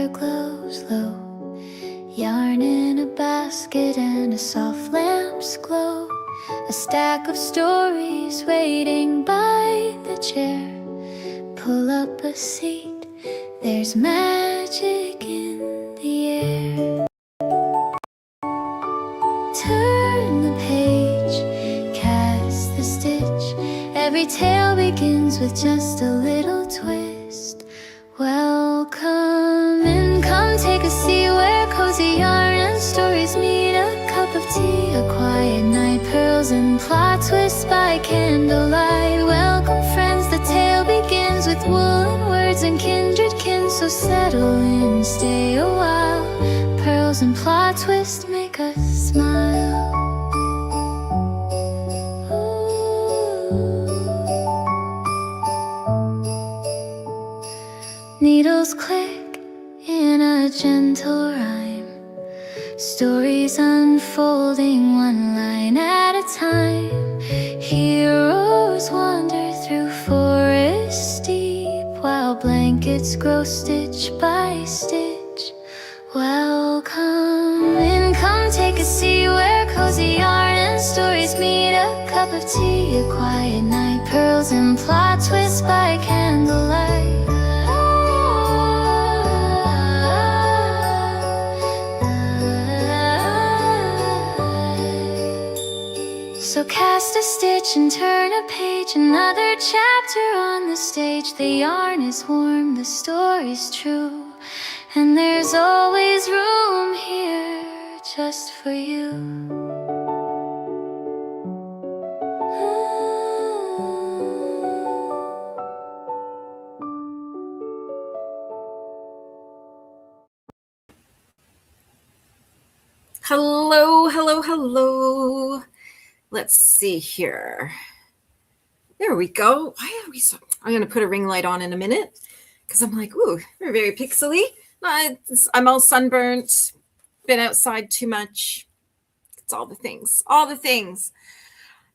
fire glows low, yarn in a basket and a soft lamp's glow. A stack of stories waiting by the chair. Pull up a seat, there's magic in the air. Turn the page, cast the stitch. Every tale begins with just a little twist. Welcome in, come take a seat where cozy yarn and stories meet. A cup of tea, a quiet night, pearls and plot twists by candlelight. Welcome friends, the tale begins with woolen words and kindred kin. So settle in, stay a while. Pearls and plot twists make us smile. Needles click in a gentle rhyme, stories unfolding one line at a time. Heroes wander through forests deep, while blankets grow stitch by stitch. Welcome in, come take a seat where cozy yarn and stories meet. A cup of tea, a quiet night, pearls and plot twists by candlelight. So cast a stitch and turn a page, another chapter on the stage. The yarn is warm, the story's true, and there's always room here just for you. Hello, hello, hello. Let's see here. There we go. Why are we so... I'm going to put a ring light on in a minute because I'm like, ooh, we're very pixely. I'm all sunburnt, been outside too much. It's all the things, all the things.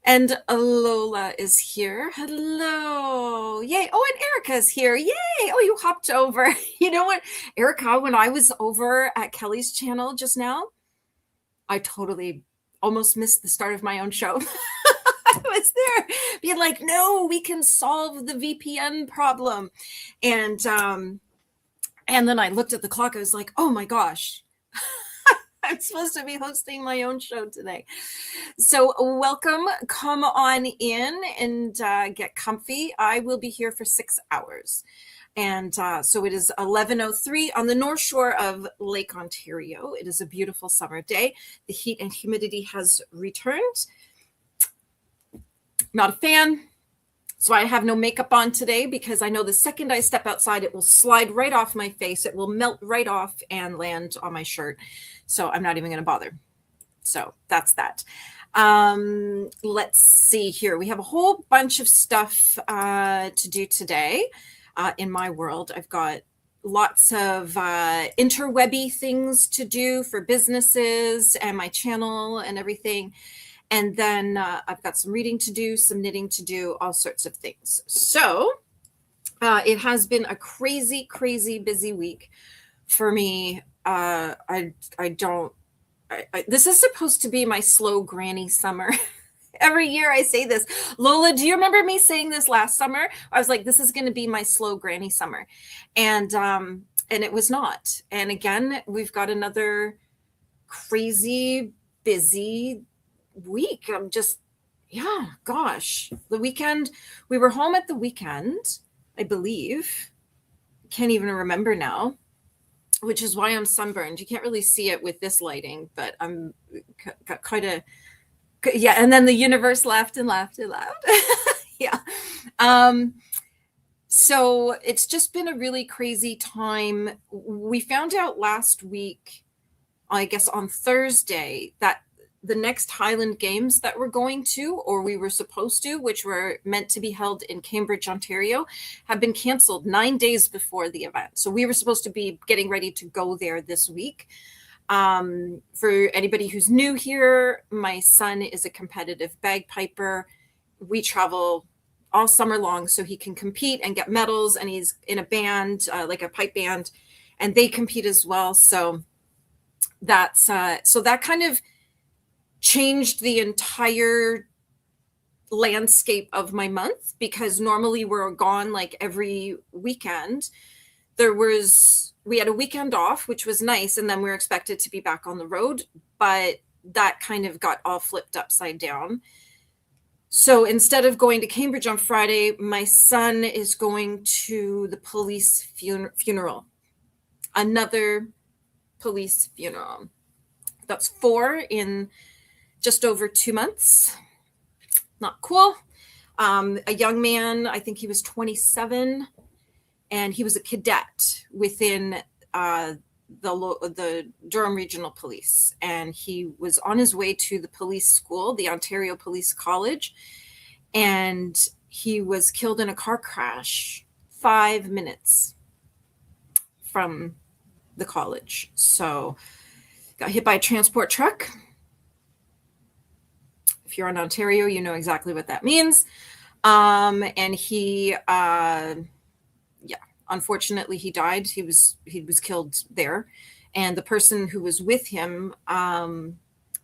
And Lola is here. Hello. Yay. Oh, and Erica's here. Yay. Oh, you hopped over. You know what, Erica, when I was over at Kelly's channel just now, I totally almost missed the start of my own show. I was there being like, no, we can solve the VPN problem. And then I looked at the clock. I was like, oh my gosh, I'm supposed to be hosting my own show today. So welcome, come on in and get comfy. I will be here for 6 hours. And so it is 11:03 on the North Shore of Lake Ontario. It is a beautiful summer day. The heat and humidity has returned. Not a fan. So I have no makeup on today because I know the second I step outside, it will slide right off my face. It will melt right off and land on my shirt. So I'm not even going to bother. So that's that. Let's see here. We have a whole bunch of stuff to do today. In my world, I've got lots of interwebby things to do for businesses and my channel and everything. And then I've got some reading to do, some knitting to do, all sorts of things. So it has been a crazy, crazy busy week for me. This is supposed to be my slow granny summer. Every year I say this. Lola, do you remember me saying this last summer? I was like, this is going to be my slow granny summer. And it was not. And again, we've got another crazy, busy week. I'm just, yeah, gosh. The weekend, we were home at the weekend, I believe. Can't even remember now, which is why I'm sunburned. You can't really see it with this lighting, but I'm kind of... Yeah, and then the universe laughed and laughed and laughed. Yeah. So it's just been a really crazy time. We found out last week, I guess on Thursday, that the next Highland Games that we're going to, or we were supposed to, which were meant to be held in Cambridge, Ontario, have been canceled 9 days before the event. So we were supposed to be getting ready to go there this week. For anybody who's new here, my son is a competitive bagpiper. We travel all summer long so he can compete and get medals, and he's in a band, like a pipe band. and they compete as well. So that's so that kind of changed the entire landscape of my month, because normally we're gone like every weekend. We had a weekend off, which was nice, and then we were expected to be back on the road, but that kind of got all flipped upside down. So instead of going to Cambridge on Friday, my son is going to the police funeral. Another police funeral. That's 4 in just over 2 months. Not cool. A young man, I think he was 27, and he was a cadet within the Durham Regional Police, and he was on his way to the police school, the Ontario Police College, and he was killed in a car crash 5 minutes from the college. So got hit by a transport truck. If you're in Ontario, you know exactly what that means. And he unfortunately he died. He was killed there, and the person who was with him,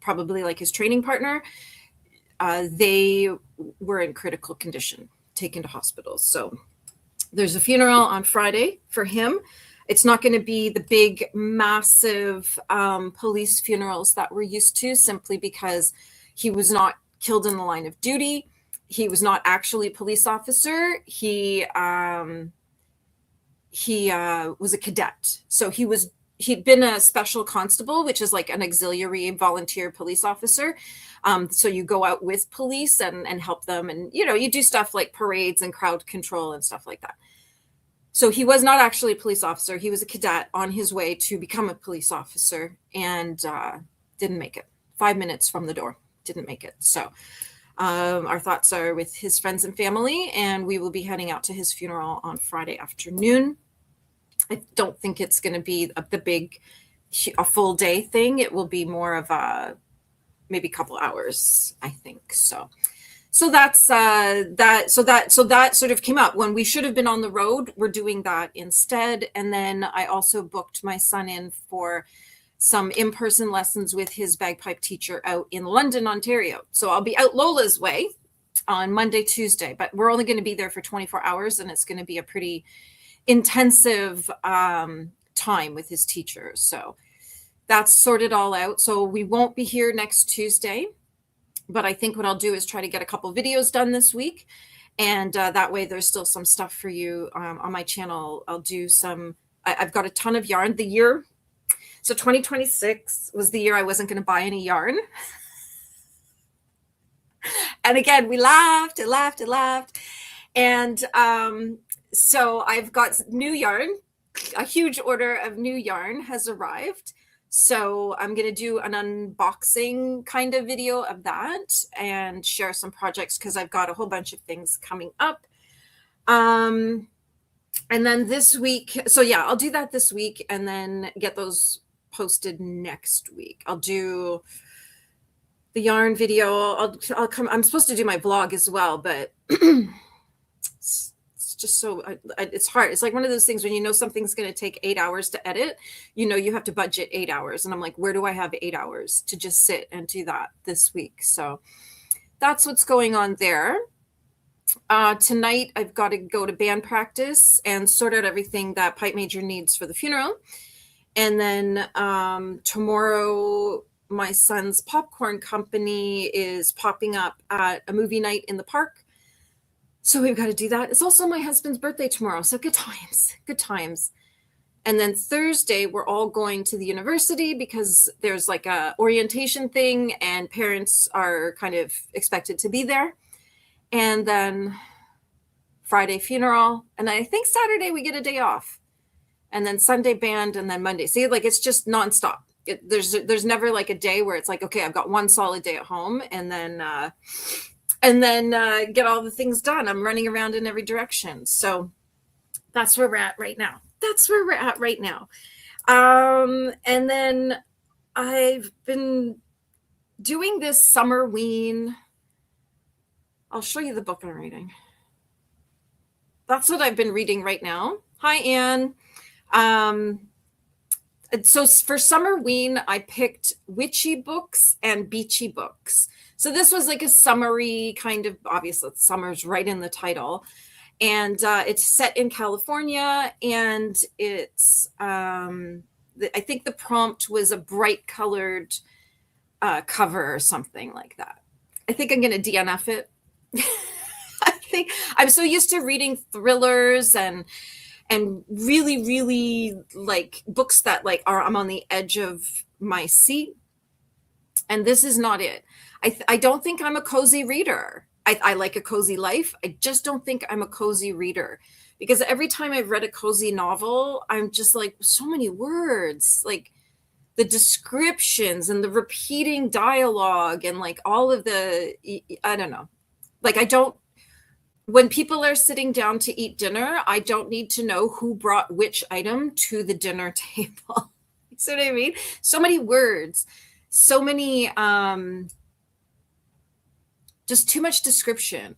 probably like his training partner, they were in critical condition, taken to hospital. So there's a funeral on Friday for him. It's not going to be the big, massive police funerals that we're used to, simply because he was not killed in the line of duty. He was not actually a police officer. He was a cadet. So he'd been a special constable, which is like an auxiliary volunteer police officer. So you go out with police and help them. And, you do stuff like parades and crowd control and stuff like that. So he was not actually a police officer. He was a cadet on his way to become a police officer, and didn't make it. 5 minutes from the door, didn't make it. So our thoughts are with his friends and family, and we will be heading out to his funeral on Friday afternoon. I don't think it's going to be a full day thing. It will be more of maybe a couple hours, I think. So that's that. So that sort of came up when we should have been on the road. We're doing that instead. And then I also booked my son in for some in-person lessons with his bagpipe teacher out in London, Ontario. So I'll be out Lola's way on Monday, Tuesday, but we're only going to be there for 24 hours, and it's going to be a pretty intensive time with his teacher. So that's sorted all out. So we won't be here next Tuesday, but I think what I'll do is try to get a couple videos done this week. And that way there's still some stuff for you on my channel. I'll do I've got a ton of yarn. So 2026 was the year I wasn't going to buy any yarn. And again, we laughed and laughed and laughed. And so I've got new yarn. A huge order of new yarn has arrived. So I'm going to do an unboxing kind of video of that and share some projects, because I've got a whole bunch of things coming up. And then this week, I'll do that this week and then get those posted next week. I'll do the yarn video. I'm supposed to do my vlog as well, but it's just so it's hard. It's like one of those things when something's going to take 8 hours to edit, you have to budget 8 hours, and I'm like, where do I have 8 hours to just sit and do that this week? So that's what's going on there. Tonight I've got to go to band practice and sort out everything that Pipe Major needs for the funeral. And then tomorrow, my son's popcorn company is popping up at a movie night in the park. So we've got to do that. It's also my husband's birthday tomorrow. So good times. And then Thursday, we're all going to the university because there's like a orientation thing, and parents are kind of expected to be there. And then Friday funeral. And then I think Saturday we get a day off. And then Sunday band, and then Monday. See, like, it's just nonstop. There's never like a day where it's like, okay, I've got one solid day at home, and then get all the things done. I'm running around in every direction. So that's where we're at right now. And then I've been doing this summer wean. I'll show you the book I'm reading. That's what I've been reading right now. Hi, Anne. So for Summerween, I picked witchy books and beachy books. So this was like a summery kind of, obviously summer's right in the title. And it's set in California, and it's, I think the prompt was a bright colored cover or something like that. I think I'm going to DNF it. I think I'm so used to reading thrillers and really, really like books that like I'm on the edge of my seat. And this is not it. I don't think I'm a cozy reader. I like a cozy life. I just don't think I'm a cozy reader, because every time I've read a cozy novel, I'm just like, so many words, like the descriptions and the repeating dialogue and like all of the, I don't know. Like when people are sitting down to eat dinner, I don't need to know who brought which item to the dinner table. You see what I mean? So many words, so many, just too much description.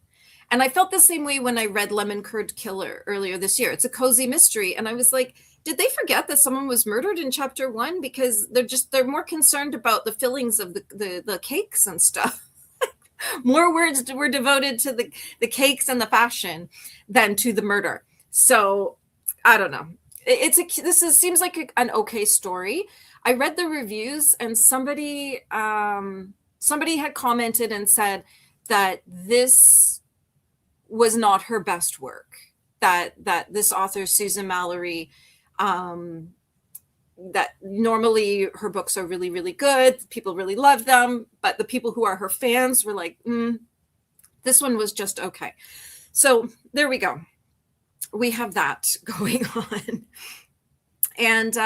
And I felt the same way when I read Lemon Curd Killer earlier this year. It's a cozy mystery. And I was like, did they forget that someone was murdered in chapter 1? Because they're more concerned about the fillings of the cakes and stuff. More words were devoted to the cakes and the fashion than to the murder. So I don't know. Seems like an okay story. I read the reviews, and somebody had commented and said that this was not her best work. That this author, Susan Mallory, that normally her books are really, really good. People really love them, but the people who are her fans were like, this one was just okay. So there we go. We have that going on. And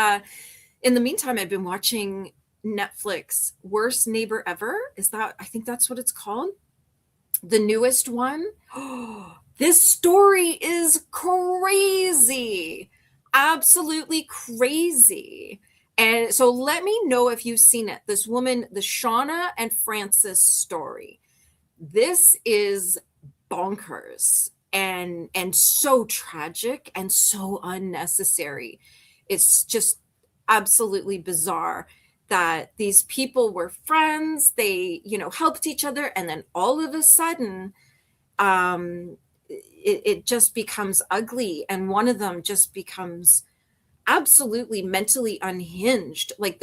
in the meantime, I've been watching Netflix Worst Neighbor Ever. I think that's what it's called. The newest one. This story is crazy. Absolutely crazy. And so let me know if you've seen it. This woman, the Shauna and Francis story. This is bonkers and so tragic and so unnecessary. It's just absolutely bizarre that these people were friends. They, helped each other. And then all of a sudden, it just becomes ugly. And one of them just becomes absolutely mentally unhinged. Like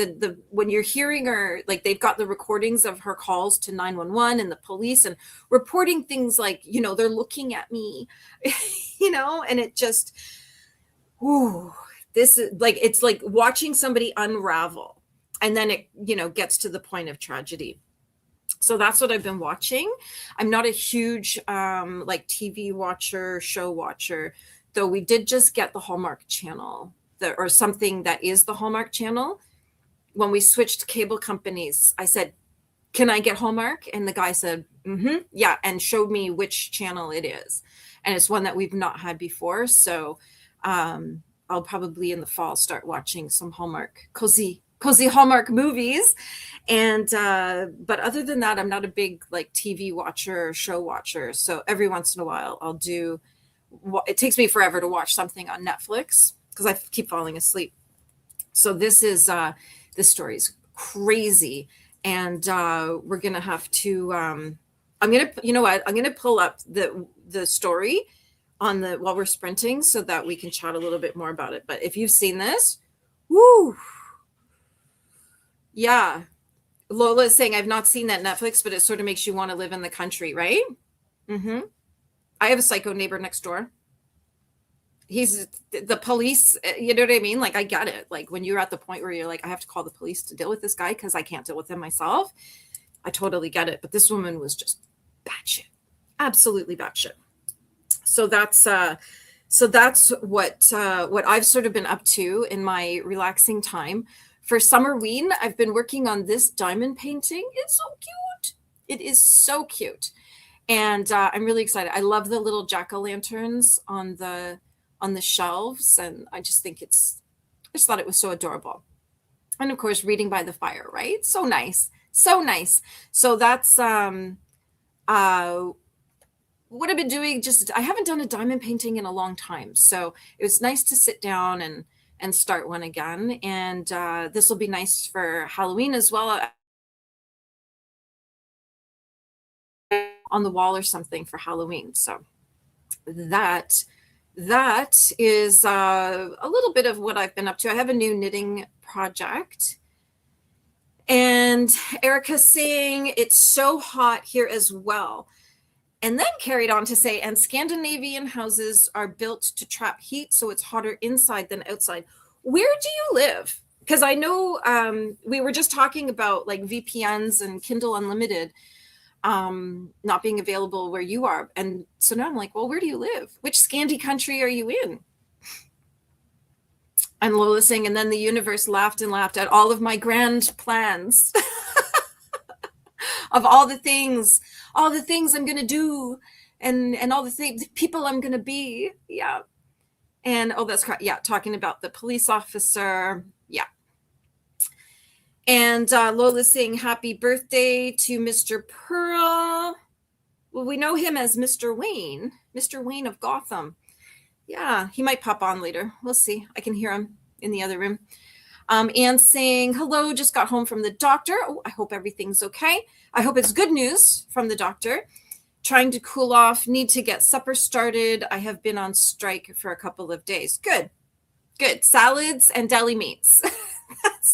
when you're hearing her, like they've got the recordings of her calls to 911 and the police and reporting things like, they're looking at me, and it just, this is like, it's like watching somebody unravel, and then it, gets to the point of tragedy. So that's what I've been watching. I'm not a huge like TV watcher, show watcher, though we did just get the Hallmark channel, or something that is the Hallmark channel. When we switched cable companies, I said, can I get Hallmark? And the guy said, yeah, and showed me which channel it is. And it's one that we've not had before. So I'll probably in the fall start watching some Hallmark, cozy Hallmark movies. And but other than that, I'm not a big like TV watcher or show watcher. So every once in a while I'll do, it takes me forever to watch something on Netflix because I keep falling asleep. So this story is crazy. And we're gonna have to I'm gonna pull up the story on while we're sprinting so that we can chat a little bit more about it. But if you've seen this, woo, yeah. Lola is saying, I've not seen that Netflix, but it sort of makes you want to live in the country, right? I have a psycho neighbor next door. He's the police, you know what I mean? Like, I get it. Like, when you're at the point where you're like, I have to call the police to deal with this guy because I can't deal with him myself. I totally get it. But this woman was just batshit, absolutely batshit. So that's what I've sort of been up to in my relaxing time. For Summerween, I've been working on this diamond painting. It's so cute. It is so cute. And I'm really excited. I love the little jack-o'-lanterns on the shelves. And I just think I just thought it was so adorable. And of course, reading by the fire, right? So nice. So nice. So that's what I've been doing. I haven't done a diamond painting in a long time. So it was nice to sit down and and start one again. And this will be nice for Halloween as well, on the wall or something for Halloween. So that is a little bit of what I've been up to. I have a new knitting project. And Erica's saying it's so hot here as well. And then carried on to say, and Scandinavian houses are built to trap heat, so it's hotter inside than outside. Where do you live? Because I know we were just talking about like VPNs and Kindle Unlimited not being available where you are. And so now I'm like, well, where do you live? Which Scandi country are you in? And Lola saying, and then the universe laughed and laughed at all of my grand plans of all the things I'm going to do and all the people I'm going to be. Yeah. And, oh, that's correct. Yeah. Talking about the police officer. Yeah. And Lola's saying happy birthday to Mr. Pearl. Well, we know him as Mr. Wayne of Gotham. Yeah, he might pop on later. We'll see. I can hear him in the other room. Anne saying, hello, just got home from the doctor. Oh, I hope everything's okay. I hope it's good news from the doctor. Trying to cool off, need to get supper started. I have been on strike for a couple of days. Good. Salads and deli meats.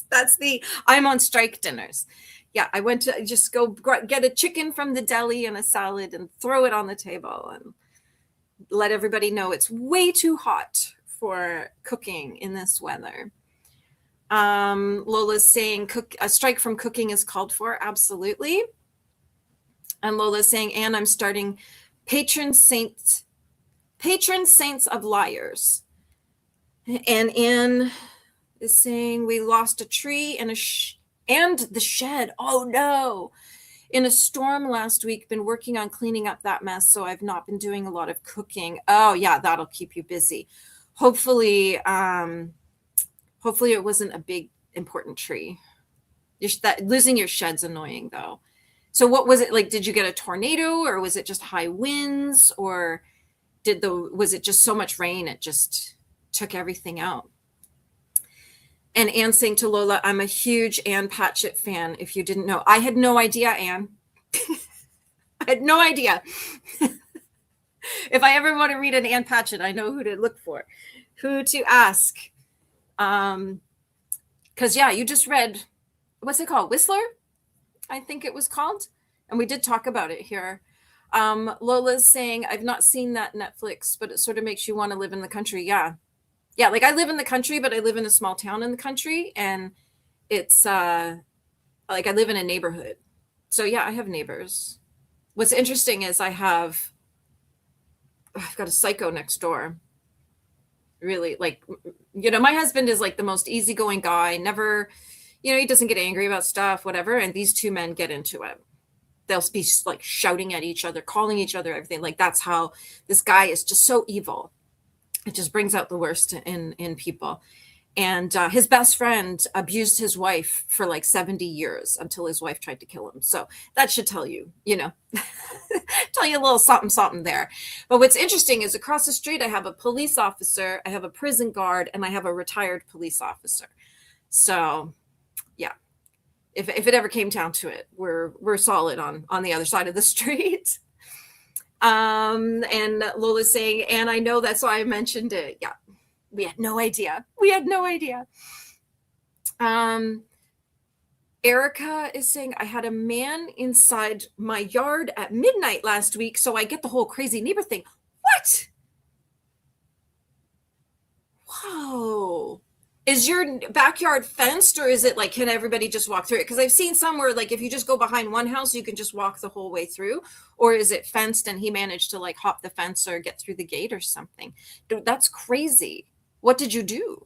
That's the I'm on strike dinners. Yeah, I went to just go get a chicken from the deli and a salad and throw it on the table and let everybody know it's way too hot for cooking in this weather. Lola's saying a strike from cooking is called for. Absolutely. And Lola's saying, and I'm starting patron saints of liars. And Anne is saying we lost a tree and the shed. Oh no. In a storm last week, been working on cleaning up that mess, so I've not been doing a lot of cooking. Oh yeah, that'll keep you busy. Hopefully it wasn't a big important tree. Losing your shed's annoying though. So what was it like? Did you get a tornado, or was it just high winds, or was it just so much rain it just took everything out? And Anne saying to Lola, I'm a huge Anne Patchett fan, if you didn't know. I had no idea, Anne. I had no idea. If I ever want to read an Anne Patchett, I know who to look for, who to ask. Because, yeah, you just read, what's it called? Whistler, I think it was called. And we did talk about it here. Lola's saying, I've not seen that Netflix, but it sort of makes you want to live in the country. Yeah. Yeah, like I live in the country, but I live in a small town in the country, and it's like I live in a neighborhood. So yeah, I have neighbors. What's interesting is I've got a psycho next door. Really, like, my husband is like the most easygoing guy, never, he doesn't get angry about stuff, whatever. And these two men get into it. They'll be like shouting at each other, calling each other, everything. Like that's how this guy is just so evil. It just brings out the worst in people. And his best friend abused his wife for like 70 years until his wife tried to kill him. So that should tell you, tell you a little something there. But what's interesting is across the street, I have a police officer, I have a prison guard, and I have a retired police officer. So yeah, if it ever came down to it, we're solid on the other side of the street. And Lola's saying, and I know that's why I mentioned it. Yeah, we had no idea. Erica is saying, I had a man inside my yard at midnight last week, so I get the whole crazy neighbor thing. What? Whoa. Is your backyard fenced, or is it like, can everybody just walk through it? Because I've seen somewhere like if you just go behind one house, you can just walk the whole way through, or is it fenced and he managed to like hop the fence or get through the gate or something? Dude, that's crazy. What did you do?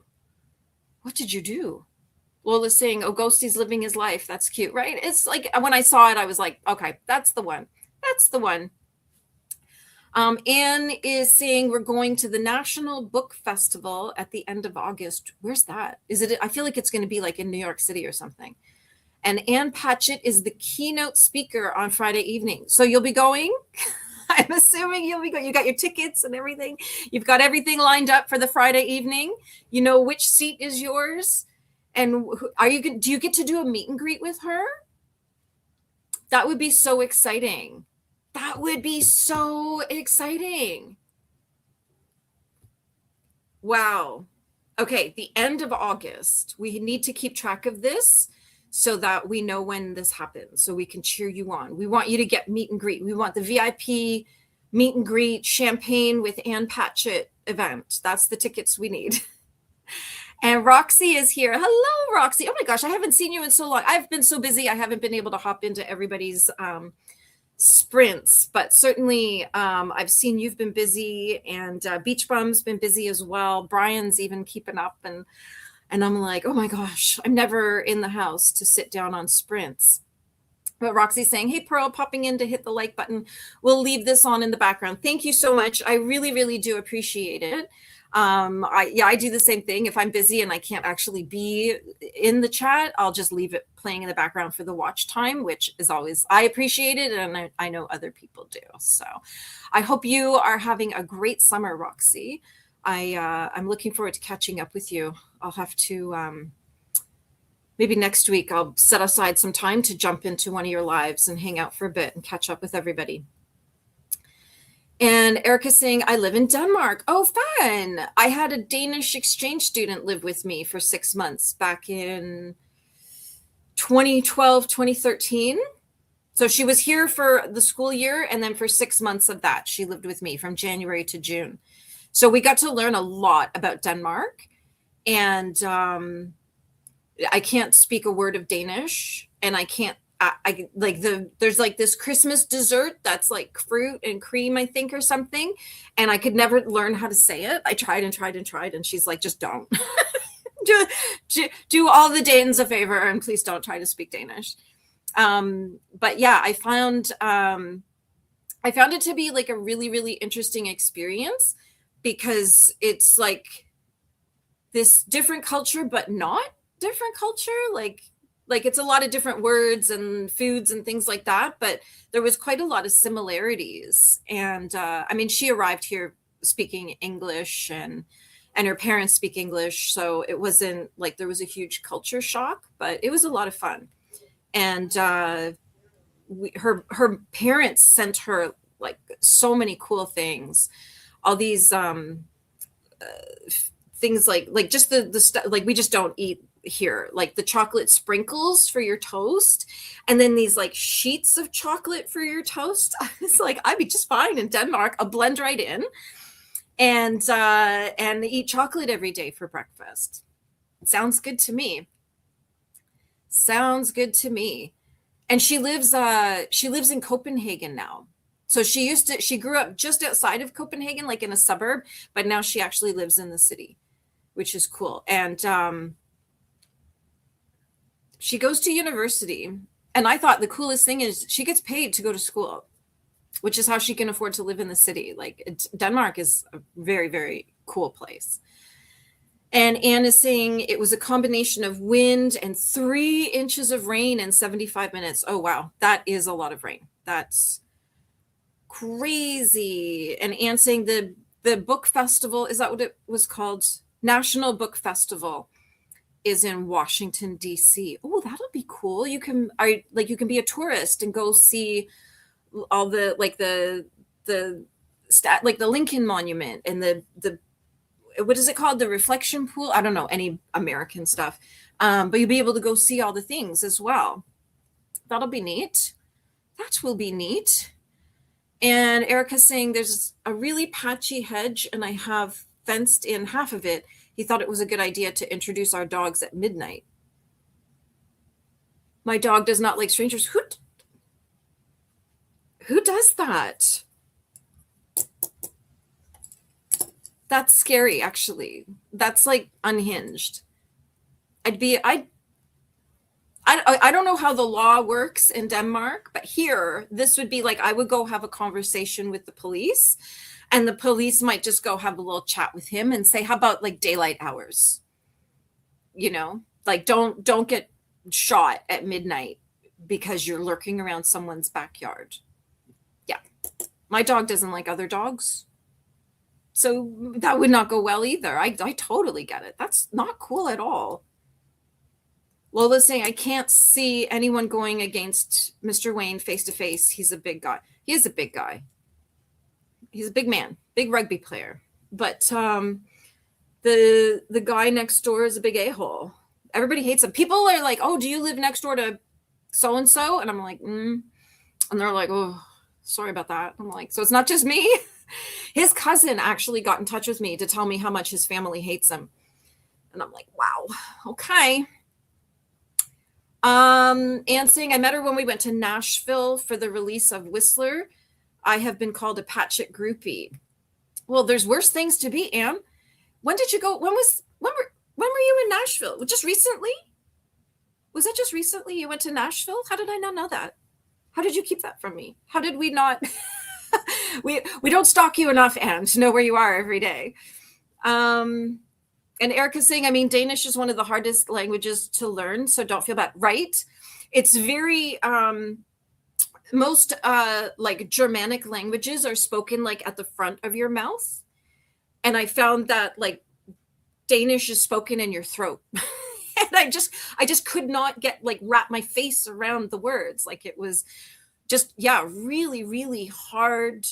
Lola's saying, oh, Ghosty's living his life. That's cute, right? It's like when I saw it, I was like, okay, that's the one. Anne is saying we're going to the National Book Festival at the end of August. Where's that? I feel like it's going to be like in New York City or something. And Anne Patchett is the keynote speaker on Friday evening. So you'll be going? I'm assuming you'll be good. You got your tickets and everything. You've got everything lined up for the Friday evening. You know which seat is yours. And do you get to do a meet and greet with her? That would be so exciting. That would be so exciting. Wow. Okay, the end of August. We need to keep track of this so that we know when this happens, so we can cheer you on. We want you to get meet and greet. We want the VIP meet and greet champagne with Ann Patchett event. That's the tickets we need. And Roxy is here. Hello, Roxy. Oh my gosh, I haven't seen you in so long. I've been so busy. I haven't been able to hop into everybody's sprints, but certainly I've seen you've been busy, and Beach Bum's been busy as well. Brian's even keeping up, and I'm like, oh my gosh, I'm never in the house to sit down on sprints. But Roxy's saying, hey, Pearl, popping in to hit the like button. We'll leave this on in the background. Thank you so much. I really, really do appreciate it. I do the same thing. If I'm busy and I can't actually be in the chat, I'll just leave it playing in the background for the watch time, which is always, I appreciate it. And I know other people do. So I hope you are having a great summer, Roxy. I'm looking forward to catching up with you. I'll have to, maybe next week I'll set aside some time to jump into one of your lives and hang out for a bit and catch up with everybody. And Erica's saying, I live in Denmark. Oh, fun. I had a Danish exchange student live with me for 6 months back in 2012, 2013. So she was here for the school year. And then for 6 months of that, she lived with me from January to June. So we got to learn a lot about Denmark. And I can't speak a word of Danish. And I can't. There's like this Christmas dessert that's like fruit and cream, I think, or something. And I could never learn how to say it. I tried and tried and tried. And she's like, just don't. do all the Danes a favor and please don't try to speak Danish. But yeah, I found it to be like a really, really interesting experience, because it's like this different culture, but not different culture. Like it's a lot of different words and foods and things like that, but there was quite a lot of similarities. And I mean, she arrived here speaking English, and her parents speak English. So it wasn't like there was a huge culture shock, but it was a lot of fun. And her parents sent her like so many cool things, all these things like just the stuff like we just don't eat here, like the chocolate sprinkles for your toast, and then these like sheets of chocolate for your toast. It's like, I'd be just fine in Denmark. I'll blend right in and eat chocolate every day for breakfast. Sounds good to me. Sounds good to me. And she lives in Copenhagen now. So she grew up just outside of Copenhagen, like in a suburb, but now she actually lives in the city, which is cool. And she goes to university, and I thought the coolest thing is she gets paid to go to school, which is how she can afford to live in the city. Like Denmark is a very, very cool place. And Anne is saying it was a combination of wind and 3 inches of rain in 75 minutes. Oh, wow. That is a lot of rain. That's crazy. And Anne saying the book festival, is that what it was called? National Book Festival is in Washington, D.C. Oh, that'll be cool. You can be a tourist and go see all the Lincoln Monument and the what is it called? The reflection pool. I don't know any American stuff. But you'll be able to go see all the things as well. That'll be neat. That will be neat. And Erica's saying there's a really patchy hedge and I have fenced in half of it. He thought it was a good idea to introduce our dogs at midnight. My dog does not like strangers. Who does that? That's scary, actually. That's like unhinged. I don't know how the law works in Denmark, but here, this would be like, I would go have a conversation with the police, and the police might just go have a little chat with him and say, how about like daylight hours? You know, like don't get shot at midnight because you're lurking around someone's backyard. Yeah. My dog doesn't like other dogs. So that would not go well either. I totally get it. That's not cool at all. Lola's saying, I can't see anyone going against Mr. Wayne face to face. He's a big guy. He is a big guy. He's a big man, big rugby player. But the guy next door is a big a-hole. Everybody hates him. People are like, oh, do you live next door to so-and-so? And I'm like, And they're like, oh, sorry about that. I'm like, so it's not just me? His cousin actually got in touch with me to tell me how much his family hates him. And I'm like, wow, okay. Anne saying, I met her when we went to Nashville for the release of Whistler. I have been called a Patchett groupie. Well, there's worse things to be, Anne. When did you go? When were you in Nashville? Just recently? Was that just recently you went to Nashville? How did I not know that? How did you keep that from me? How did we not? we don't stalk you enough, Anne, to know where you are every day. And Erica's saying, I mean, Danish is one of the hardest languages to learn, so don't feel bad. Right? It's very, most like Germanic languages are spoken like at the front of your mouth. And I found that like Danish is spoken in your throat. And I just could not wrap my face around the words. Like it was just, really, really hard.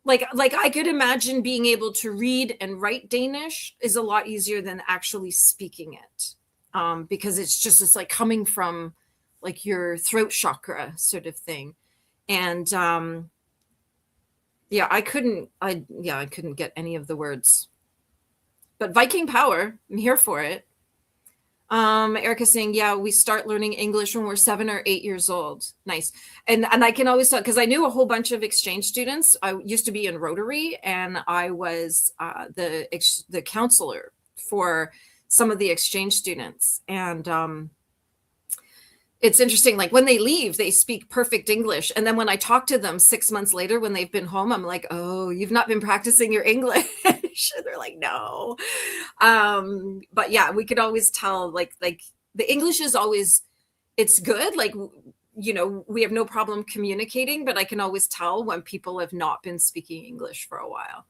Like I could imagine being able to read and write Danish is a lot easier than actually speaking it. Because it's like coming from like your throat chakra sort of thing. And I couldn't get any of the words. But Viking power, I'm here for it. Erica's saying, we start learning English when we're 7 or 8 years old. Nice. And I can always tell, because I knew a whole bunch of exchange students. I used to be in Rotary, and I was the counselor for some of the exchange students. And it's interesting, like when they leave, they speak perfect English. And then when I talk to them 6 months later, when they've been home, I'm like, oh, you've not been practicing your English. They're like, no. But we could always tell like the English is always, it's good. Like, we have no problem communicating, but I can always tell when people have not been speaking English for a while.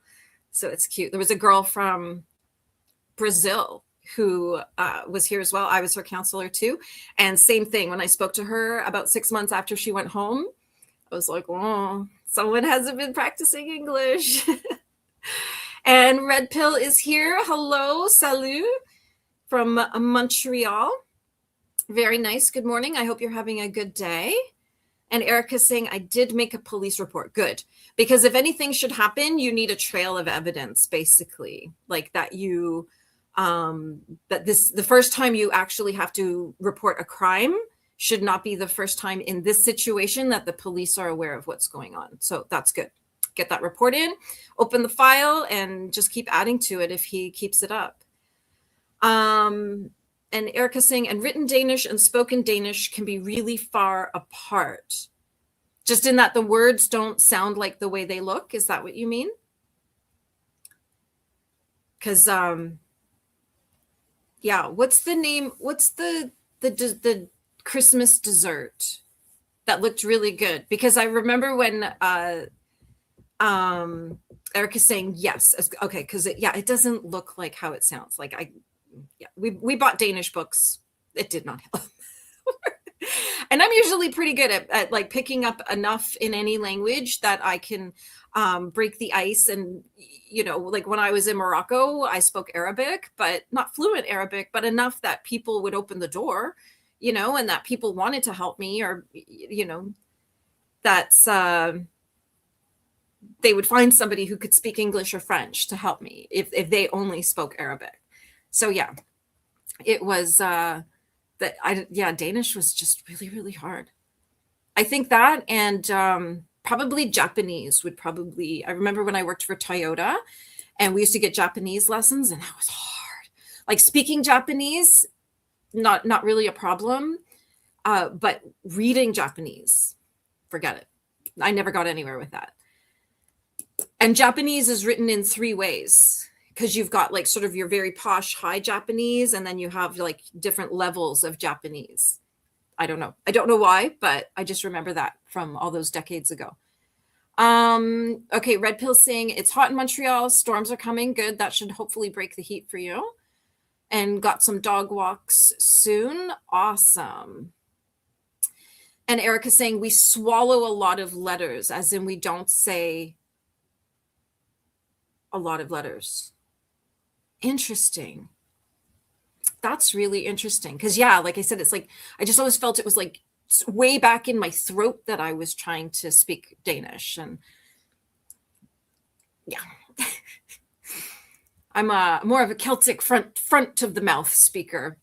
So it's cute. There was a girl from Brazil who was here as well. I was her counselor too. And same thing, when I spoke to her about 6 months after she went home, I was like, oh, someone hasn't been practicing English. And Red Pill is here. Hello, salut from Montreal. Very nice. Good morning. I hope you're having a good day. And Erica's saying, I did make a police report. Good. Because if anything should happen, you need a trail of evidence, basically. Like that you, the first time you actually have to report a crime should not be the first time in this situation that the police are aware of what's going on. So that's good. Get that report in, open the file, and just keep adding to it if he keeps it up. And Erica's saying, and written Danish and spoken Danish can be really far apart. Just in that the words don't sound like the way they look. Is that what you mean? Because, what's the name? What's the Christmas dessert that looked really good? Because I remember when Erica's saying yes. Okay, because it doesn't look like how it sounds. Like we bought Danish books. It did not help. And I'm usually pretty good at like picking up enough in any language that I can break the ice. And like when I was in Morocco, I spoke Arabic, but not fluent Arabic, but enough that people would open the door, and that people wanted to help me, or that's they would find somebody who could speak English or French to help me if they only spoke Arabic. So it was Danish was just really, really hard. I think that, and probably Japanese would probably, I remember when I worked for Toyota and we used to get Japanese lessons, and that was hard. Like speaking Japanese, not really a problem, but reading Japanese, forget it. I never got anywhere with that. And Japanese is written in 3 ways, because you've got like sort of your very posh high Japanese, and then you have like different levels of Japanese. I don't know why, but I just remember that from all those decades ago. Okay, Red Pill saying it's hot in Montreal, storms are coming. Good. That should hopefully break the heat for you. And got some dog walks soon. Awesome. And Erica's saying we swallow a lot of letters, as in we don't say a lot of letters. Interesting. That's really interesting. Because, yeah, like I said, it's like I just always felt it was like way back in my throat that I was trying to speak Danish. And yeah. I'm more of a Celtic front of the mouth speaker.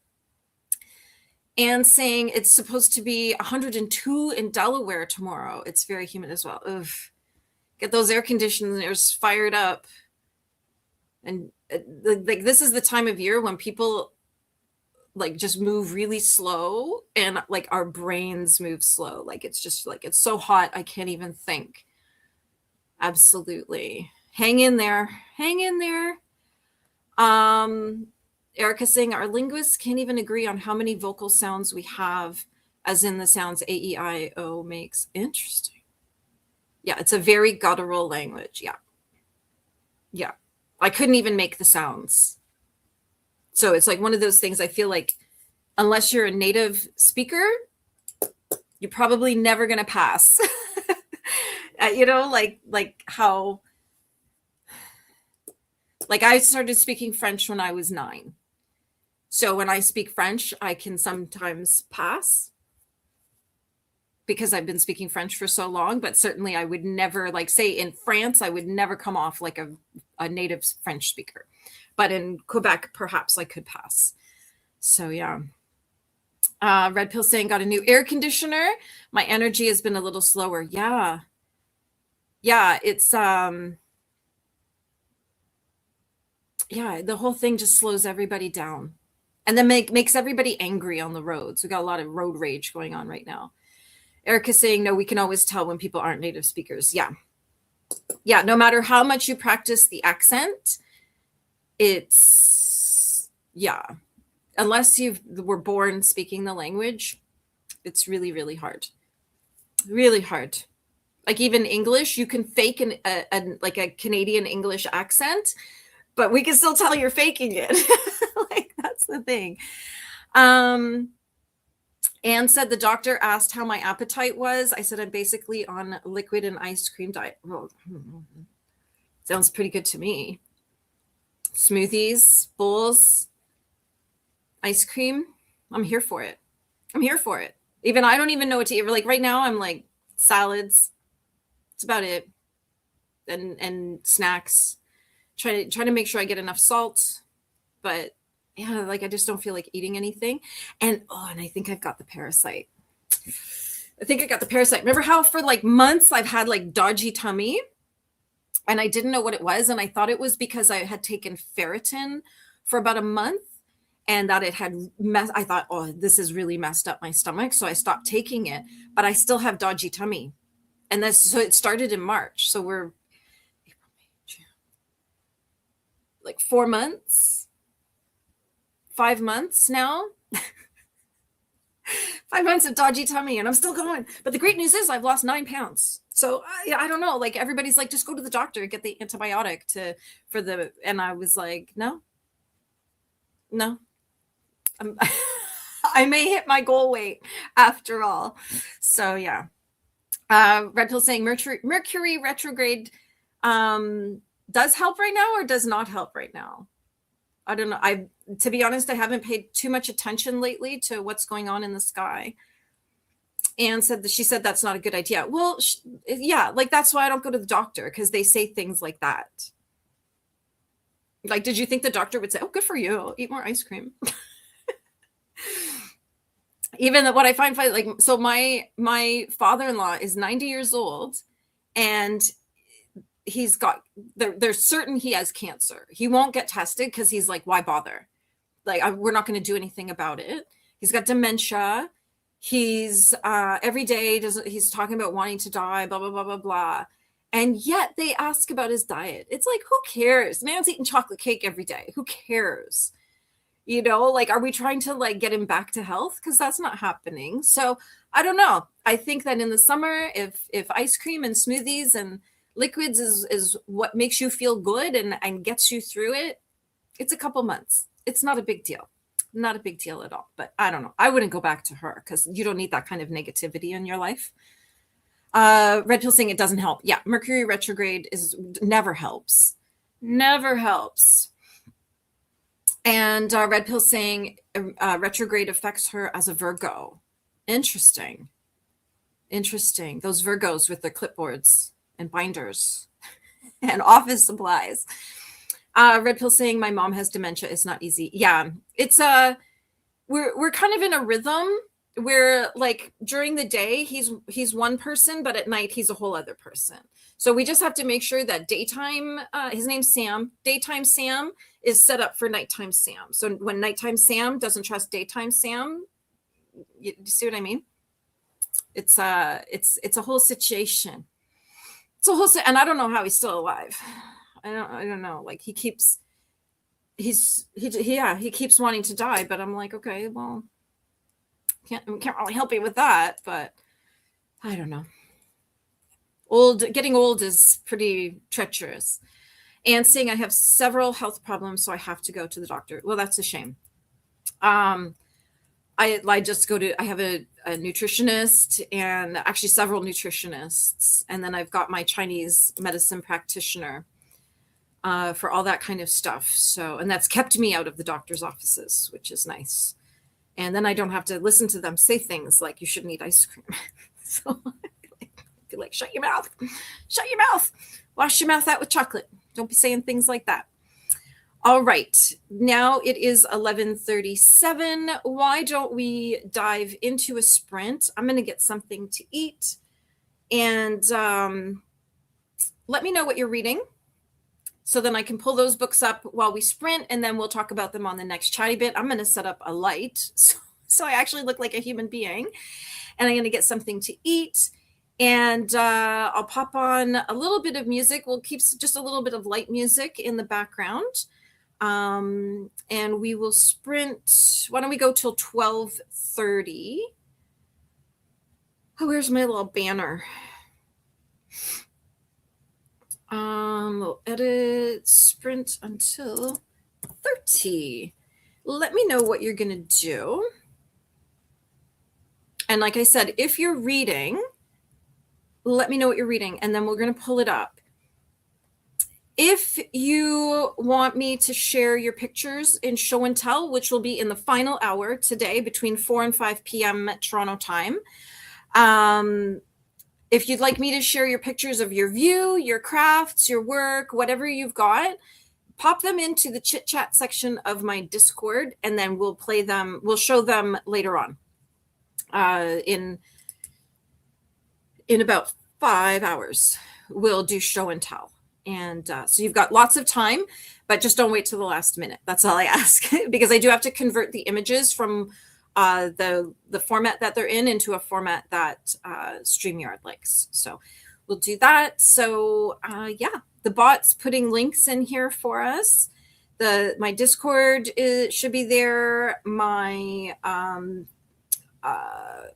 And saying it's supposed to be 102 in Delaware tomorrow. It's very humid as well. Ugh. Get those air conditioners fired up. And like this is the time of year when people like just move really slow, and like our brains move slow. Like it's just like it's so hot I can't even think. Absolutely. Hang in there. Hang in there. Erica saying our linguists can't even agree on how many vocal sounds we have, as in the sounds A, E, I, O makes. Interesting. Yeah, it's a very guttural language. Yeah. Yeah. I couldn't even make the sounds. So it's like one of those things I feel like unless you're a native speaker, you're probably never going to pass. You know, like how, like I started speaking French when I was 9. So when I speak French, I can sometimes pass because I've been speaking French for so long, but certainly I would never, like say in France, I would never come off like a native French speaker. But in Quebec, perhaps I could pass. So yeah. Red Pill saying got a new air conditioner. My energy has been a little slower. Yeah. Yeah, it's yeah, the whole thing just slows everybody down. And then makes everybody angry on the roads. We got a lot of road rage going on right now. Erica's saying, no, we can always tell when people aren't native speakers. Yeah. Yeah, no matter how much you practice the accent, it's, yeah. Unless you were born speaking the language, it's really, really hard. Really hard. Like even English, you can fake like a Canadian English accent, but we can still tell you're faking it. Like that's the thing. Anne said the doctor asked how my appetite was. I said I'm basically on liquid and ice cream diet. Well, sounds pretty good to me. Smoothies, bowls, ice cream. I'm here for it. I'm here for it. Even I don't even know what to eat. Like right now, I'm like salads. That's about it. And snacks. Trying to make sure I get enough salt. But yeah, like I just don't feel like eating anything. And I think I've got the parasite. Remember how for like months I've had like dodgy tummy and I didn't know what it was. And I thought it was because I had taken ferritin for about a month and that it had I thought, this has really messed up my stomach. So I stopped taking it, but I still have dodgy tummy. And so it started in March. So we're April, May, June, like 4 months. 5 months now. 5 months of dodgy tummy and I'm still going. But the great news is I've lost 9 pounds. So I don't know. Like everybody's like, just go to the doctor, get the antibiotic and I was like, no. I may hit my goal weight after all. So yeah. Red Pill saying Mercury retrograde does help right now or does not help right now. I don't know. To be honest, I haven't paid too much attention lately to what's going on in the sky. Anne said she said that's not a good idea. Well, yeah, like that's why I don't go to the doctor because they say things like that. Like, did you think the doctor would say, "Oh, good for you, eat more ice cream"? Even what I find funny, like, so my father-in-law is 90 years old, and he's got they're certain he has cancer. He won't get tested because he's like, why bother? Like we're not going to do anything about it. He's got dementia. He's every day he's talking about wanting to die, blah blah blah blah blah. And yet they ask about his diet. It's like, who cares? Man's eating chocolate cake every day. Who cares? Like, are we trying to like get him back to health? Because that's not happening. So I don't know. I think that in the summer, if ice cream and smoothies and liquids is what makes you feel good and gets you through it, it's a couple months. It's not a big deal. Not a big deal at all. But I don't know. I wouldn't go back to her because you don't need that kind of negativity in your life. Red Pill saying it doesn't help. Yeah, Mercury retrograde never helps. Never helps. And Red Pill saying retrograde affects her as a Virgo. Interesting. Interesting. Those Virgos with their clipboards and binders and office supplies. Red Pill saying my mom has dementia. It's not easy. Yeah, it's we're kind of in a rhythm where like during the day he's one person, but at night he's a whole other person. So we just have to make sure that daytime, his name's Sam, daytime Sam is set up for nighttime Sam. So when nighttime Sam doesn't trust daytime Sam, you see what I mean? It's a whole situation. It's a whole and I don't know how he's still alive. I don't know. Like he keeps wanting to die, but I'm like, okay, well, can't really help you with that, but I don't know. Getting old is pretty treacherous. And saying I have several health problems, so I have to go to the doctor. Well, that's a shame. I just go to, I have a nutritionist and actually several nutritionists. And then I've got my Chinese medicine practitioner for all that kind of stuff. So, and that's kept me out of the doctor's offices, which is nice. And then I don't have to listen to them say things like you shouldn't eat ice cream. So I feel like, shut your mouth, wash your mouth out with chocolate. Don't be saying things like that. All right, now it is 11:37. Why don't we dive into a sprint? I'm going to get something to eat, and let me know what you're reading, so then I can pull those books up while we sprint, and then we'll talk about them on the next chatty bit. I'm going to set up a light so I actually look like a human being, and I'm going to get something to eat. And I'll pop on a little bit of music. We'll keep just a little bit of light music in the background. And we will sprint. Why don't we go till 12:30? Oh, where's my little banner? We'll edit sprint until 30. Let me know what you're going to do. And like I said, if you're reading, let me know what you're reading, and then we're going to pull it up. If you want me to share your pictures in show and tell, which will be in the final hour today between 4 and 5 p.m. Toronto time, if you'd like me to share your pictures of your view, your crafts, your work, whatever you've got, pop them into the chit chat section of my Discord, and then we'll play them. We'll show them later on in about 5 hours. We'll do show and tell. And so you've got lots of time, but just don't wait till the last minute. That's all I ask, because I do have to convert the images from the format that they're in into a format that StreamYard likes. So we'll do that. So yeah, the bot's putting links in here for us. My Discord should be there. My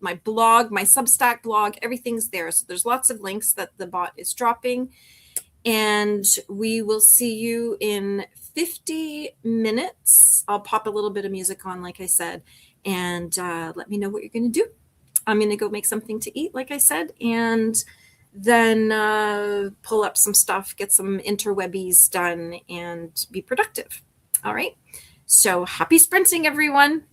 my blog, my Substack blog, everything's there. So there's lots of links that the bot is dropping. And we will see you in 50 minutes. I'll pop a little bit of music on, like I said, and let me know what you're going to do. I'm going to go make something to eat, like I said, and then pull up some stuff, get some interwebbies done, and be productive. All right. So happy sprinting, everyone.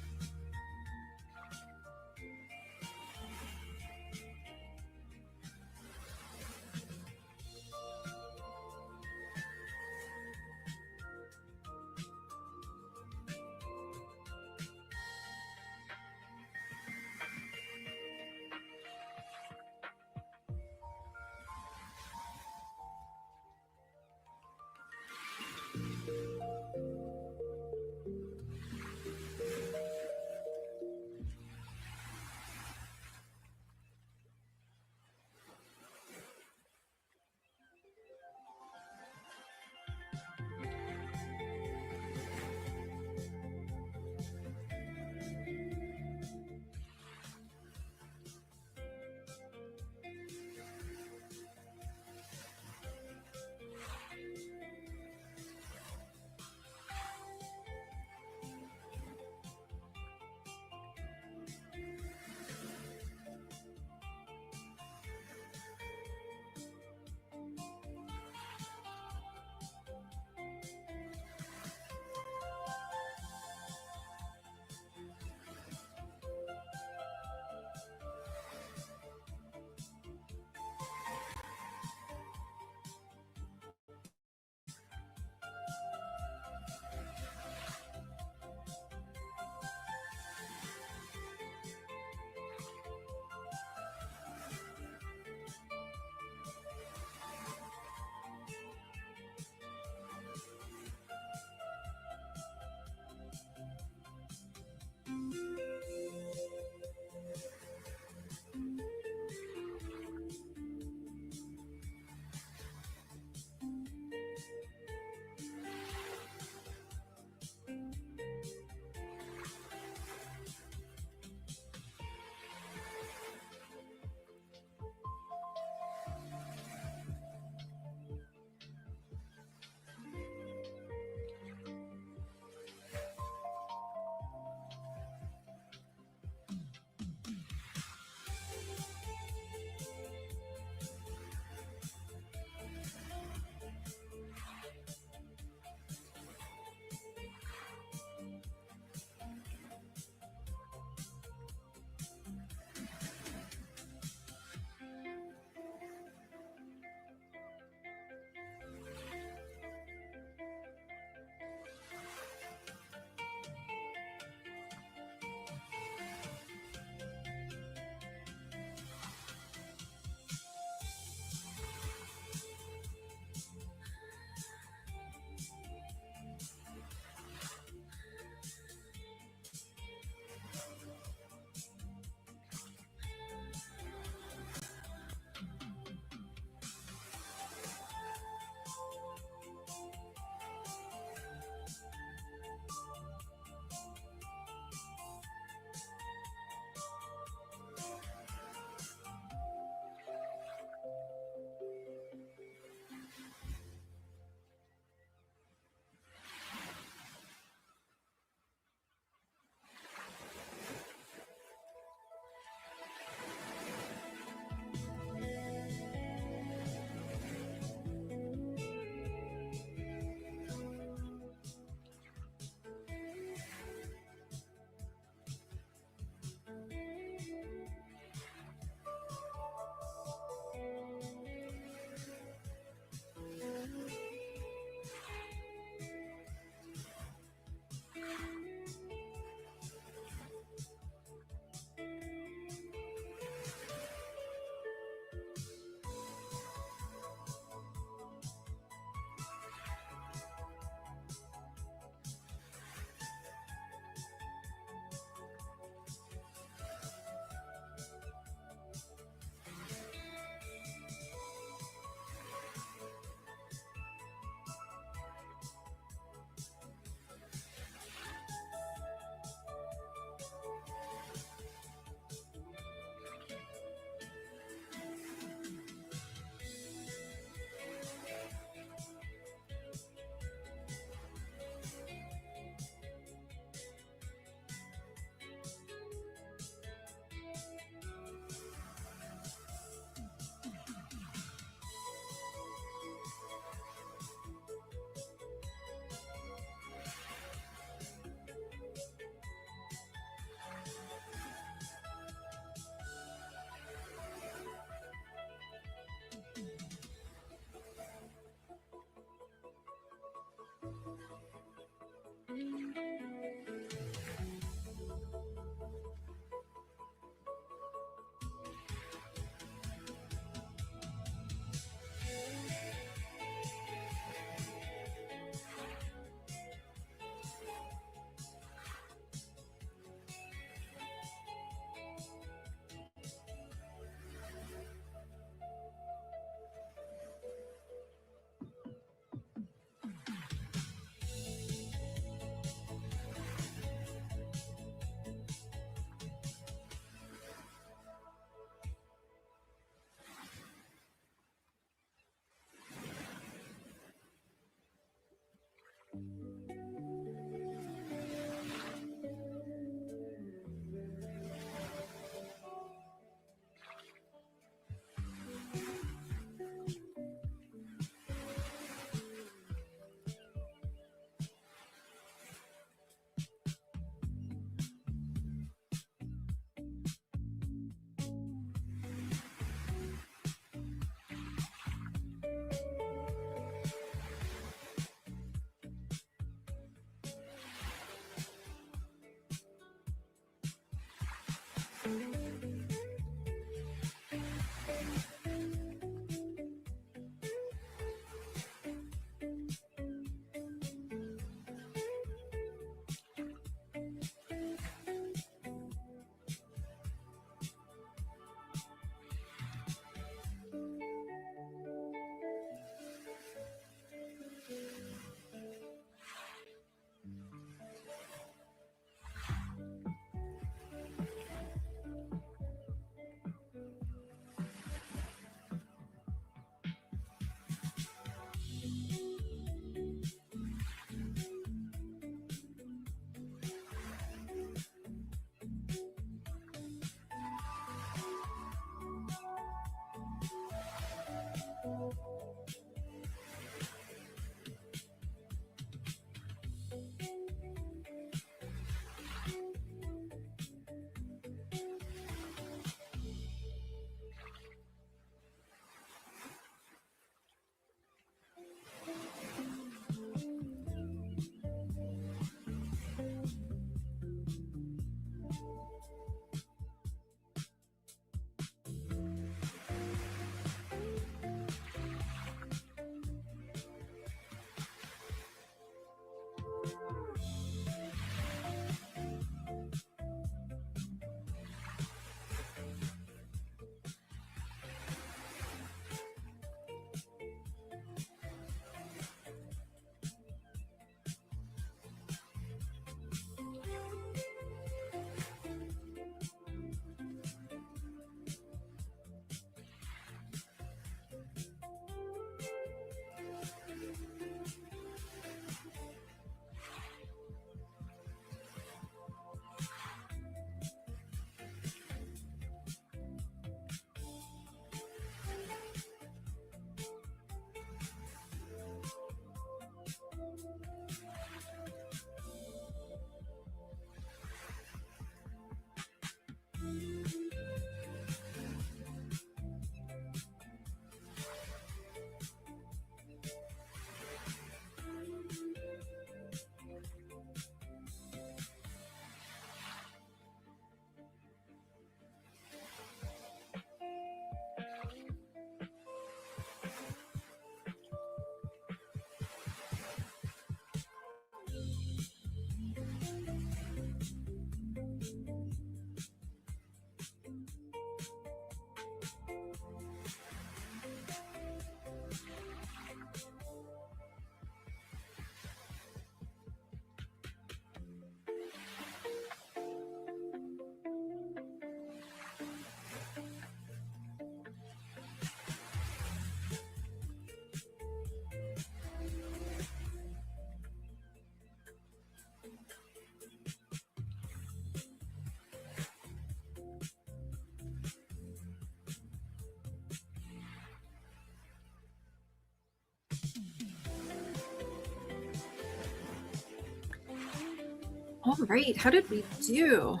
All right, how did we do?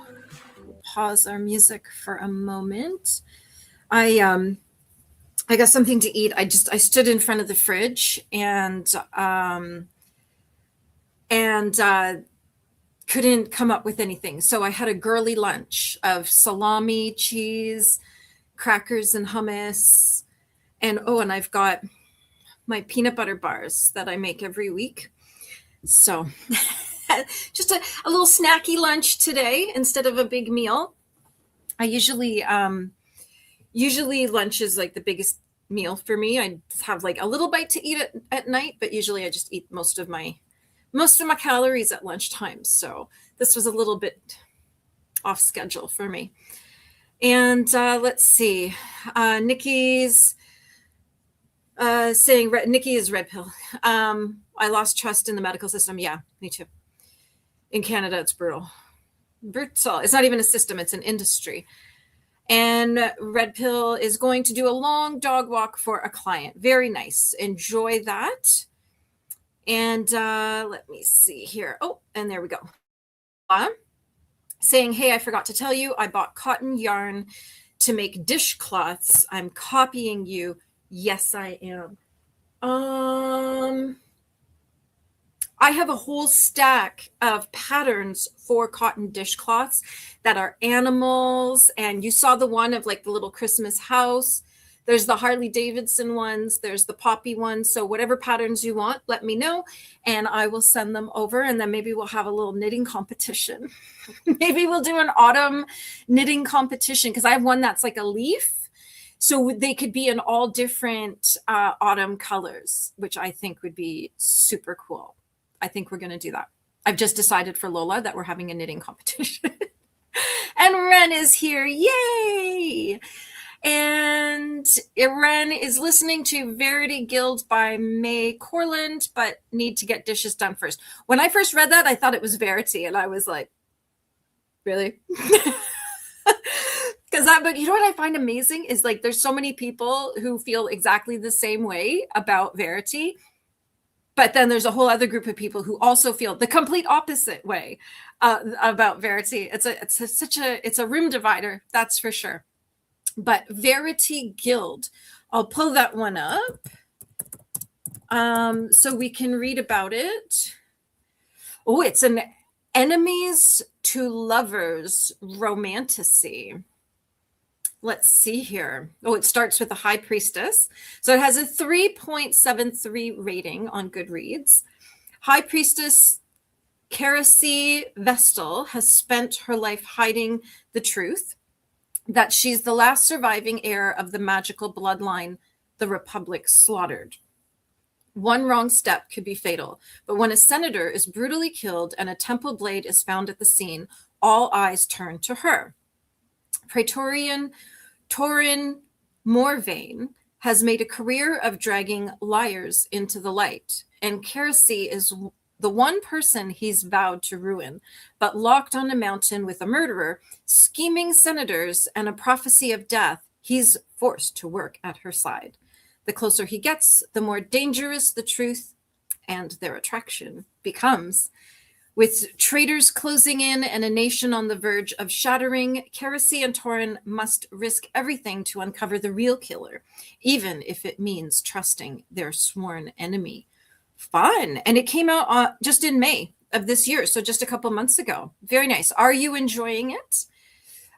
We'll pause our music for a moment. I got something to eat. I stood in front of the fridge and couldn't come up with anything. So I had a girly lunch of salami, cheese, crackers and hummus. And I've got my peanut butter bars that I make every week. So just a little snacky lunch today instead of a big meal. I usually lunch is like the biggest meal for me. I have like a little bite to eat at night, but usually I just eat most of my calories at lunchtime. So this was a little bit off schedule for me. And let's see, Nikki's saying Nikki is red pill. I lost trust in the medical system. Yeah, me too. In Canada, it's brutal. It's not even a system, it's an industry. And Red Pill is going to do a long dog walk for a client. Very nice. Enjoy that. And let me see here. Oh, and there we go. Saying, hey, I forgot to tell you, I bought cotton yarn to make dishcloths. I'm copying you. Yes, I am. I have a whole stack of patterns for cotton dishcloths that are animals. And you saw the one of like the little Christmas house. There's the Harley Davidson ones. There's the poppy ones. So whatever patterns you want, let me know and I will send them over. And then maybe we'll have a little knitting competition. Maybe we'll do an autumn knitting competition because I have one that's like a leaf. So they could be in all different autumn colors, which I think would be super cool. I think we're going to do that. I've just decided for Lola that we're having a knitting competition. And Ren is here. Yay! And Ren is listening to Verity Guild by May Corland, but need to get dishes done first. When I first read that, I thought it was Verity. And I was like, really? But you know what I find amazing is like there's so many people who feel exactly the same way about Verity. But then there's a whole other group of people who also feel the complete opposite way about Verity. It's a room divider, that's for sure. But Verity Guild, I'll pull that one up so we can read about it. Oh, it's an enemies to lovers romantasy. Let's see here. Oh, it starts with the High Priestess. So it has a 3.73 rating on Goodreads. High Priestess Keresi Vestal has spent her life hiding the truth that she's the last surviving heir of the magical bloodline the Republic slaughtered. One wrong step could be fatal, but when a senator is brutally killed and a temple blade is found at the scene, all eyes turn to her. Praetorian Torin Morvain has made a career of dragging liars into the light, and Keresi is the one person he's vowed to ruin, but locked on a mountain with a murderer, scheming senators, and a prophecy of death, he's forced to work at her side. The closer he gets, the more dangerous the truth and their attraction becomes. With traitors closing in and a nation on the verge of shattering, Keresi and Torin must risk everything to uncover the real killer, even if it means trusting their sworn enemy. Fun. And it came out just in May of this year, so just a couple months ago. Very nice. Are you enjoying it?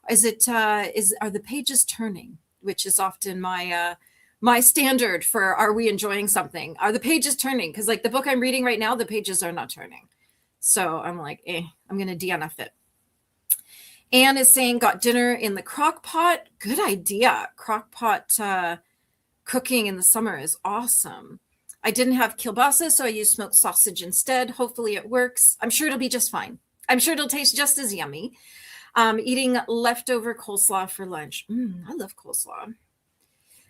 Are the pages turning? Which is often my standard for are we enjoying something? Are the pages turning? Because like the book I'm reading right now, the pages are not turning. So I'm like, I'm going to DNF it. Anne is saying, got dinner in the crock pot. Good idea. Crock pot cooking in the summer is awesome. I didn't have kielbasa, so I used smoked sausage instead. Hopefully it works. I'm sure it'll be just fine. I'm sure it'll taste just as yummy. Eating leftover coleslaw for lunch. I love coleslaw.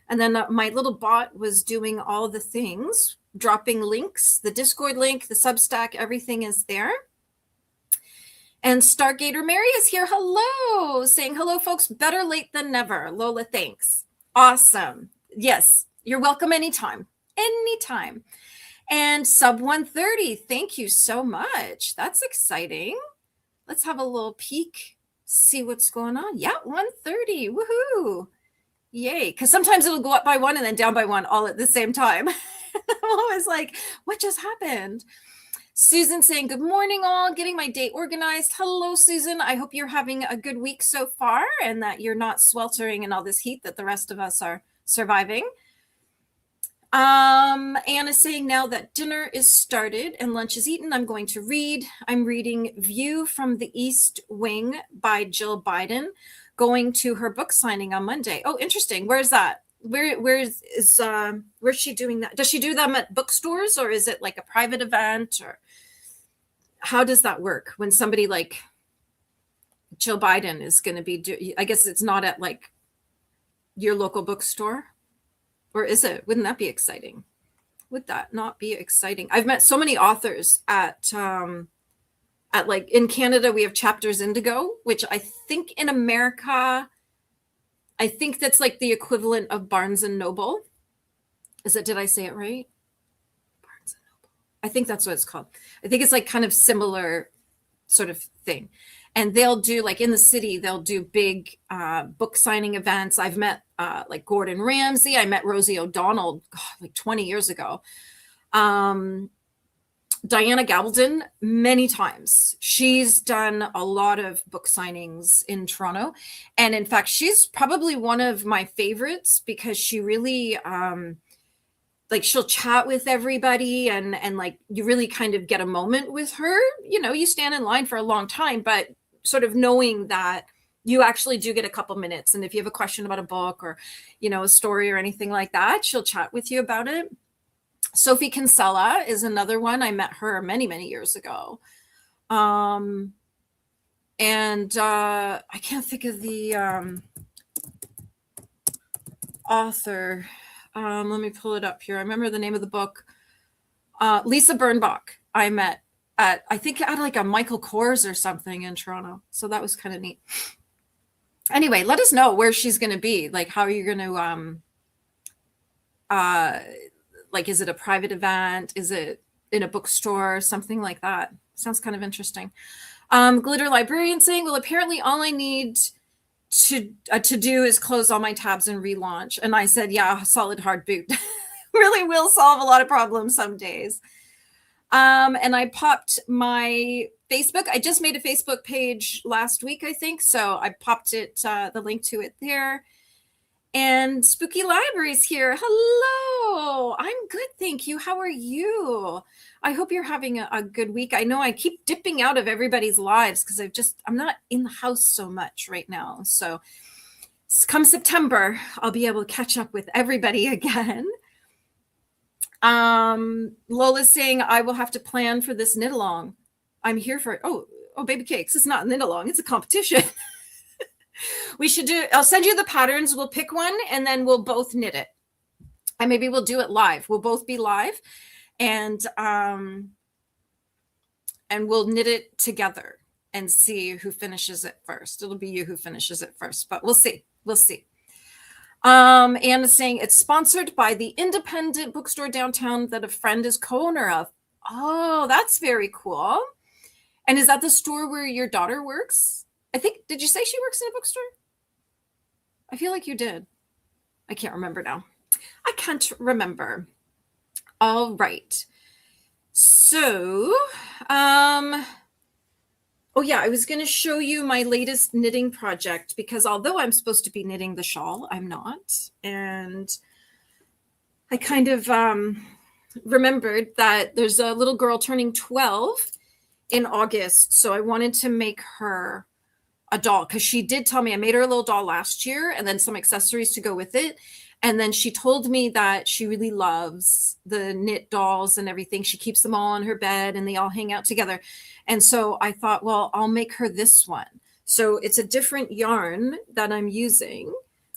And then my little bot was doing all the things, dropping links, the Discord link, the Substack, everything is there. And Stargator Mary is here. Hello. Saying hello, folks. Better late than never. Lola, thanks. Awesome. Yes, you're welcome anytime. Anytime. And Sub 130, thank you so much. That's exciting. let's have a little peek, see what's going on. Yeah, 130. Woohoo. Yay. Because sometimes it'll go up by one and then down by one all at the same time. I'm always like, what just happened? Susan saying, good morning, all. Getting my day organized. Hello, Susan. I hope you're having a good week so far and that you're not sweltering in all this heat that the rest of us are surviving. Anna's saying, now that dinner is started and lunch is eaten, I'm going to read. I'm reading View from the East Wing by Jill Biden, going to her book signing on Monday. Oh, interesting. Where's that? Where's she doing that? Does she do them at bookstores, or is it like a private event, or how does that work when somebody like Jill Biden is going to be I guess it's not at like your local bookstore, or is it? Wouldn't that be exciting? Would that not be exciting? I've met so many authors at like in Canada, we have Chapters Indigo, which I think in America, I think that's like the equivalent of Barnes and Noble. Did I say it right? Barnes and Noble. I think that's what it's called. I think it's like kind of similar sort of thing. And they'll do like in the city, they'll do big book signing events. I've met like Gordon Ramsay. I met Rosie O'Donnell like 20 years ago. Diana Gabaldon many times. She's done a lot of book signings in Toronto. And in fact, she's probably one of my favorites because she really like she'll chat with everybody and like you really kind of get a moment with her. You know, you stand in line for a long time, but sort of knowing that you actually do get a couple minutes. And if you have a question about a book or, you know, a story or anything like that, she'll chat with you about it. Sophie Kinsella is another one. I met her many, many years ago. And I can't think of the author. Let me pull it up here. I remember the name of the book. Lisa Birnbach, I met at, I think at like a Michael Kors or something in Toronto. So that was kind of neat. Anyway, let us know where she's going to be. Like, how are you going to, like, is it a private event? Is it in a bookstore? Something like that. Sounds kind of interesting. Glitter Librarian saying, well, apparently all I need to do is close all my tabs and relaunch. And I said, yeah, solid hard boot really will solve a lot of problems some days. And I popped my Facebook. I just made a Facebook page last week, I think. So I popped it, the link to it there. And Spooky Library's here. Hello. I'm good, thank you. How are you? I hope you're having a good week. I know I keep dipping out of everybody's lives because I'm not in the house so much right now. So come September, I'll be able to catch up with everybody again. Lola's saying, I will have to plan for this knit along. I'm here for it. Oh, baby cakes. It's not knit along. It's a competition. We should I'll send you the patterns. We'll pick one and then we'll both knit it. And maybe we'll do it live. We'll both be live and we'll knit it together and see who finishes it first. It'll be you who finishes it first, but we'll see. We'll see. Anna's saying it's sponsored by the independent bookstore downtown that a friend is co-owner of. Oh, that's very cool. And is that the store where your daughter works? I think, did you say she works in a bookstore? I feel like you did. I can't remember now. I can't remember. All right. So, oh yeah, I was going to show you my latest knitting project because although I'm supposed to be knitting the shawl, I'm not. And I kind of remembered that there's a little girl turning 12 in August. So I wanted to make her a doll because she did tell me I made her a little doll last year and then some accessories to go with it. And then she told me that she really loves the knit dolls and everything. She keeps them all on her bed and they all hang out together. And so I thought, well, I'll make her this one. So it's a different yarn that I'm using,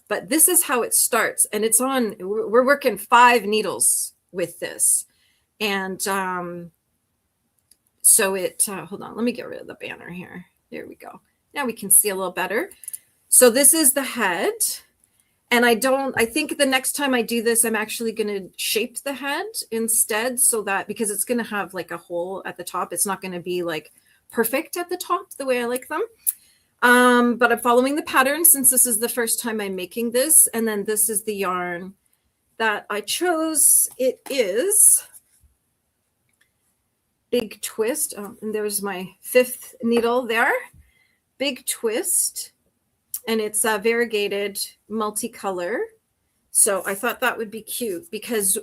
but this is how it starts. And it's we're working 5 needles with this. And so hold on, let me get rid of the banner here. There we go. Now we can see a little better. So this is the head. And I think the next time I do this, I'm actually going to shape the head instead so that, because it's going to have like a hole at the top, it's not going to be like perfect at the top the way I like them. But I'm following the pattern since this is the first time I'm making this. And then this is the yarn that I chose. It is Big Twist. Oh, and there's my 5th needle there. Big Twist. And it's a variegated multicolor. So I thought that would be cute because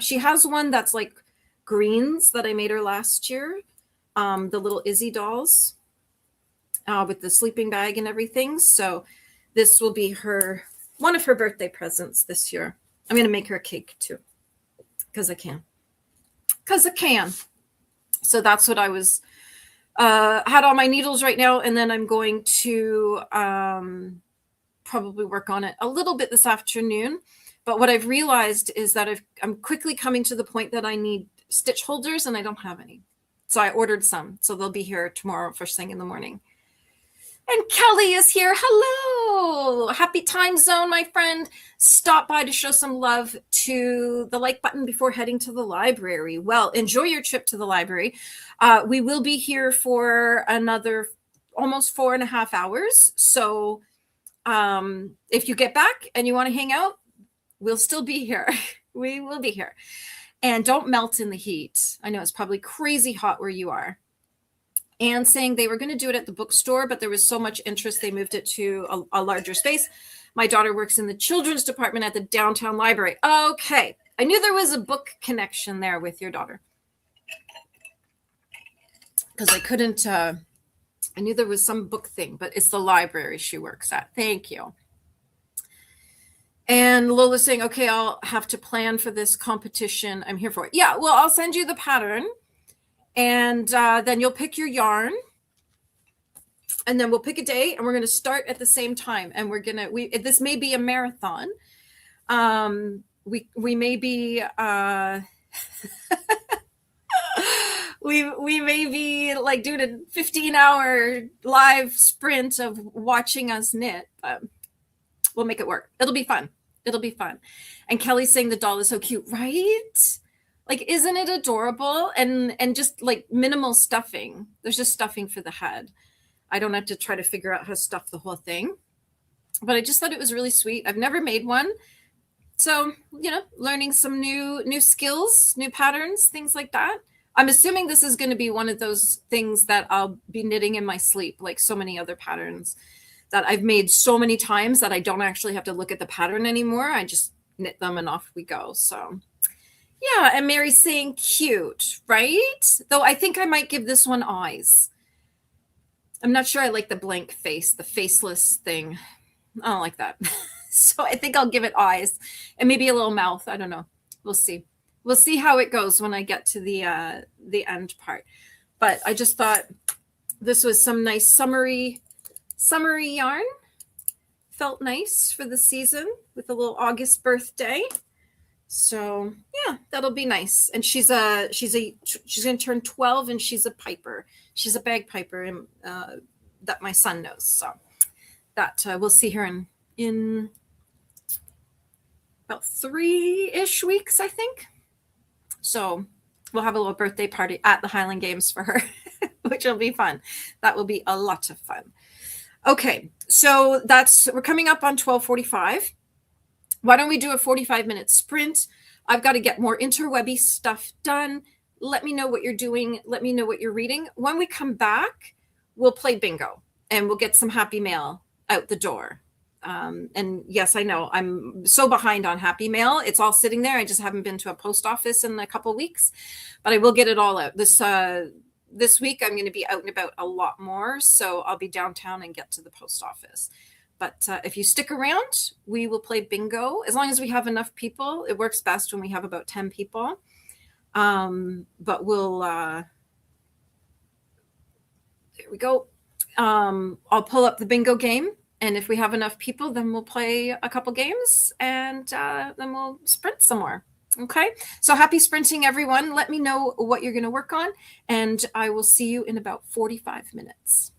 she has one that's like greens that I made her last year. The little Izzy dolls with the sleeping bag and everything. So this will be one of her birthday presents this year. I'm going to make her a cake too because I can. So that's what I was had on my needles right now. And then I'm going to probably work on it a little bit this afternoon. But what I've realized is that I'm quickly coming to the point that I need stitch holders and I don't have any. So I ordered some. So they'll be here tomorrow first thing in the morning. And Kelly is here. Hello. Happy time zone, my friend. Stop by to show some love to the like button before heading to the library. Well, enjoy your trip to the library. We will be here for another almost 4.5 hours. So if you get back and you want to hang out, we'll still be here. We will be here. And don't melt in the heat. I know it's probably crazy hot where you are. And saying they were going to do it at the bookstore, but there was so much interest, they moved it to a larger space. My daughter works in the children's department at the downtown library. Okay. I knew there was a book connection there with your daughter. Because I couldn't, I knew there was some book thing, but it's the library she works at. Thank you. And Lola's saying, okay, I'll have to plan for this competition. I'm here for it. Yeah, well, I'll send you the pattern. And then you'll pick your yarn. And then we'll pick a day and we're going to start at the same time. And we're going to, this may be a marathon. We may be, we may be like doing a 15-hour live sprint of watching us knit. We'll make it work. It'll be fun. It'll be fun. And Kelly's saying the doll is so cute, right? Like, isn't it adorable? And just like minimal stuffing. There's just stuffing for the head. I don't have to try to figure out how to stuff the whole thing. But I just thought it was really sweet. I've never made one. So, learning some new skills, new patterns, things like that. I'm assuming this is going to be one of those things that I'll be knitting in my sleep, like so many other patterns that I've made so many times that I don't actually have to look at the pattern anymore. I just knit them and off we go. So yeah, and Mary's saying cute, right? Though I think I might give this one eyes. I'm not sure I like the blank face, the faceless thing. I don't like that. So I think I'll give it eyes and maybe a little mouth. I don't know. We'll see. We'll see how it goes when I get to the end part. But I just thought this was some nice summery yarn. Felt nice for the season with a little August birthday. So yeah, that'll be nice. And she's going to turn 12 and she's a piper. She's a bagpiper and that my son knows. So that we'll see her in about 3-ish weeks, I think. So we'll have a little birthday party at the Highland Games for her, which will be fun. That will be a lot of fun. Okay, so we're coming up on 12:45. Why don't we do a 45-minute sprint? I've got to get more interwebby stuff done. Let me know what you're doing. Let me know what you're reading. When we come back, we'll play bingo and we'll get some happy mail out the door. And yes, I know I'm so behind on happy mail. It's all sitting there. I just haven't been to a post office in a couple of weeks, but I will get it all out. This week, I'm going to be out and about a lot more. So I'll be downtown and get to the post office. But if you stick around, we will play bingo. As long as we have enough people, it works best when we have about 10 people. But we'll, there we go. I'll pull up the bingo game. And if we have enough people, then we'll play a couple games and then we'll sprint some more. Okay. So happy sprinting, everyone. Let me know what you're going to work on. And I will see you in about 45 minutes.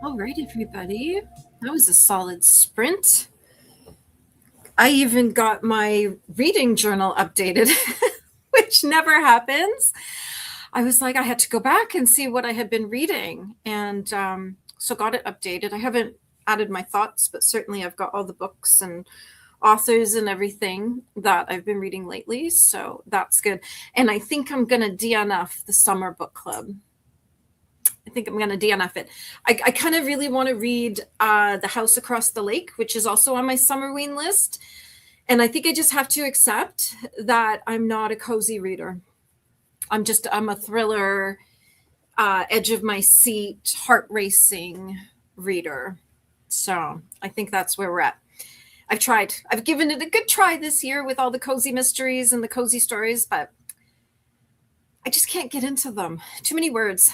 All right, everybody. That was a solid sprint. I even got my reading journal updated, which never happens. I was like, I had to go back and see what I had been reading. And so got it updated. I haven't added my thoughts, but certainly I've got all the books and authors and everything that I've been reading lately. So that's good. And I think I'm going to DNF the summer book club. I think I'm going to DNF it. I kind of really want to read The House Across the Lake, which is also on my Summerween list. And I think I just have to accept that I'm not a cozy reader. I'm a thriller, edge of my seat, heart racing reader. So I think that's where we're at. I've tried. I've given it a good try this year with all the cozy mysteries and the cozy stories, but I just can't get into them. Too many words.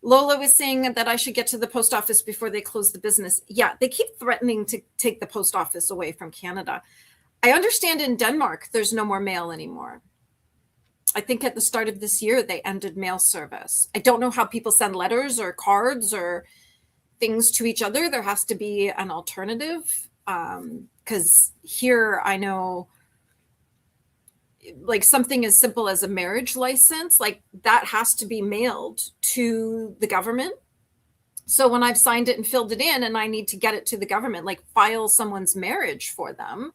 Lola was saying that I should get to the post office before they close the business. Yeah, they keep threatening to take the post office away from Canada. I understand in Denmark, there's no more mail anymore. I think at the start of this year, they ended mail service. I don't know how people send letters or cards or things to each other. There has to be an alternative. Because here I know, like something as simple as a marriage license, like that has to be mailed to the government. So when I've signed it and filled it in and I need to get it to the government, like file someone's marriage for them,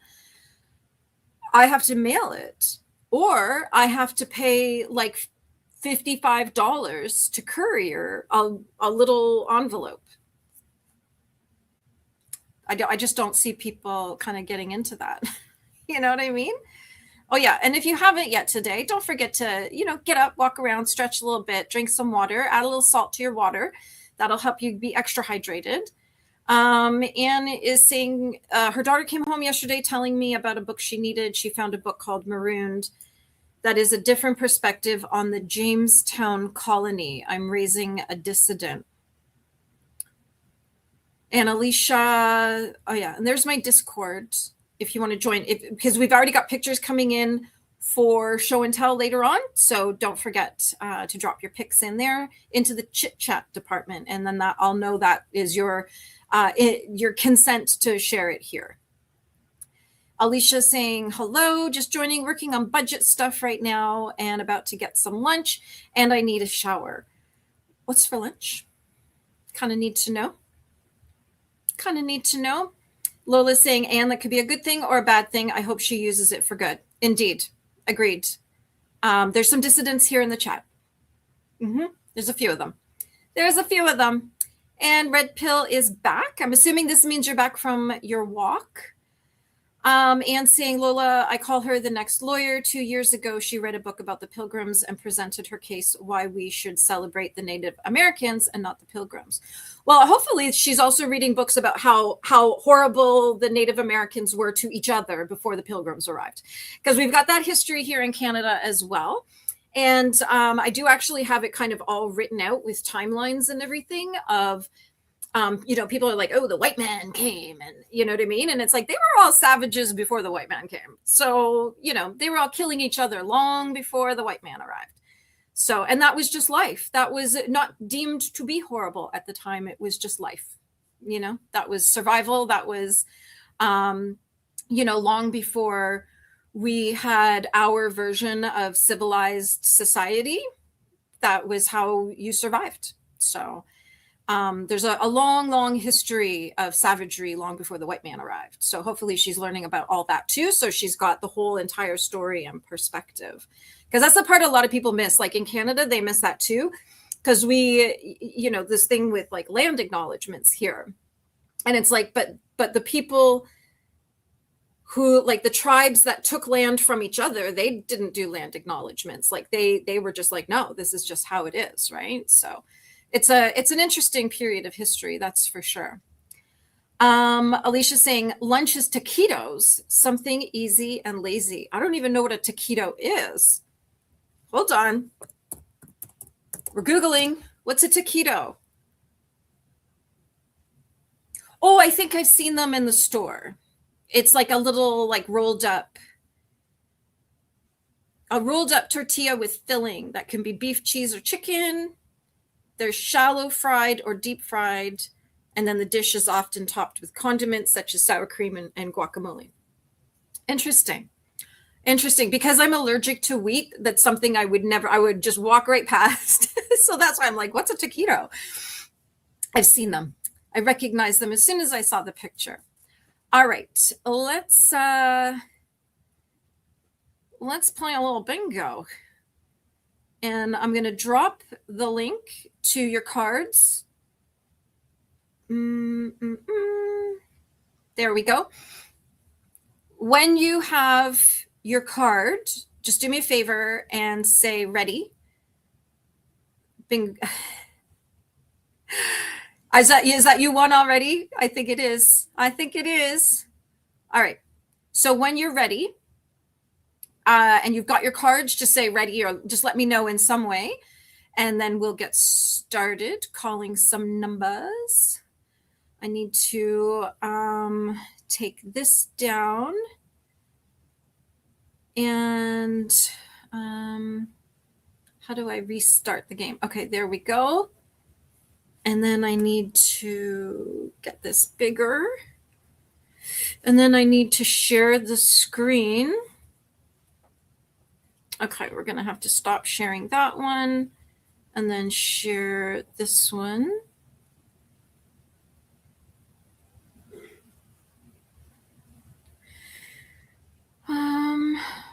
I have to mail it, or I have to pay like $55 to courier a little envelope. I just don't see people kind of getting into that. You know what I mean? Oh, yeah. And if you haven't yet today, don't forget to, get up, walk around, stretch a little bit, drink some water, add a little salt to your water. That'll help you be extra hydrated. Anne is saying her daughter came home yesterday telling me about a book she needed. She found a book called Marooned that is a different perspective on the Jamestown colony. I'm raising a dissident. And Alicia, oh yeah, and there's my Discord if you want to join, because we've already got pictures coming in for show and tell later on. So don't forget to drop your pics in there into the chit chat department. And then I'll know that is your consent to share it here. Alicia saying, hello, just joining, working on budget stuff right now and about to get some lunch. And I need a shower. What's for lunch? Kind of need to know. Lola saying, Anne, that could be a good thing or a bad thing. I hope she uses it for good. Indeed. Agreed. There's some dissidents here in the chat. There's a few of them. And Red Pill is back. I'm assuming this means you're back from your walk. Anne saying, Lola, I call her the next lawyer. 2 years ago, she read a book about the Pilgrims and presented her case why we should celebrate the Native Americans and not the Pilgrims. Well, hopefully she's also reading books about how horrible the Native Americans were to each other before the Pilgrims arrived, because we've got that history here in Canada as well. And I do actually have it kind of all written out with timelines and everything of, people are like, oh, the white man came, and you know what I mean? And it's like, they were all savages before the white man came. So, they were all killing each other long before the white man arrived. So, and that was just life. That was not deemed to be horrible at the time. It was just life. That was survival. That was, long before we had our version of civilized society. That was how you survived. So, there's a long history of savagery long before the white man arrived. So hopefully she's learning about all that too. So she's got the whole entire story and perspective, because that's the part a lot of people miss. Like in Canada, they miss that too, because we, this thing with like land acknowledgements here. And it's like, but the people who, like the tribes that took land from each other, they didn't do land acknowledgements. Like they were just like, no, this is just how it is. Right. So it's an interesting period of history, that's for sure. Alicia saying, lunch is taquitos, something easy and lazy. I don't even know what a taquito is. Hold on. We're Googling. What's a taquito? Oh, I think I've seen them in the store. It's like a little like rolled up tortilla with filling that can be beef, cheese, or chicken. There's shallow fried or deep fried, and then the dish is often topped with condiments such as sour cream and guacamole. Interesting. Interesting, because I'm allergic to wheat. That's something I would just walk right past. So that's why I'm like, what's a taquito? I've seen them. I recognize them as soon as I saw the picture. All right, let's play a little bingo. And I'm going to drop the link to your cards. There we go. When you have your card, just do me a favor and say ready. Bingo. Is that you won already? I think it is. I think it is. All right. So when you're ready, and you've got your cards, just say ready, or just let me know in some way. And then we'll get started calling some numbers. I need to take this down. And how do I restart the game? Okay, there we go. And then I need to get this bigger. And then I need to share the screen. Okay, we're going to have to stop sharing that one and then share this one.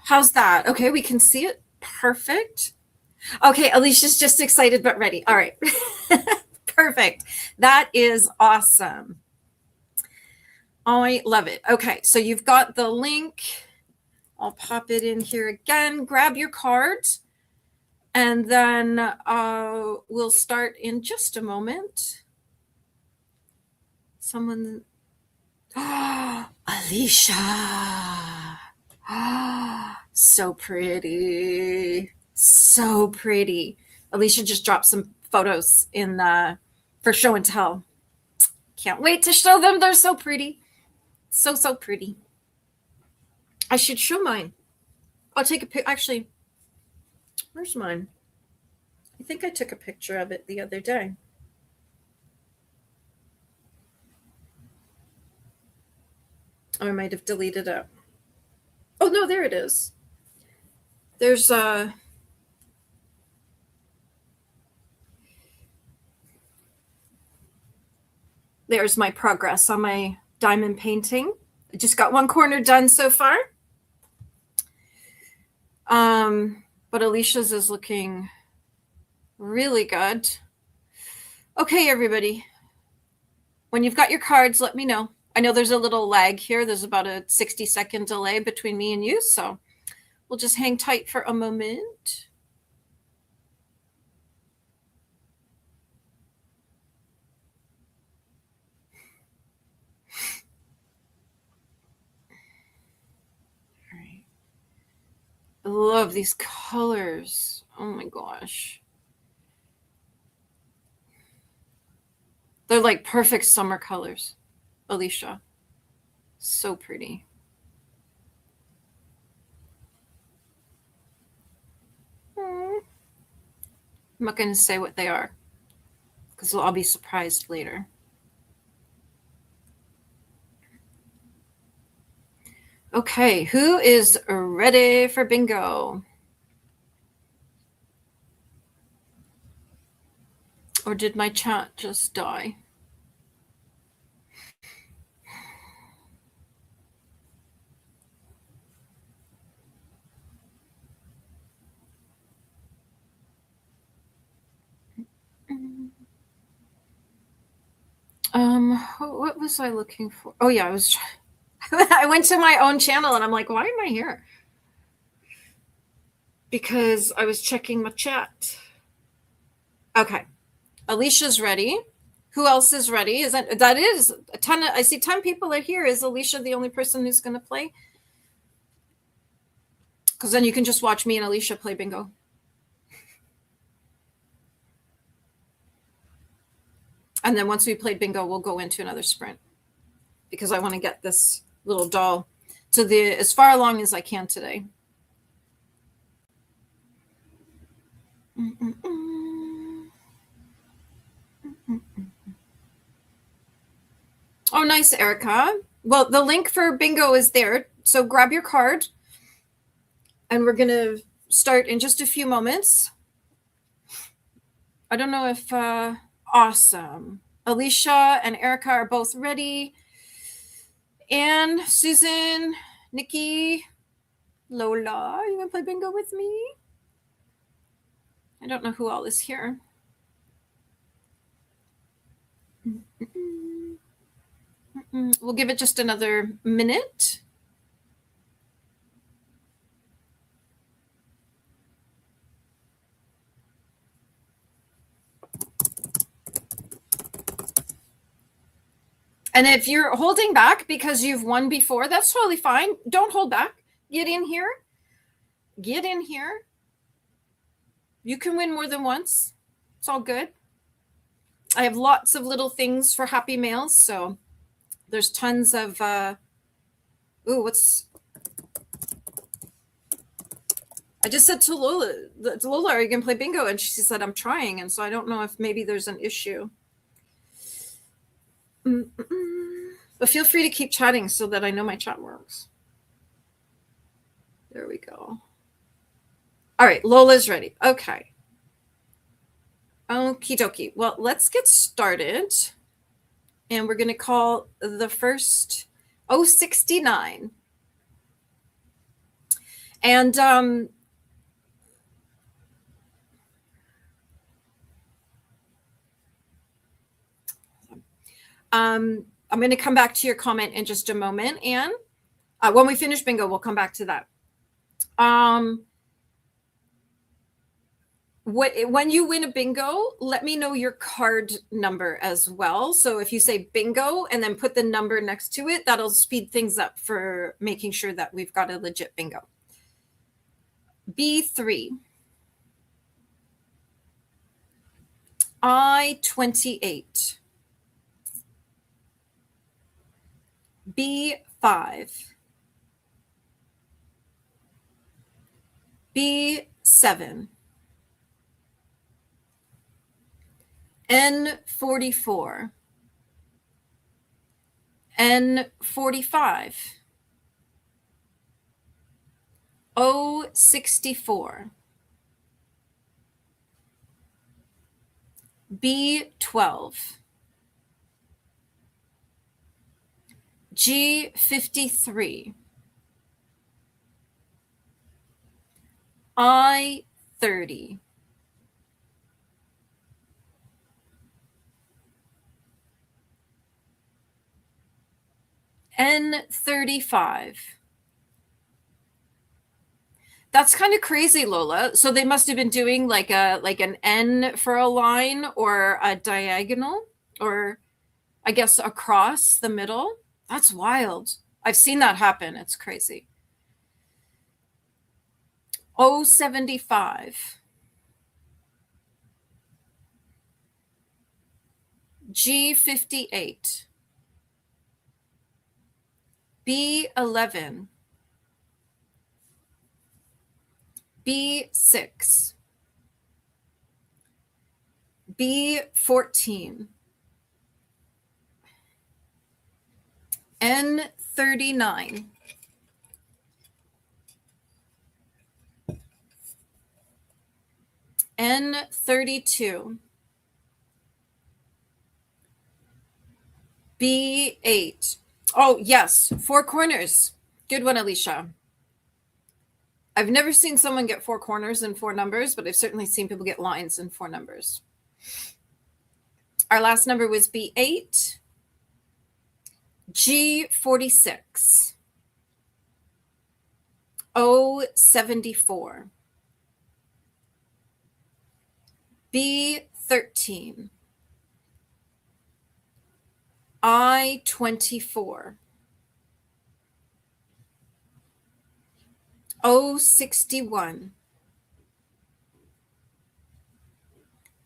How's that? Okay, we can see it. Perfect. Okay, Alicia's just excited but ready. All right. Perfect. That is awesome. I love it. Okay, so you've got the link. I'll pop it in here again. Grab your cards, and then we'll start in just a moment. Someone, Alicia. So pretty. So pretty. Alicia just dropped some photos in for show and tell. Can't wait to show them. They're so pretty. So pretty. I should show mine. I'll take a pic. Actually, where's mine? I think I took a picture of it the other day. Oh, I might have deleted it. Oh, no, there it is. There's my progress on my diamond painting. I just got one corner done so far. But Alicia's is looking really good. Okay, everybody. When you've got your cards, let me know. I know there's a little lag here. There's about a 60-second delay between me and you, so we'll just hang tight for a moment. All right. I love these colors. Oh my gosh. They're like perfect summer colors, Alicia. So pretty. I'm not going to say what they are because I'll be surprised later. Okay, who is ready for bingo? Or did my chat just die? What was I looking for? Oh yeah, I went to my own channel and I'm like, why am I here? Because I was checking my chat. Okay, Alicia's ready. Who else is ready? Is that is a ton of, I see 10 people are here. Is Alicia the only person who's going to play? Because then you can just watch me and Alicia play bingo. And then once we played bingo, we'll go into another sprint because I want to get this little doll to as far along as I can today. Oh, nice, Erica. Well, the link for bingo is there. So grab your card. And we're going to start in just a few moments. I don't know if awesome. Alicia and Erica are both ready. Anne, Susan, Nikki, Lola, are you going to play bingo with me? I don't know who all is here. We'll give it just another minute. And if you're holding back because you've won before, that's totally fine. Don't hold back. Get in here. Get in here. You can win more than once. It's all good. I have lots of little things for happy mails. So there's tons of, I just said to Lola, are you going to play bingo? And she said, I'm trying. And so I don't know if maybe there's an issue. But feel free to keep chatting so that I know my chat works. There we go. All right, Lola's ready. Okay. Okie dokie. Well, let's get started. And we're going to call the first 069. And I'm going to come back to your comment in just a moment. And when we finish bingo, we'll come back to that. When you win a bingo, let me know your card number as well. So if you say bingo and then put the number next to it, that'll speed things up for making sure that we've got a legit bingo. B3. I28. B5. B7. N44. N45. O64. B12. G53. I30. N35. That's kind of crazy, Lola. So they must have been doing like an N for a line or a diagonal, or I guess across the middle. That's wild. I've seen that happen. It's crazy. 075. G58. B11. B6. B14. N39. N32. B8. Oh, yes. 4 corners. Good one, Alicia. I've never seen someone get 4 corners and 4 numbers, but I've certainly seen people get lines and 4 numbers. Our last number was B8. G46. O74. B13. I24. O61.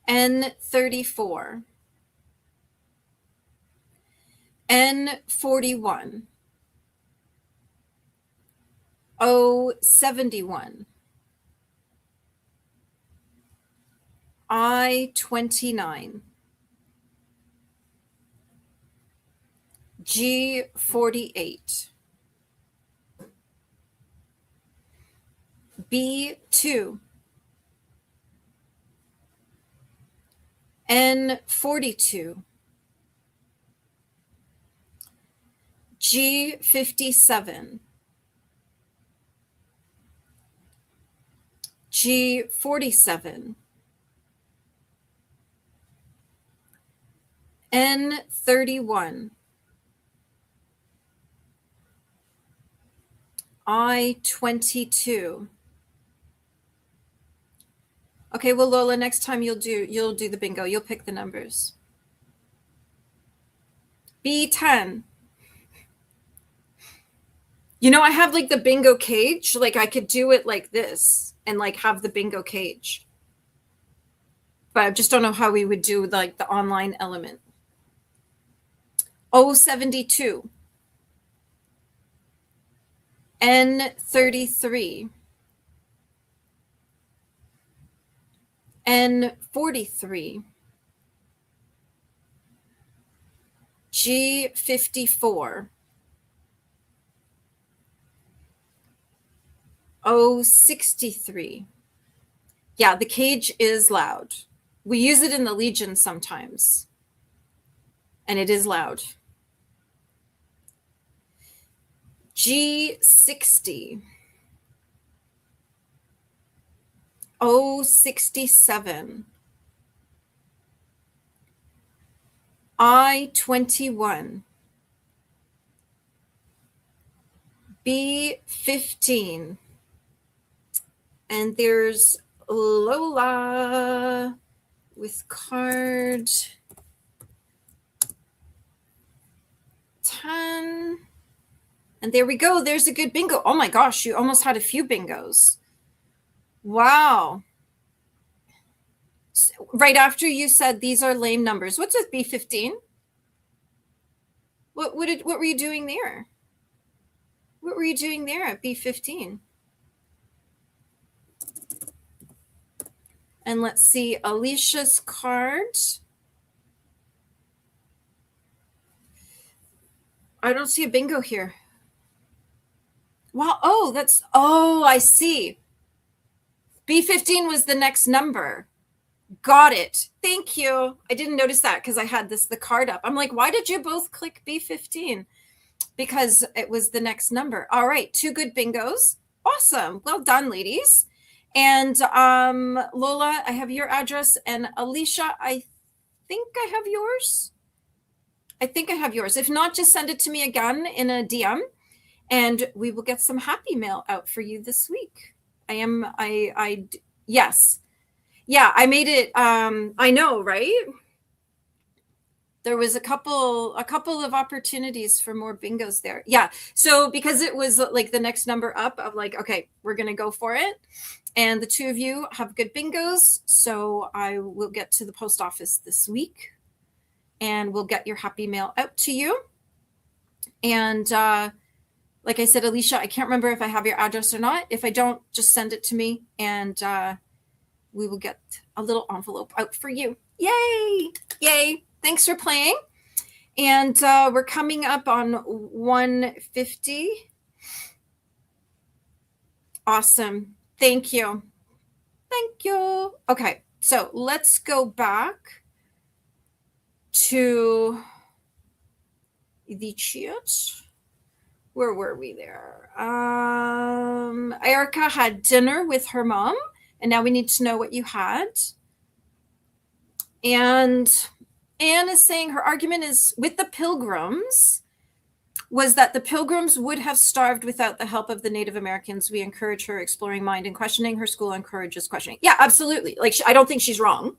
N34. N41. O71. I29. G48. B2. N42. G57. G47. N31. I22. Okay, well, Lola, next time you'll do the bingo. You'll pick the numbers. B10. You know, I have like the bingo cage. Like I could do it like this and like have the bingo cage. But I just don't know how we would do like the online element. 072. N33. N43. G54. 063. Yeah, the cage is loud. We use it in the Legion sometimes. And it is loud. G60. 067. I21. B15. And there's Lola with card 10. And there we go. There's a good bingo. Oh my gosh, you almost had a few bingos. Wow. Right after you said these are lame numbers. What's with B15? What were you doing there? What were you doing there at B15? And let's see Alicia's card. I don't see a bingo here. Wow. Oh, I see. B15 was the next number. Got it. Thank you. I didn't notice that because I had the card up. I'm like, why did you both click B15? Because it was the next number. All right. 2 good bingos. Awesome. Well done, ladies. And Lola, I have your address. And Alicia, I think I have yours. If not, just send it to me again in a DM. And we will get some happy mail out for you this week. Yes. Yeah, I made it. I know, right? There was a couple of opportunities for more bingos there. Yeah. So because it was like the next number up, I'm like, okay, we're going to go for it. And the 2 of you have good bingos. So I will get to the post office this week and we'll get your happy mail out to you. And like I said, Alicia, I can't remember if I have your address or not. If I don't, just send it to me and we will get a little envelope out for you. Yay! Yay! Thanks for playing. And we're coming up on 150. Awesome. Thank you. Thank you. Okay, so let's go back to the chat. Where were we there? Erica had dinner with her mom, and now we need to know what you had. And Anne is saying her argument is with the Pilgrims was that the Pilgrims would have starved without the help of the Native Americans. We encourage her exploring mind and questioning. Her school encourages questioning. Yeah, absolutely. Like, I don't think she's wrong.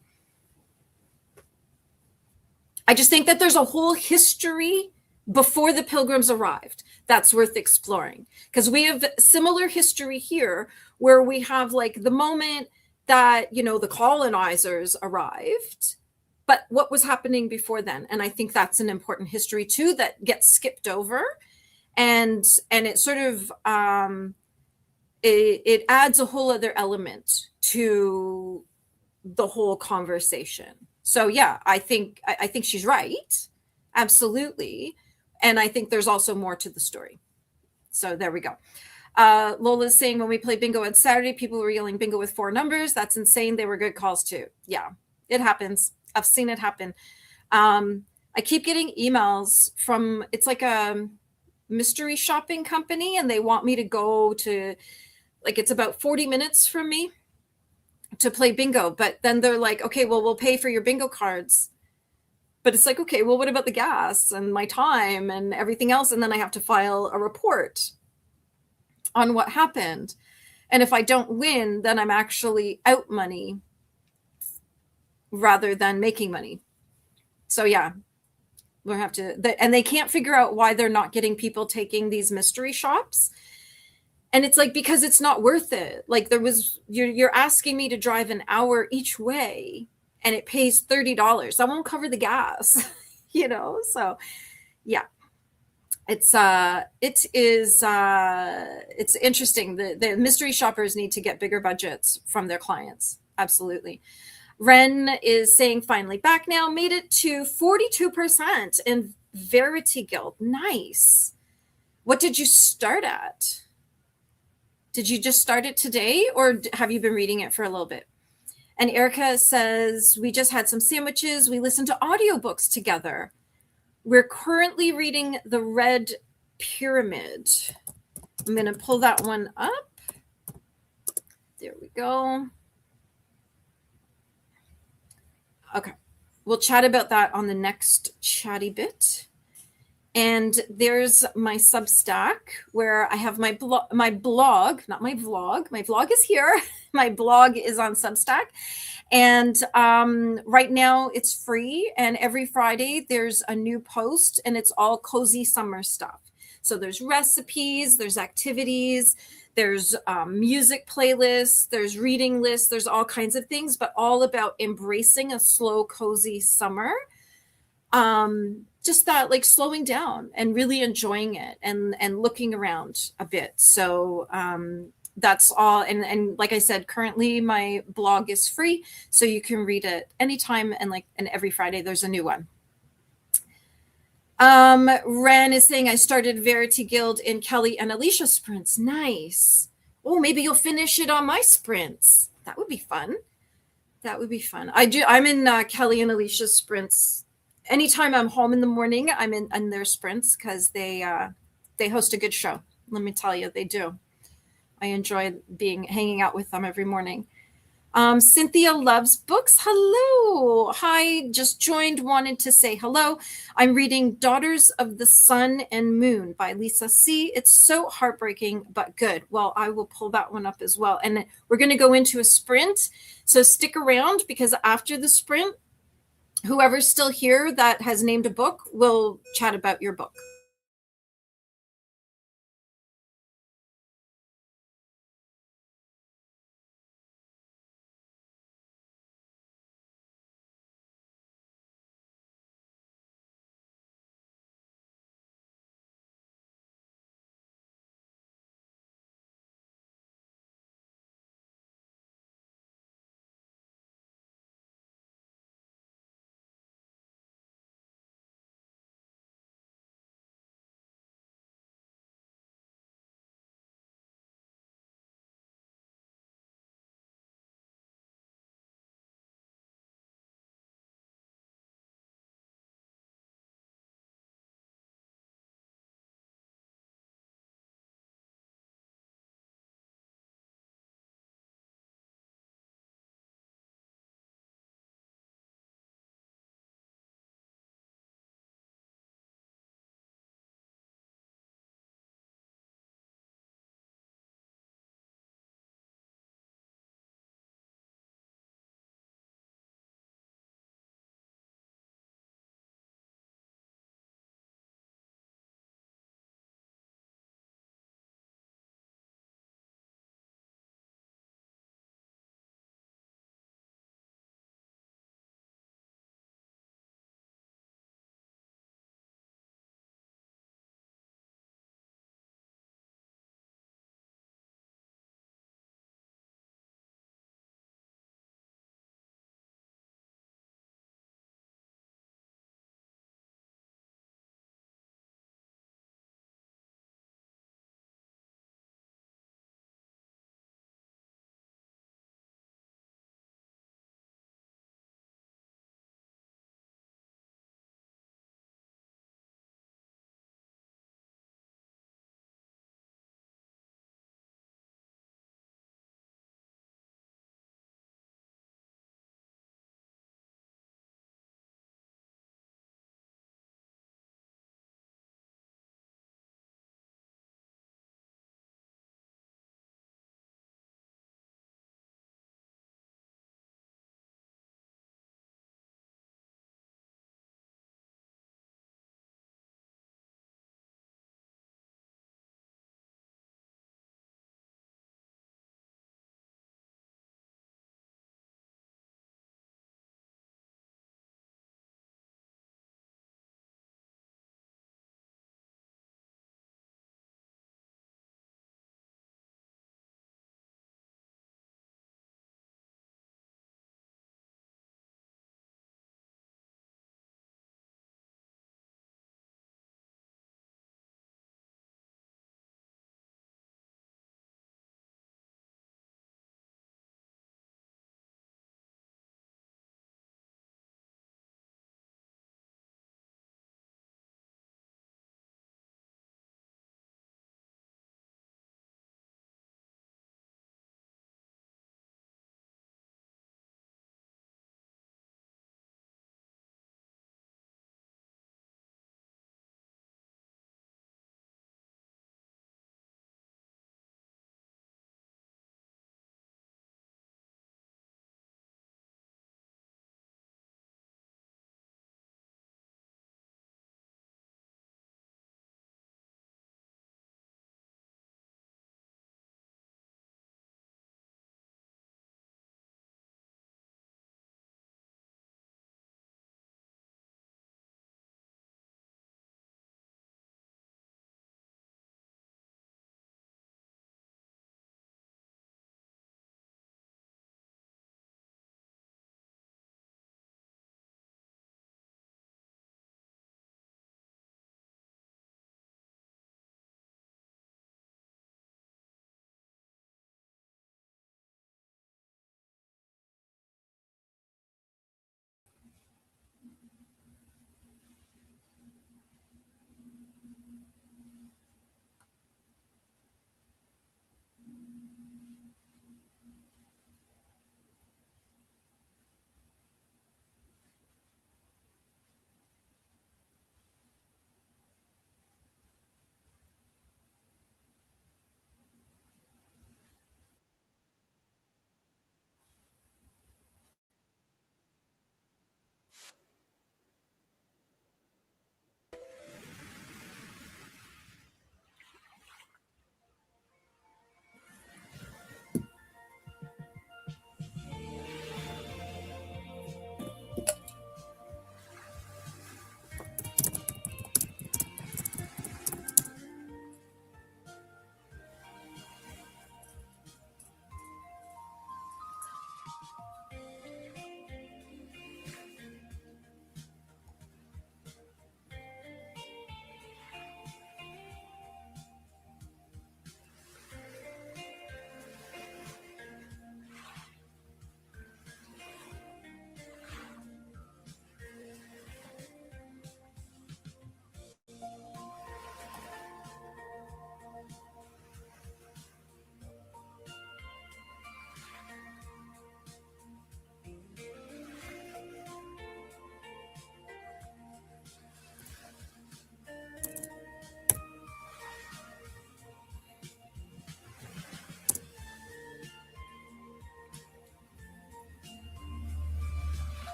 I just think that there's a whole history before the Pilgrims arrived that's worth exploring, because we have similar history here where we have like the moment that, you know, the colonizers arrived, but what was happening before then? And I think that's an important history too that gets skipped over, and it sort of it adds a whole other element to the whole conversation. So yeah, I think she's right, absolutely. And I think there's also more to the story. So there we go. Lola's saying when we played bingo on Saturday, people were yelling bingo with 4 numbers. That's insane. They were good calls too. Yeah, it happens. I've seen it happen. I keep getting emails from, it's like a mystery shopping company, and they want me to go to, like, it's about 40 minutes from me to play bingo. But then they're like, okay, well, we'll pay for your bingo cards. But it's like, okay, well, what about the gas and my time and everything else? And then I have to file a report on what happened. And if I don't win, then I'm actually out money rather than making money. So yeah, we'll have to, and they can't figure out why they're not getting people taking these mystery shops. And it's like, because it's not worth it. Like, you're asking me to drive an hour each way and it pays $30. That won't cover the gas, So yeah, it's interesting. The mystery shoppers need to get bigger budgets from their clients. Absolutely. Ren is saying finally back now, made it to 42% in Verity Guild. Nice. What did you start at? Did you just start it today, or have you been reading it for a little bit? And Erica says, we just had some sandwiches. We listened to audiobooks together. We're currently reading The Red Pyramid. I'm going to pull that one up. There we go. Okay. We'll chat about that on the next chatty bit. And there's my Substack where I have my blog, not my vlog. My vlog is here. My blog is on Substack. And right now it's free. And every Friday there's a new post, and it's all cozy summer stuff. So there's recipes, there's activities, there's music playlists, there's reading lists, there's all kinds of things, but all about embracing a slow, cozy summer. Just that, like, slowing down and really enjoying it and looking around a bit. So that's all. And like I said, currently my blog is free, so you can read it anytime, and every Friday there's a new one. Ren is saying, I started Verity Guild in Kelly and Alicia sprints. Nice. Oh, maybe you'll finish it on my sprints. That would be fun. I'm in Kelly and Alicia's sprints. Anytime I'm home in the morning, I'm in their sprints, because they host a good show. Let me tell you, they do. I enjoy hanging out with them every morning. Cynthia loves books. Hello. Hi, just joined, wanted to say hello. I'm reading Daughters of the Sun and Moon by Lisa C. It's so heartbreaking, but good. Well, I will pull that one up as well. And we're going to go into a sprint. So stick around, because after the sprint, whoever's still here that has named a book will chat about your book.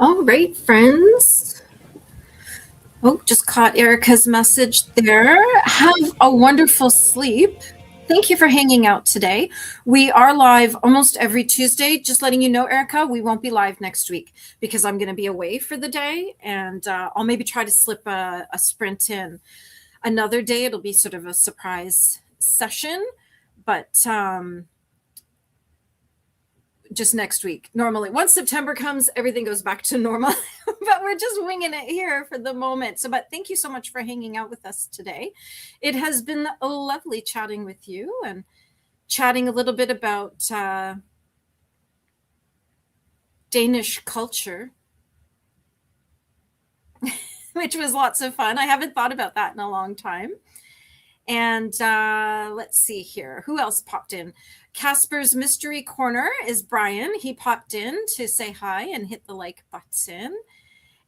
All right, friends. Oh, just caught Erica's message there. Have a wonderful sleep. Thank you for hanging out today. We are live almost every Tuesday. Just letting you know, Erica, we won't be live next week because I'm going to be away for the day, and I'll maybe try to slip a sprint in another day. It'll be sort of a surprise session, but just next week. Normally, once September comes, everything goes back to normal, but we're just winging it here for the moment. So, but thank you so much for hanging out with us today. It has been lovely chatting with you and chatting a little bit about Danish culture, which was lots of fun. I haven't thought about that in a long time. And let's see here. Who else popped in? Casper's Mystery Corner is Brian. He popped in to say hi and hit the like button.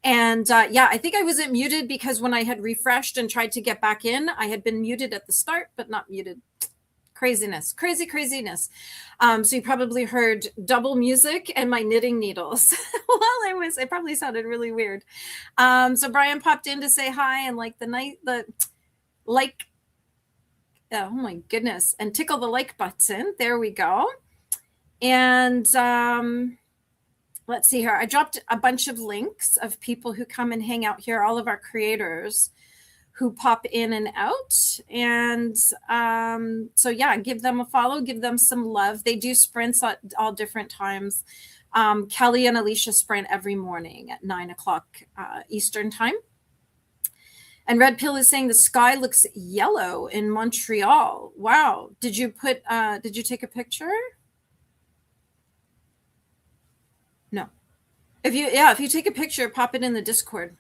And yeah, I think I wasn't muted because when I had refreshed and tried to get back in, I had been muted at the start, but not muted. Craziness, craziness. So you probably heard double music and my knitting needles. Well, it probably sounded really weird. So Brian popped in to say hi and oh my goodness, and tickle the like button. There we go. And let's see here. I dropped a bunch of links of people who come and hang out here, all of our creators who pop in and out. And so yeah, give them a follow, give them some love. They do sprints at all different times. Kelly and Alicia sprint every morning at 9:00 Eastern time. And Red Pill is saying the sky looks yellow in Montreal. Wow. Did you take a picture? No. If you take a picture, pop it in the Discord.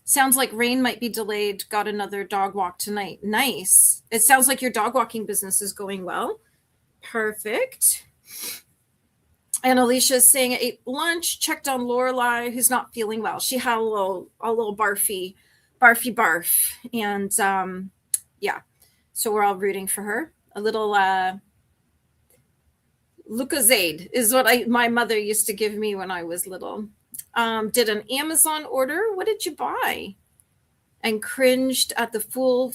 Sounds like rain might be delayed. Got another dog walk tonight. Nice. It sounds like your dog walking business is going well. Perfect. And Alicia is saying I ate lunch, checked on Lorelai, who's not feeling well. She had a little barf. And yeah, so we're all rooting for her. A little Lucozade is what my mother used to give me when I was little. Did an Amazon order. What did you buy? And cringed at the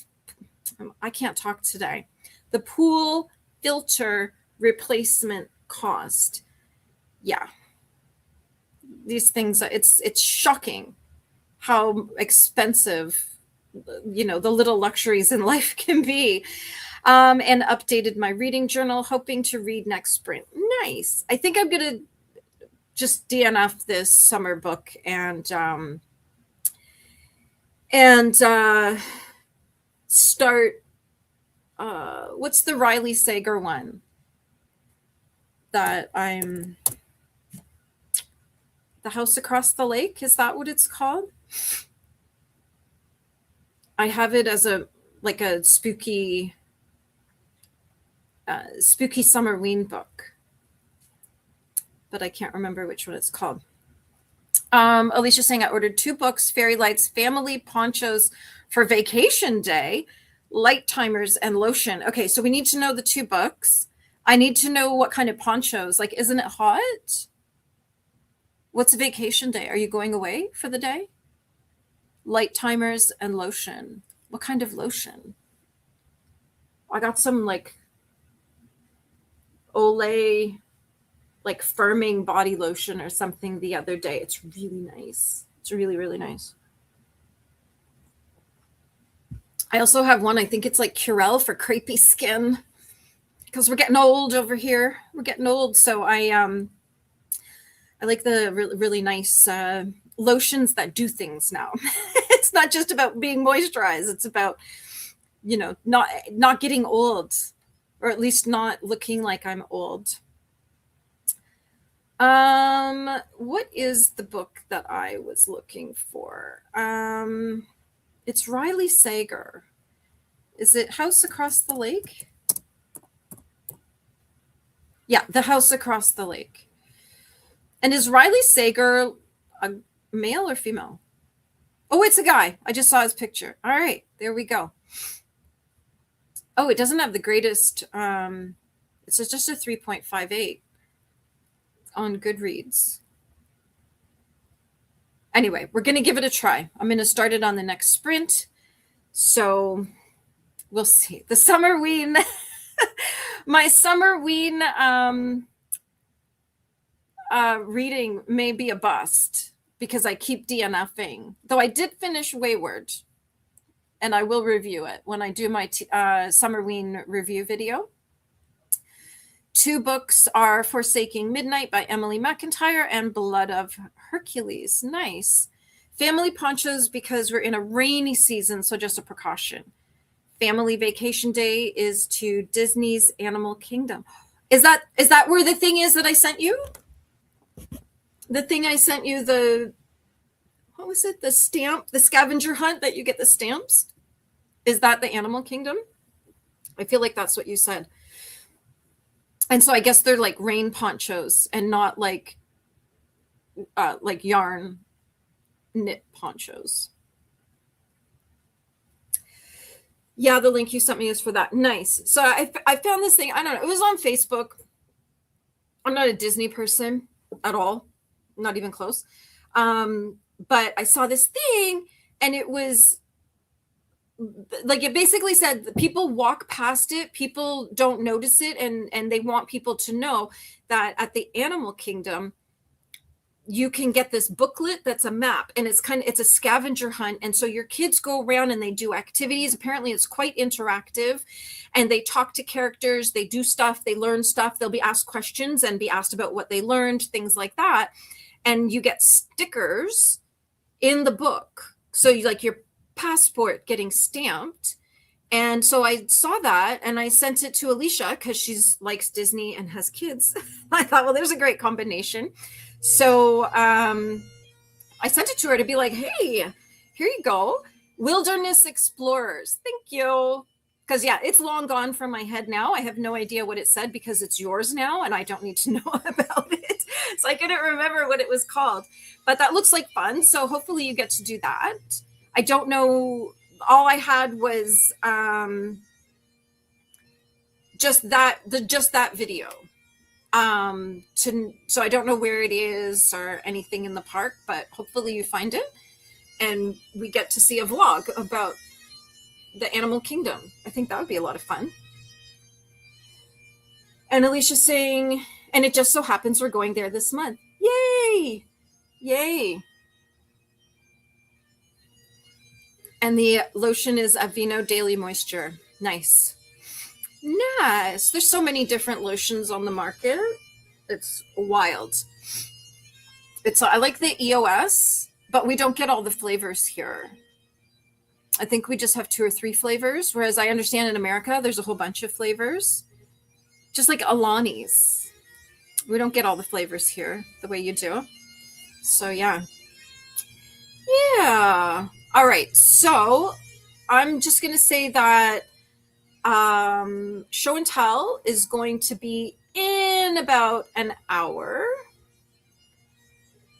I can't talk today. The pool filter replacement cost. Yeah. These things, it's shocking how expensive, the little luxuries in life can be. And updated my reading journal, hoping to read next spring. Nice. I think I'm going to just DNF this summer book and start, what's the Riley Sager one that The House Across the Lake? Is that what it's called? I have it as a spooky Summerween book, but I can't remember which one it's called. Alicia saying I ordered 2 books, Fairy Lights, Family Ponchos for Vacation Day, Light Timers, and Lotion. Okay, so we need to know the 2 books. I need to know what kind of ponchos. Like, isn't it hot? What's Vacation Day? Are you going away for the day? Light Timers and Lotion. What kind of lotion? I got some Olay firming body lotion or something the other day. It's really nice. It's really, really nice. I also have one, I think it's Curel for crepey skin, because we're getting old over here. We're getting old. So I like the really nice lotions that do things now. It's not just about being moisturized. It's about, not getting old, or at least not looking like I'm old. What is the book that I was looking for? It's Riley Sager. Is it House Across the Lake? Yeah, The House Across the Lake. And is Riley Sager a male or female? Oh, it's a guy. I just saw his picture. All right, there we go. Oh, it doesn't have the greatest. It's just a 3.58 on Goodreads. anyway, we're going to give it a try. I'm going to start it on the next sprint. So we'll see. The summer ween, my summer ween reading may be a bust because I keep DNFing. Though I did finish Wayward, and I will review it when I do my summer ween review video. 2 books are Forsaking Midnight by Emily McIntyre and Blood of Hercules. Nice. Family ponchos because we're in a rainy season, so just a precaution. Family Vacation Day is to Disney's Animal Kingdom. Is that where the thing is that I sent you? The thing I sent you, what was it? The stamp, the scavenger hunt that you get the stamps? Is that the Animal Kingdom? I feel like that's what you said. And so I guess they're like rain ponchos and not like yarn knit ponchos. Yeah, the link you sent me is for that. Nice. So I found this thing. I don't know. It was on Facebook. I'm not a Disney person at all. Not even close. But I saw this thing and it was like, it basically said people walk past it, people don't notice it, and they want people to know that at the Animal Kingdom you can get this booklet that's a map, and it's a scavenger hunt, and so your kids go around and they do activities. Apparently it's quite interactive, and they talk to characters, they do stuff, they learn stuff, they'll be asked questions and be asked about what they learned, things like that, and you get stickers in the book, so you like your passport getting stamped. And so I saw that and I sent it to Alicia because she likes Disney and has kids. I thought, well, there's a great combination. So I sent it to her to be like, hey, here you go. Wilderness Explorers. Thank you. Because, yeah, it's long gone from my head now. I have no idea what it said because it's yours now and I don't need to know about it. So I couldn't remember what it was called. But that looks like fun. So hopefully you get to do that. I don't know. All I had was just that video. So I don't know where it is or anything in the park, but hopefully you find it and we get to see a vlog about the Animal Kingdom. I think that would be a lot of fun. And Alicia's saying, and it just so happens we're going there this month. Yay! Yay! And the lotion is Aveeno Daily Moisture. Nice. Nice. There's so many different lotions on the market. It's wild. I like the EOS, but we don't get all the flavors here. I think we just have 2 or 3 flavors, whereas I understand in America there's a whole bunch of flavors. Just like Alani's. We don't get all the flavors here the way you do. So yeah. Yeah. All right, so I'm just going to say that show and tell is going to be in about an hour.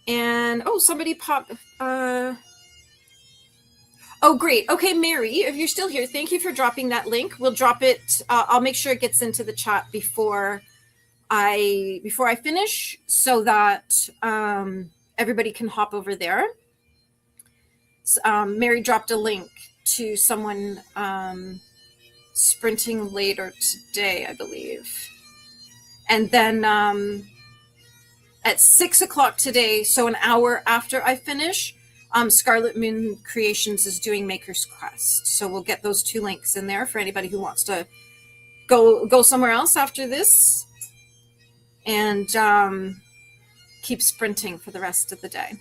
And, oh, somebody popped. Oh, great. Okay, Mary, if you're still here, thank you for dropping that link. We'll drop it. I'll make sure it gets into the chat before I finish so that everybody can hop over there. Mary dropped a link to someone sprinting later today, I believe. And then at 6 o'clock today, so an hour after I finish, Scarlet Moon Creations is doing Maker's Quest. So we'll get those 2 links in there for anybody who wants to go somewhere else after this and keep sprinting for the rest of the day.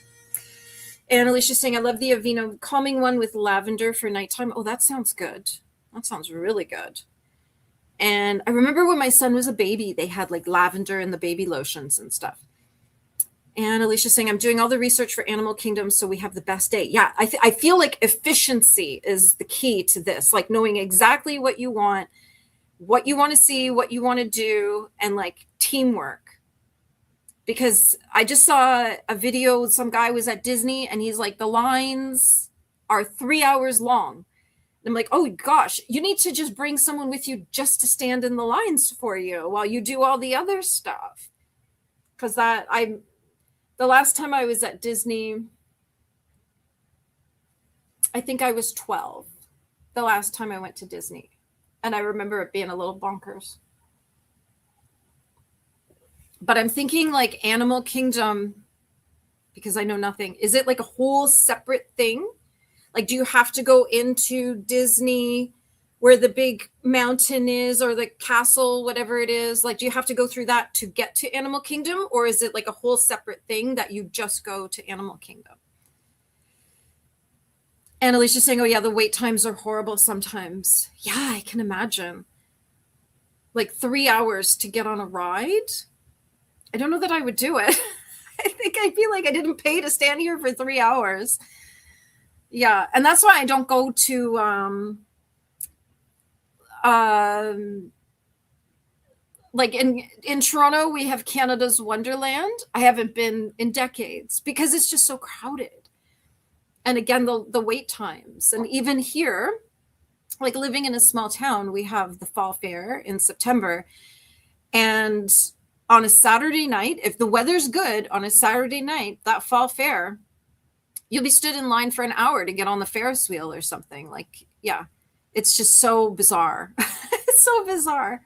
And Alicia's saying, I love the Aveeno calming one with lavender for nighttime. Oh, that sounds good. That sounds really good. And I remember when my son was a baby, they had like lavender in the baby lotions and stuff. And Alicia's saying, I'm doing all the research for Animal Kingdom so we have the best day. Yeah, I feel like efficiency is the key to this, like knowing exactly what you want to see, what you want to do, and like teamwork. Because I just saw a video, some guy was at Disney and he's like, the lines are 3 hours long. And I'm like, oh gosh, you need to just bring someone with you just to stand in the lines for you while you do all the other stuff. Because the last time I was at Disney, I think I was 12 the last time I went to Disney. And I remember it being a little bonkers. But I'm thinking like Animal Kingdom, because I know nothing. Is it like a whole separate thing? Like, do you have to go into Disney where the big mountain is, or the castle, whatever it is? Like, do you have to go through that to get to Animal Kingdom? Or is it like a whole separate thing that you just go to Animal Kingdom? And Alicia's saying, oh yeah, the wait times are horrible sometimes. Yeah, I can imagine. Like 3 hours to get on a ride. I don't know that I would do it. I think I feel like I didn't pay to stand here for 3 hours. Yeah, and that's why I don't go to like in Toronto, we have Canada's Wonderland. I haven't been in decades because it's just so crowded. And again, the wait times. And even here, like living in a small town, we have the fall fair in September. And on a Saturday night, if the weather's good, on a Saturday night, that fall fair, you'll be stood in line for an hour to get on the Ferris wheel or something. Like, yeah, it's just so bizarre. It's so bizarre.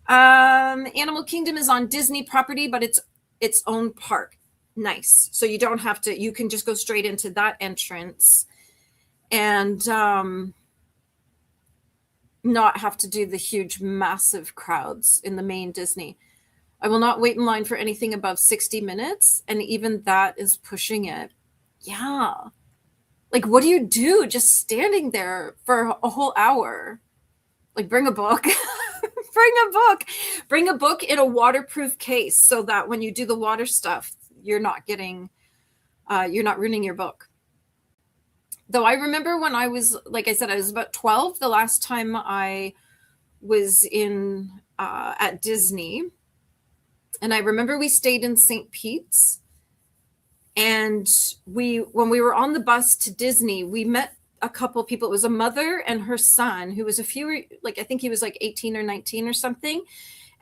Animal Kingdom is on Disney property, but it's its own park. Nice. So you don't have to, you can just go straight into that entrance and not have to do the huge, massive crowds in the main Disney. I will not wait in line for anything above 60 minutes. And even that is pushing it. Yeah. Like, what do you do just standing there for a whole hour? Like, bring a book. Bring a book in a waterproof case so that when you do the water stuff, you're not ruining your book. Though I remember when I was, like I said, I was about 12 the last time I was in at Disney. And I remember we stayed in St. Pete's. And when we were on the bus to Disney, we met a couple of people. It was a mother and her son who was I think he was like 18 or 19 or something.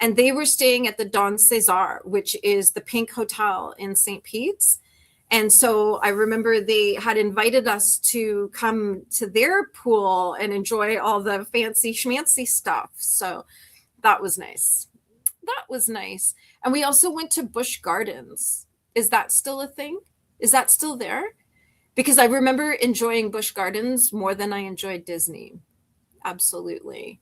And they were staying at the Don Cesar, which is the Pink Hotel in St. Pete's. And so I remember they had invited us to come to their pool and enjoy all the fancy schmancy stuff. So that was nice. That was nice. And we also went to Busch Gardens. Is that still a thing? Is that still there? Because I remember enjoying Busch Gardens more than I enjoyed Disney. Absolutely.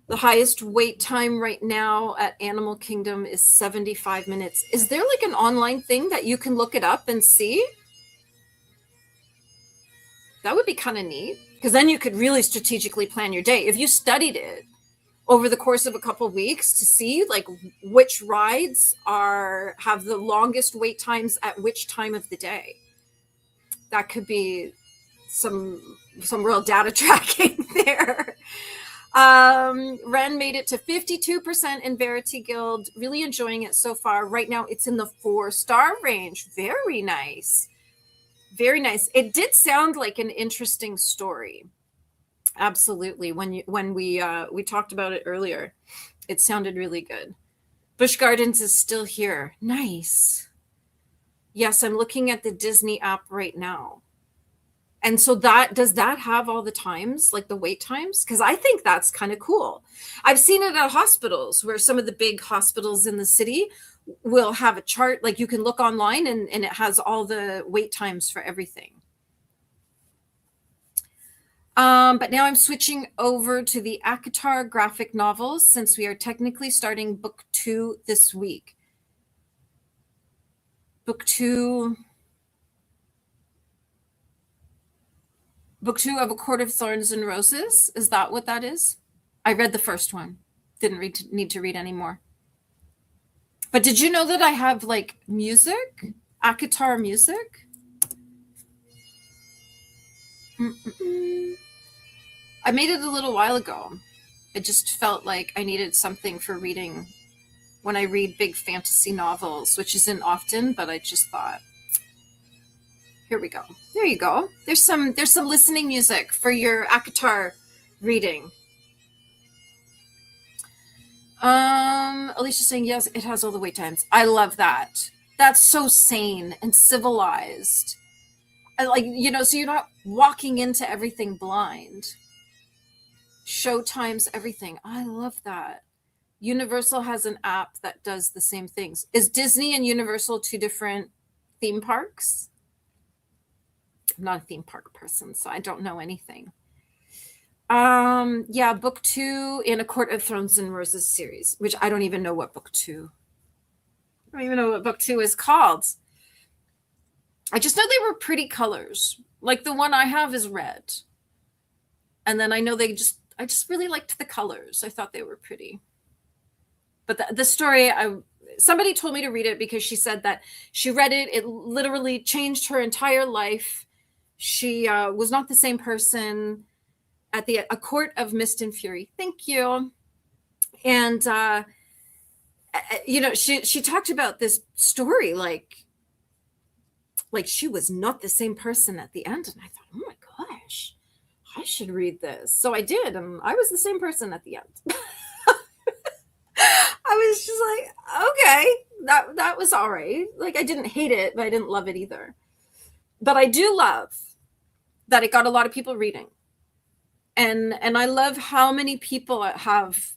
The highest wait time right now at Animal Kingdom is 75 minutes. Is there like an online thing that you can look it up and see? That would be kind of neat, because then you could really strategically plan your day. If you studied it over the course of a couple of weeks to see like which rides have the longest wait times at which time of the day, that could be some real data tracking there. Ren made it to 52% in Verity Guild. Really enjoying it so far. Right now, it's in the 4-star range. Very nice. Very nice. It did sound like an interesting story. Absolutely. When we talked about it earlier, it sounded really good. Busch Gardens is still here. Nice. Yes, I'm looking at the Disney app right now. And so does that have all the times, like the wait times? Because I think that's kind of cool. I've seen it at hospitals where some of the big hospitals in the city will have a chart, like you can look online and it has all the wait times for everything. But now I'm switching over to the ACOTAR graphic novels since we are technically starting book 2 this week. Book 2 of A Court of Thorns and Roses. Is that what that is? I read the first one. Didn't need to read any more. But did you know that I have like music? ACOTAR music? I made it a little while ago. It just felt like I needed something for reading when I read big fantasy novels, which isn't often, but I just thought, here we go. There you go. There's some listening music for your ACOTAR reading. Alicia's saying, yes, it has all the wait times. I love that. That's so sane and civilized. like, you know, so you're not walking into everything blind. Showtime's everything. I love that. Universal has an app that does the same things. Is Disney and Universal two different theme parks? I'm not a theme park person, so I don't know anything. Yeah, book 2 in A Court of Thrones and Roses series, which I don't even know what book 2. I don't even know what book 2 is called. I just know they were pretty colors. Like the one I have is red. And then I know I just really liked the colors. I thought they were pretty. But the story, somebody told me to read it because she said that she read it. It literally changed her entire life. She was not the same person at A Court of Mist and Fury. Thank you. And, you know, she talked about this story like she was not the same person at the end. And I thought, oh my gosh, I should read this. So I did. And I was the same person at the end. I was just like, okay, that was all right. Like, I didn't hate it, but I didn't love it either. But I do love that it got a lot of people reading. And I love how many people have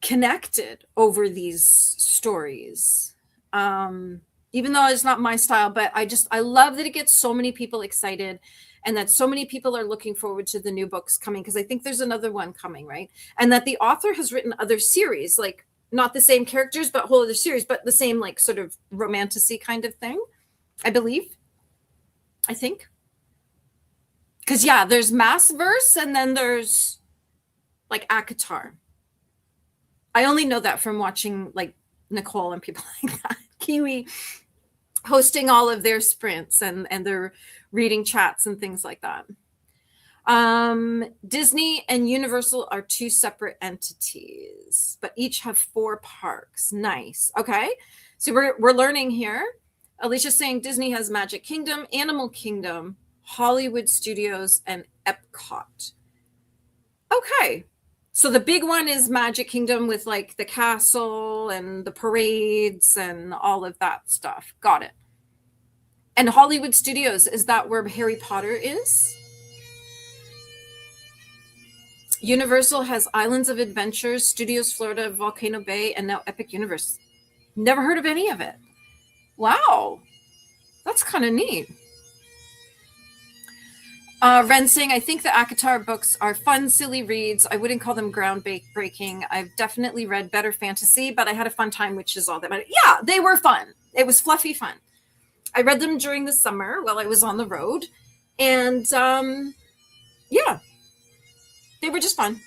connected over these stories. Even though it's not my style, but I love that it gets so many people excited and that so many people are looking forward to the new books coming, because I think there's another one coming, right? And that the author has written other series, like not the same characters, but whole other series, but the same like sort of romantic-y kind of thing, I believe. I think. Because, yeah, there's Mass Verse and then there's like ACOTAR. I only know that from watching like Nicole and people like that. Kiwi hosting all of their sprints and their reading chats and things like that. Disney and Universal are two separate entities, but each have 4 parks. Nice. Okay. So we're learning here. Alicia's saying Disney has Magic Kingdom, Animal Kingdom, Hollywood Studios, and Epcot. Okay. So the big one is Magic Kingdom with like the castle and the parades and all of that stuff. Got it. And Hollywood Studios, is that where Harry Potter is? Universal has Islands of Adventure, Studios Florida, Volcano Bay, and now Epic Universe. Never heard of any of it. Wow. That's kind of neat. Ren saying, I think the ACOTAR books are fun, silly reads. I wouldn't call them groundbreaking. I've definitely read better fantasy, but I had a fun time, which is all that matters. Yeah, they were fun. It was fluffy fun. I read them during the summer while I was on the road. And yeah, they were just fun.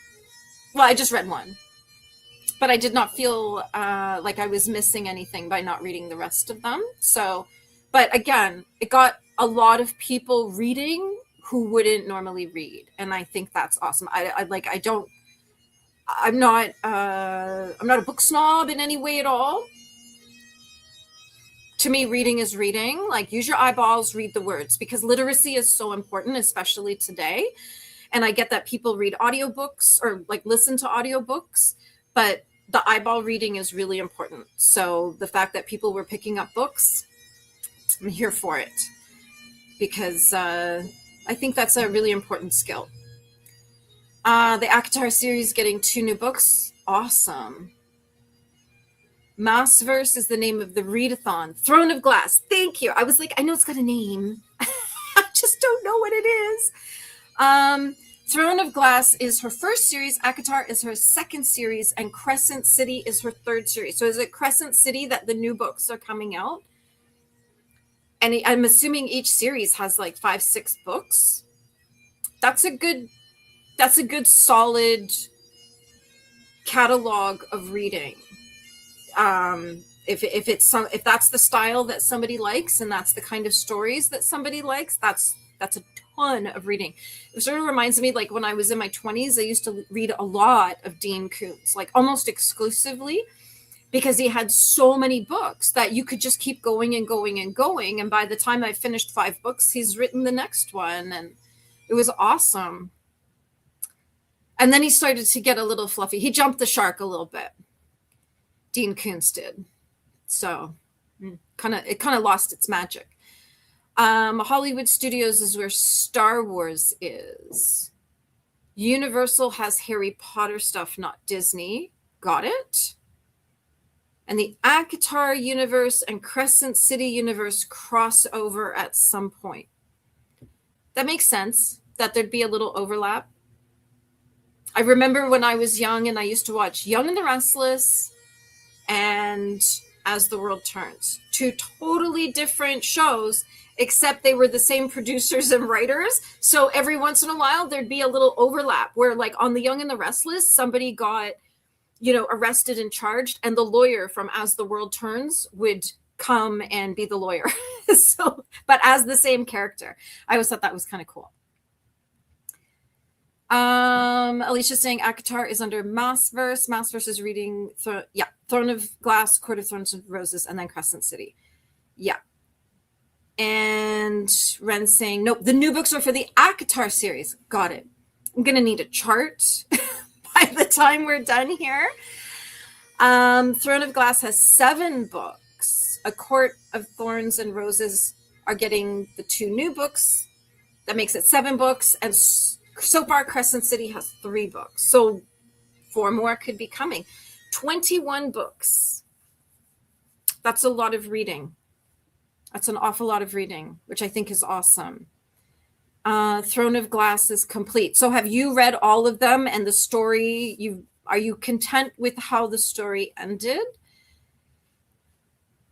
Well, I just read one. But I did not feel like I was missing anything by not reading the rest of them. So, but again, it got a lot of people reading who wouldn't normally read, and I think that's awesome. I'm not a book snob in any way at all. To me, reading is reading. Like, use your eyeballs, read the words, because literacy is so important, especially today. And I get that people read audiobooks or like listen to audiobooks, but the eyeball reading is really important. So the fact that people were picking up books, I'm here for it, because I think that's a really important skill. The ACOTAR series getting 2 new books. Awesome. Massverse is the name of the readathon. Throne of Glass. Thank you. I was like, I know it's got a name. I just don't know what it is. Throne of Glass is her first series. ACOTAR is her second series. And Crescent City is her third series. So is it Crescent City that the new books are coming out? And I'm assuming each series has like 5-6 books. That's a good solid catalog of reading. If that's the style that somebody likes and that's the kind of stories that somebody likes, that's a ton of reading. It sort of reminds me, like when I was in my 20s, I used to read a lot of Dean Koontz, like almost exclusively, because he had so many books that you could just keep going and going and going. And by the time I finished 5 books, he's written the next one. And it was awesome. And then he started to get a little fluffy. He jumped the shark a little bit. Dean Koontz did. So it kind of lost its magic. Hollywood Studios is where Star Wars is. Universal has Harry Potter stuff, not Disney. Got it. And the ACOTAR universe and Crescent City universe cross over at some point. That makes sense, that there'd be a little overlap. I remember when I was young and I used to watch Young and the Restless and As the World Turns. Two totally different shows, except they were the same producers and writers. So every once in a while, there'd be a little overlap where, like, on the Young and the Restless, somebody got, arrested and charged, and the lawyer from As the World Turns would come and be the lawyer. But as the same character. I always thought that was kind of cool. Alicia's saying ACOTAR is under Massverse. Massverse is reading Throne of Glass, Court of Thorns and Roses, and then Crescent City. Yeah. And Ren's saying, nope, the new books are for the ACOTAR series. Got it. I'm gonna need a chart by the time we're done here. Throne of Glass has 7 books. A Court of Thorns and Roses are getting the 2 new books. That makes it 7 books. And so far, Crescent City has 3 books. So 4 more could be coming. 21 books. That's a lot of reading. That's an awful lot of reading, which I think is awesome. Throne of Glass is complete. So have you read all of them and the story? Are you content with how the story ended?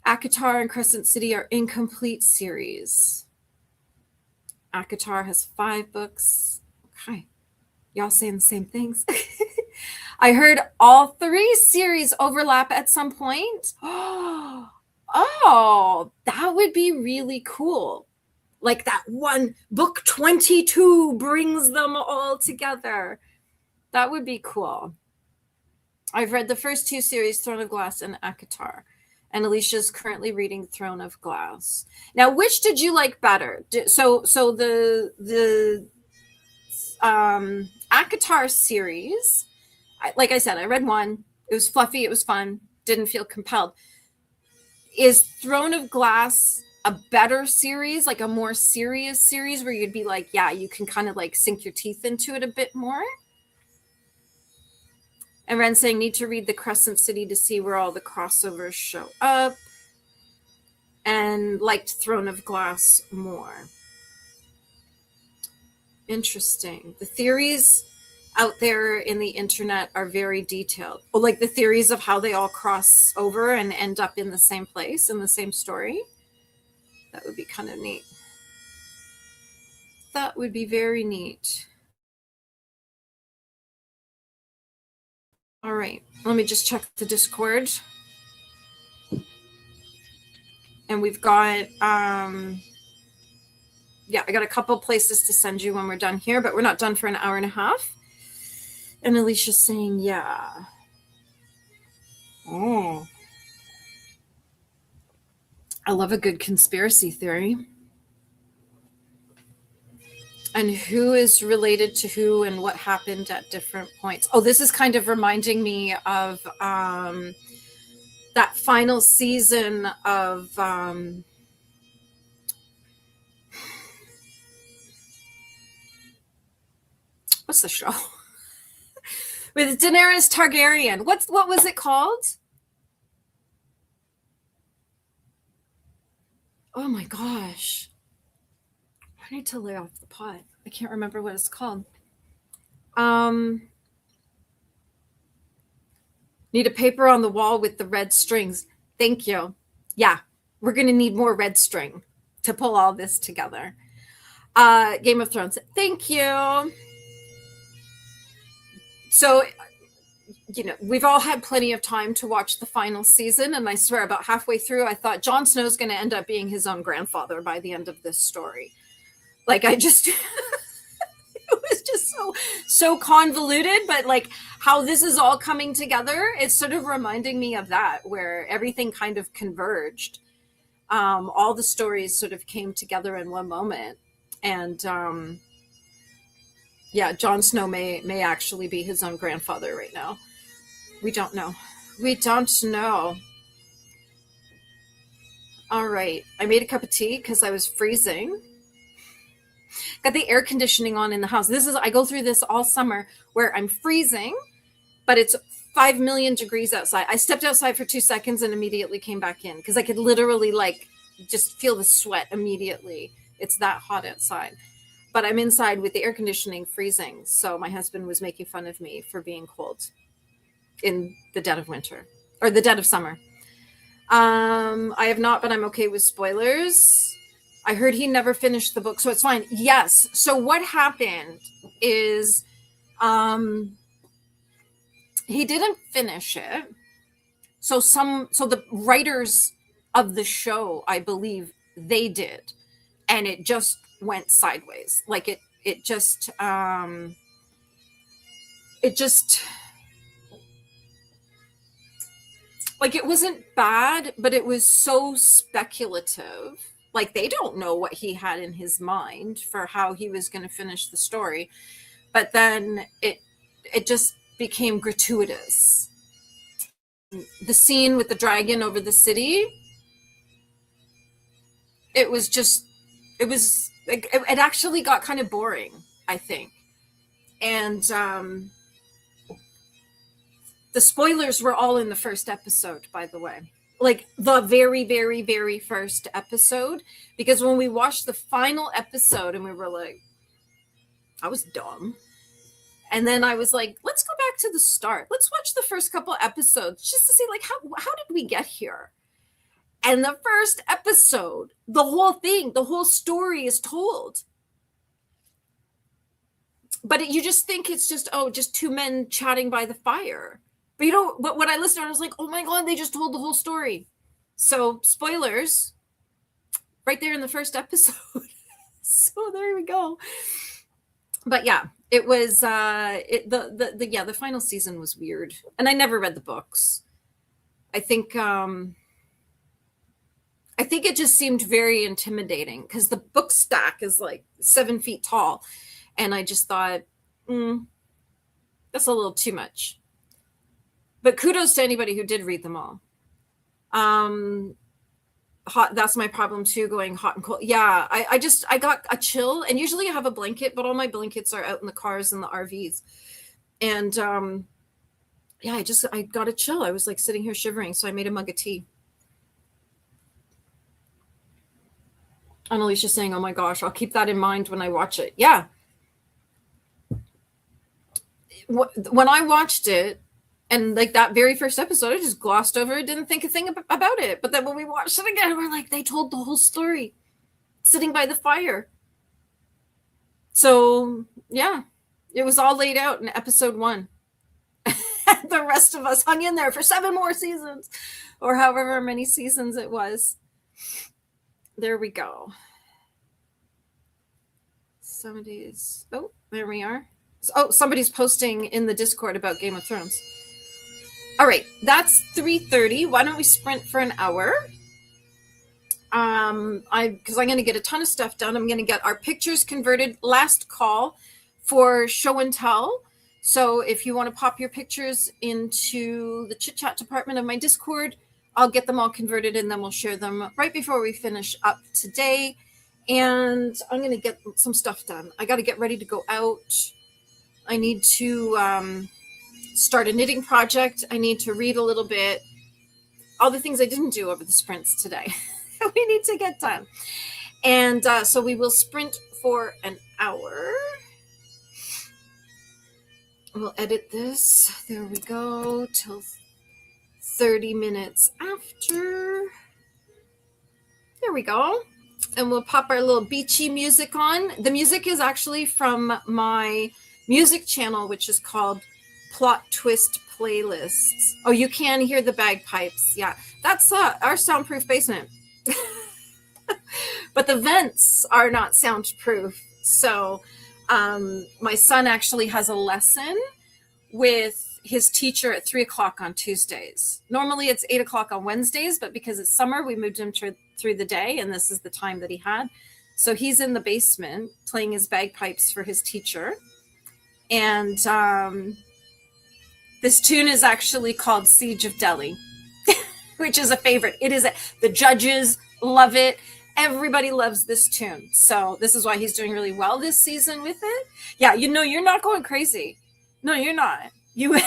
ACOTAR and Crescent City are incomplete series. ACOTAR has 5 books. Okay. Y'all saying the same things. I heard all 3 series overlap at some point. Oh, that would be really cool. Like that one book 22 brings them all together. That would be cool. I've read the first 2 series, Throne of Glass and ACOTAR. And Alicia's currently reading Throne of Glass. Now, which did you like better? So the ACOTAR series, like I said, I read 1. It was fluffy. It was fun. Didn't feel compelled. Is Throne of Glass a better series, like a more serious series where you'd be like, yeah, you can kind of like sink your teeth into it a bit more? And Ren saying, need to read the Crescent City to see where all the crossovers show up. And liked Throne of Glass more. Interesting. The theories out there in the internet are very detailed. Well, like the theories of how they all cross over and end up in the same place, in the same story. That would be kind of neat. That would be very neat. All right, let me just check the Discord. And we've got, I got a couple places to send you when we're done here, but we're not done for an hour and a half. And Alicia's saying, yeah. Oh. I love a good conspiracy theory. And who is related to who and what happened at different points. Oh, this is kind of reminding me of that final season of what's the show? With Daenerys Targaryen. What was it called? Oh my gosh. I need to lay off the pot. I can't remember what it's called. Need a paper on the wall with the red strings. Thank you. Yeah, we're going to need more red string to pull all this together. Game of Thrones. Thank you. So, we've all had plenty of time to watch the final season. And I swear about halfway through, I thought Jon Snow's going to end up being his own grandfather by the end of this story. Like it was just so convoluted, but like how this is all coming together, it's sort of reminding me of that, where everything kind of converged. All the stories sort of came together in one moment. And Jon Snow may actually be his own grandfather right now. We don't know. We don't know. All right. I made a cup of tea because I was freezing. Got the air conditioning on in the house. I go through this all summer where I'm freezing, but it's 5 million degrees outside. I stepped outside for 2 seconds and immediately came back in because I could literally like just feel the sweat immediately. It's that hot outside. But I'm inside with the air conditioning freezing. So my husband was making fun of me for being cold in the dead of winter or the dead of summer. I have not, but I'm okay with spoilers. I heard he never finished the book, so it's fine. Yes. So what happened is he didn't finish it. So the writers of the show, I believe, they did. And it just went sideways. Like it just like it wasn't bad, but it was so speculative. Like they don't know what he had in his mind for how he was going to finish the story. But then it just became gratuitous. The scene with the dragon over the city, it actually got kind of boring, I think. And the spoilers were all in the first episode, by the way. Like the very, very, very first episode. Because when we watched the final episode and we were like, I was dumb. And then I was like, let's go back to the start. Let's watch the first couple episodes just to see like how did we get here? And the first episode, the whole story is told. But you just think it's just two men chatting by the fire. But when I listened, I was like, oh my God, they just told the whole story. So spoilers, right there in the first episode. So there we go. But yeah, it was the final season was weird, and I never read the books. I think it just seemed very intimidating because the book stack is like 7 feet tall, and I just thought, that's a little too much. But kudos to anybody who did read them all. That's my problem too, going hot and cold. Yeah, I got a chill, and usually I have a blanket, but all my blankets are out in the cars and the RVs. And yeah, I got a chill. I was like sitting here shivering, so I made a mug of tea. And Alicia's saying, oh my gosh, I'll keep that in mind when I watch it. Yeah. When I watched it, and like that very first episode, I just glossed over it, didn't think a thing about it. But then when we watched it again, we're like, they told the whole story sitting by the fire. So yeah, it was all laid out in episode 1. And the rest of us hung in there for 7 more seasons, or however many seasons it was. There we go. There we are. Somebody's posting in the Discord about Game of Thrones. All right, that's 3:30. Why don't we sprint for an hour? Because I'm going to get a ton of stuff done. I'm going to get our pictures converted. Last call for show and tell. So if you want to pop your pictures into the chit chat department of my Discord, I'll get them all converted and then we'll share them right before we finish up today. And I'm going to get some stuff done. I got to get ready to go out. I need to start a knitting project. I need to read a little bit. All the things I didn't do over the sprints today. We need to get done. And so we will sprint for an hour. We'll edit this. There we go. Till 30 minutes after. There we go. And we'll pop our little beachy music on. The music is actually from my music channel, which is called Plot Twist Playlists. Oh, you can hear the bagpipes. Yeah, that's our soundproof basement. But the vents are not soundproof. So my son actually has a lesson with his teacher at 3:00 on Tuesdays. Normally it's 8:00 on Wednesdays, but because it's summer, we moved him through the day, and this is the time that he had. So he's in the basement playing his bagpipes for his teacher. And this tune is actually called Siege of Delhi, which is a favorite. The judges Love it. Everybody loves this tune. So this is why he's doing really well this season with it. Yeah, you're not going crazy. No, you're not. You're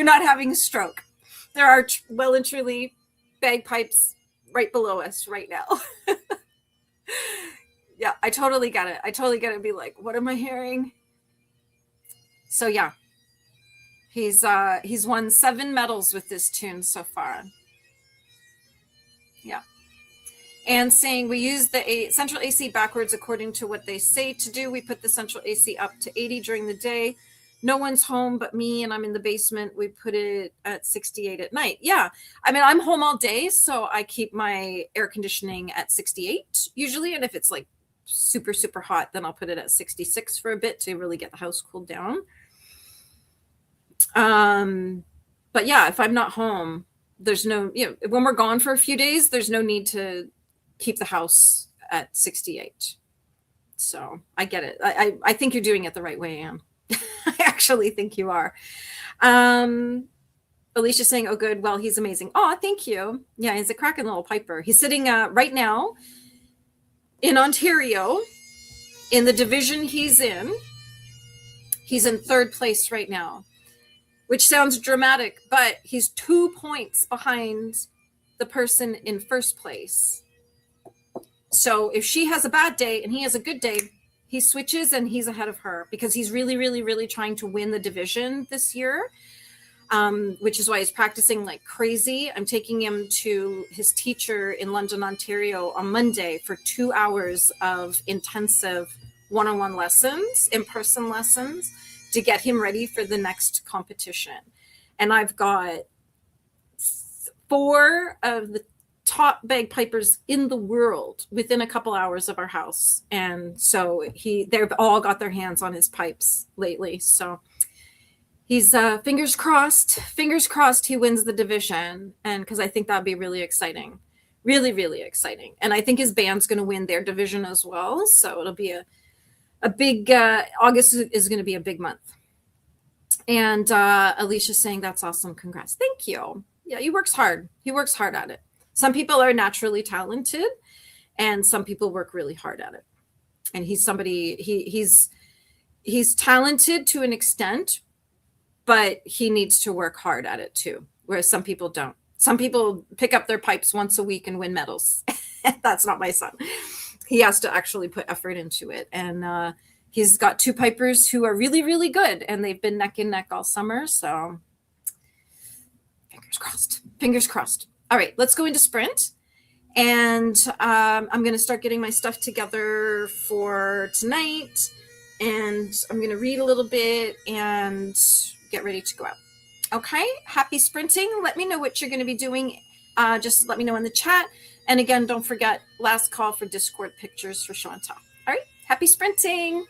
not having a stroke. There are well and truly bagpipes right below us right now. Yeah, I totally get it. I totally get it. Be like, what am I hearing? So yeah, he's won 7 medals with this tune so far. Yeah. And saying we use the central AC backwards according to what they say to do. We put the central AC up to 80 during the day. No one's home but me, and I'm in the basement. We put it at 68 at night. Yeah. I mean, I'm home all day, so I keep my air conditioning at 68 usually. And if it's like super, super hot, then I'll put it at 66 for a bit to really get the house cooled down. But yeah, if I'm not home, there's no, when we're gone for a few days, there's no need to keep the house at 68. So I get it. I think you're doing it the right way, Anne. I actually think you are. Alicia's saying, oh, good. Well, he's amazing. Oh, thank you. Yeah, he's a cracking little piper. He's sitting right now in Ontario in the division he's in. He's in 3rd place right now, which sounds dramatic, but he's 2 points behind the person in 1st place. So if she has a bad day and he has a good day, he switches and he's ahead of her because he's really, really, really trying to win the division this year, which is why he's practicing like crazy. I'm taking him to his teacher in London, Ontario on Monday for 2 hours of intensive one-on-one lessons, in-person lessons, to get him ready for the next competition. And I've got 4 of the top bagpipers in the world within a couple hours of our house. And so they've all got their hands on his pipes lately. So he's fingers crossed he wins the division. And because I think that'd be really exciting. Really, really exciting. And I think his band's going to win their division as well. So it'll be a big, August is going to be a big month. And Alicia's saying, that's awesome. Congrats. Thank you. Yeah, he works hard. He works hard at it. Some people are naturally talented and some people work really hard at it. And he's somebody, he's talented to an extent, but he needs to work hard at it too. Whereas some people don't. Some people pick up their pipes once a week and win medals. That's not my son. He has to actually put effort into it. And he's got 2 pipers who are really, really good. And they've been neck and neck all summer. So fingers crossed. Fingers crossed. All right, let's go into sprint. And I'm going to start getting my stuff together for tonight. And I'm going to read a little bit and get ready to go out. Okay, happy sprinting. Let me know what you're going to be doing. Just let me know in the chat. And again, don't forget, last call for Discord pictures for show and tell. All right, happy sprinting.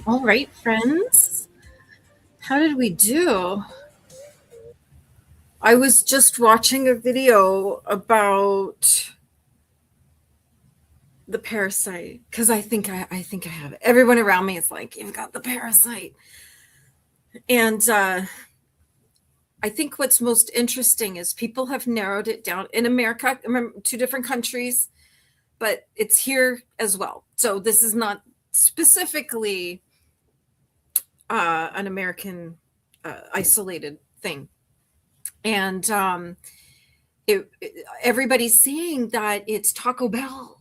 All right, friends. How did we do? I was just watching a video about the parasite because I think I have it. Everyone around me is like, you've got the parasite. And I think what's most interesting is people have narrowed it down in America, remember, 2 different countries, but it's here as well. So this is not specifically an American isolated thing. And everybody's saying that it's Taco Bell,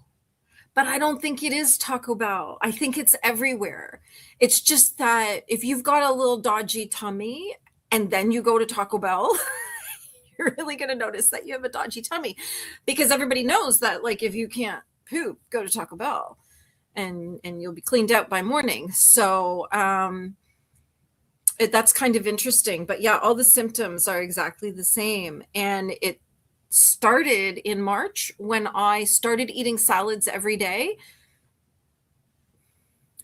but I don't think it is Taco Bell. I think it's everywhere. It's just that if you've got a little dodgy tummy and then you go to Taco Bell, you're really going to notice that you have a dodgy tummy, because everybody knows that, like, if you can't poop, go to Taco Bell and you'll be cleaned out by morning. So that's kind of interesting. But yeah, all the symptoms are exactly the same. And it started in March when I started eating salads every day.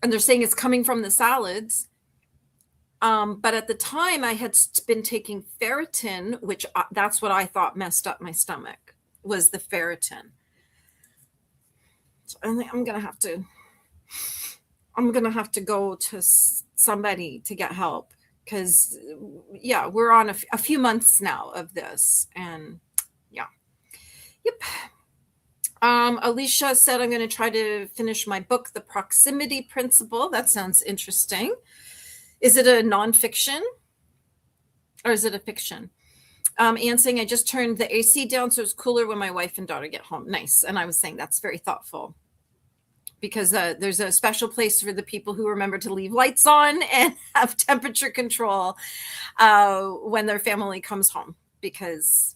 And they're saying it's coming from the salads. But at the time I had been taking ferritin, which that's what I thought messed up my stomach, was the ferritin. So I think I'm going to have to go to somebody to get help, because yeah, we're on a few months now of this, and yeah. Yep. Alicia said, I'm going to try to finish my book, The Proximity Principle. That sounds interesting. Is it a nonfiction or is it a fiction? Anne saying, I just turned the AC down so it's cooler when my wife and daughter get home. Nice. And I was saying that's very thoughtful, because there's a special place for the people who remember to leave lights on and have temperature control when their family comes home, because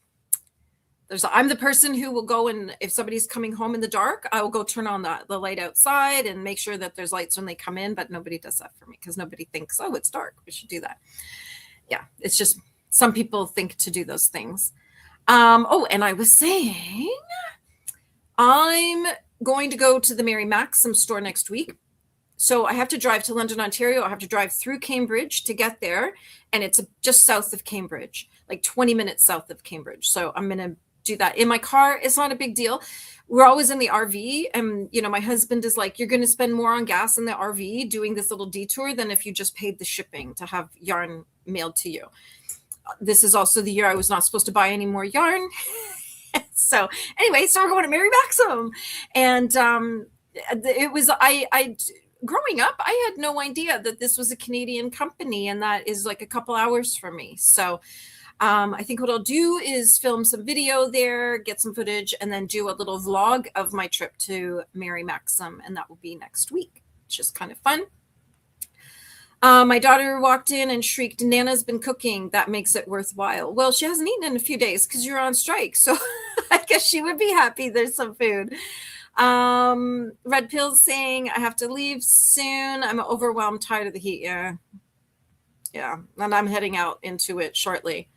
I'm the person who will go, and if somebody's coming home in the dark, I will go turn on the light outside and make sure that there's lights when they come in, but nobody does that for me, because nobody thinks, oh, it's dark, we should do that. Yeah, it's just some people think to do those things. Oh, and I was saying, I'm going to go to the Mary Maxim store next week. So I have to drive to London, Ontario. I have to drive through Cambridge to get there. And it's just south of Cambridge, like 20 minutes south of Cambridge. So I'm going to do that in my car. It's not a big deal. We're always in the RV. And, you know, my husband is like, you're going to spend more on gas in the RV doing this little detour than if you just paid the shipping to have yarn mailed to you. This is also the year I was not supposed to buy any more yarn. So anyway, so we're going to Mary Maxim. And it was, I growing up, I had no idea that this was a Canadian company, and that is like a couple hours from me. So I think what I'll do is film some video there, get some footage, and then do a little vlog of my trip to Mary Maxim. And that will be next week. It's just kind of fun. My daughter walked in and shrieked, Nana's been cooking. That makes it worthwhile. Well, she hasn't eaten in a few days because you're on strike. So I guess she would be happy there's some food. Red Pill's saying, I have to leave soon. I'm overwhelmed, tired of the heat. Yeah. And I'm heading out into it shortly.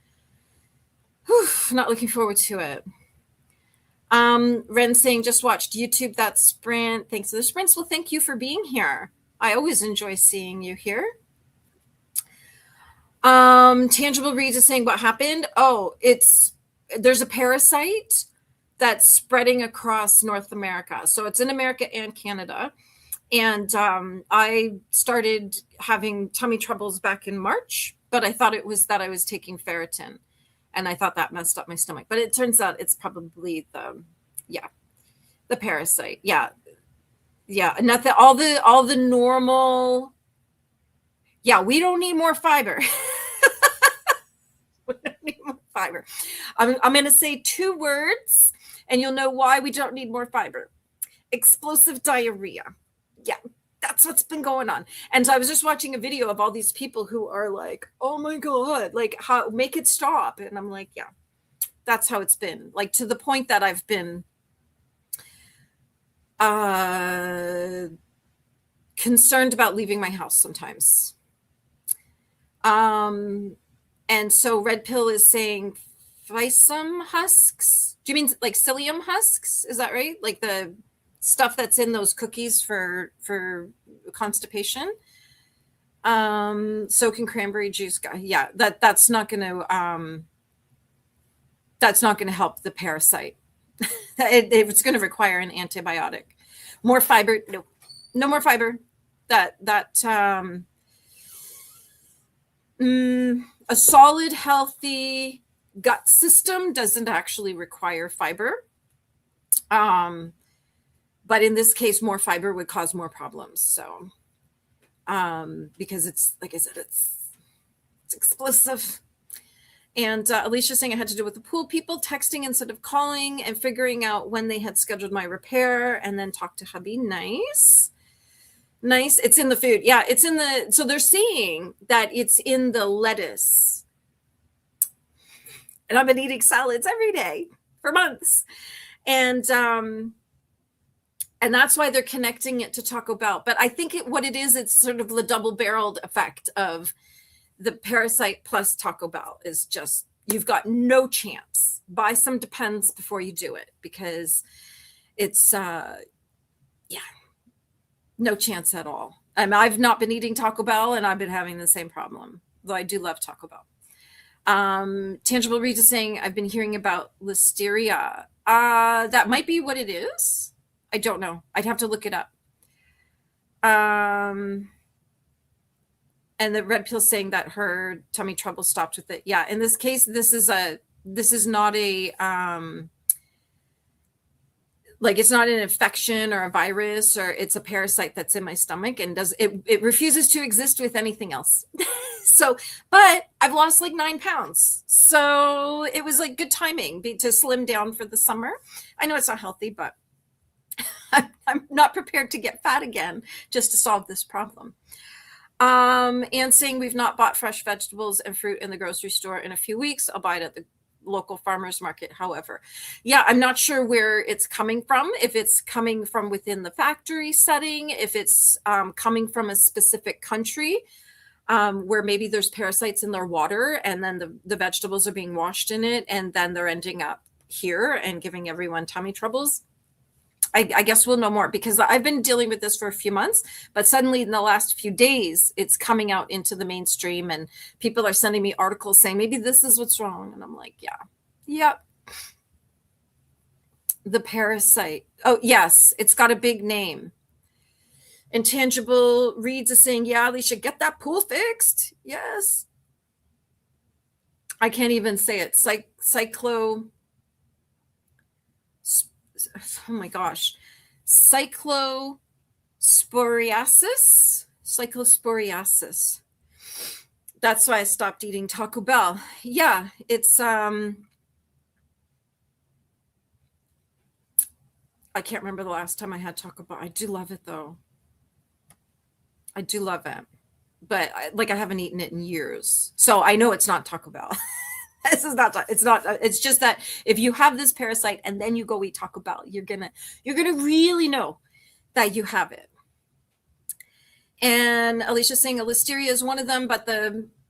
Whew, not looking forward to it. Ren saying, just watched YouTube, that sprint. Thanks for the sprints. Well, thank you for being here. I always enjoy seeing you here. Tangible Reads is saying, what happened? Oh, there's a parasite that's spreading across North America. So it's in America and Canada. And I started having tummy troubles back in March, but I thought it was that I was taking ferritin. And I thought that messed up my stomach. But it turns out it's probably the parasite. Yeah. Nothing, all the normal. Yeah, we don't need more fiber. We don't need more fiber. I'm going to say 2 words, and you'll know why we don't need more fiber. Explosive diarrhea. Yeah, that's what's been going on. And so I was just watching a video of all these people who are like, oh my God, like, how make it stop. And I'm like, yeah, that's how it's been. Like, to the point that I've been concerned about leaving my house sometimes. And so Red Pill is saying physarum husks. Do you mean like psyllium husks? Is that right? Like the stuff that's in those cookies for constipation? Soaking cranberry juice. Yeah, that's not going to help the parasite. It's going to require an antibiotic. More fiber. No more fiber. A solid, healthy gut system doesn't actually require fiber. But in this case, more fiber would cause more problems. So, because it's, like I said, it's explosive. And Alicia's saying I had to do with the pool people texting instead of calling and figuring out when they had scheduled my repair and then talk to hubby. Nice. It's in the food. Yeah, it's in the, so they're saying that it's in the lettuce. And I've been eating salads every day for months. And that's why they're connecting it to Taco Bell. But I think what it is, it's sort of the double-barreled effect of the parasite plus Taco Bell is just, you've got no chance. Buy some Depends before you do it, because it's, no chance at all. I've not been eating Taco Bell and I've been having the same problem, though I do love Taco Bell. Tangible Reed is saying, I've been hearing about listeria. That might be what it is. I don't know. I'd have to look it up. And the red pill saying that her tummy trouble stopped with it. Yeah, in this case, this is not a like, it's not an infection or a virus, or it's a parasite that's in my stomach, and it refuses to exist with anything else. So, but I've lost like 9 pounds. So it was like good timing to slim down for the summer. I know it's not healthy, but I'm not prepared to get fat again just to solve this problem. And saying we've not bought fresh vegetables and fruit in the grocery store in a few weeks. I'll buy it at the local farmers market. However, yeah, I'm not sure where it's coming from. If it's coming from within the factory setting, if it's coming from a specific country where maybe there's parasites in their water, and then the vegetables are being washed in it, and then they're ending up here and giving everyone tummy troubles. I guess we'll know more, because I've been dealing with this for a few months, but suddenly in the last few days, it's coming out into the mainstream, and people are sending me articles saying, maybe this is what's wrong. And I'm like, yep. The parasite. Oh, yes, it's got a big name. Intangible Reads is saying, yeah, Alicia, get that pool fixed. Yes. I can't even say it. Oh my gosh, cyclosporiasis. That's why I stopped eating Taco Bell. Yeah, it's I can't remember the last time I had Taco Bell. I do love it though. I do love it, but I haven't eaten it in years, so I know it's not Taco Bell. It's just that if you have this parasite and then you go eat Taco Bell, you're gonna really know that you have it. And Alicia's saying a listeria is one of them, but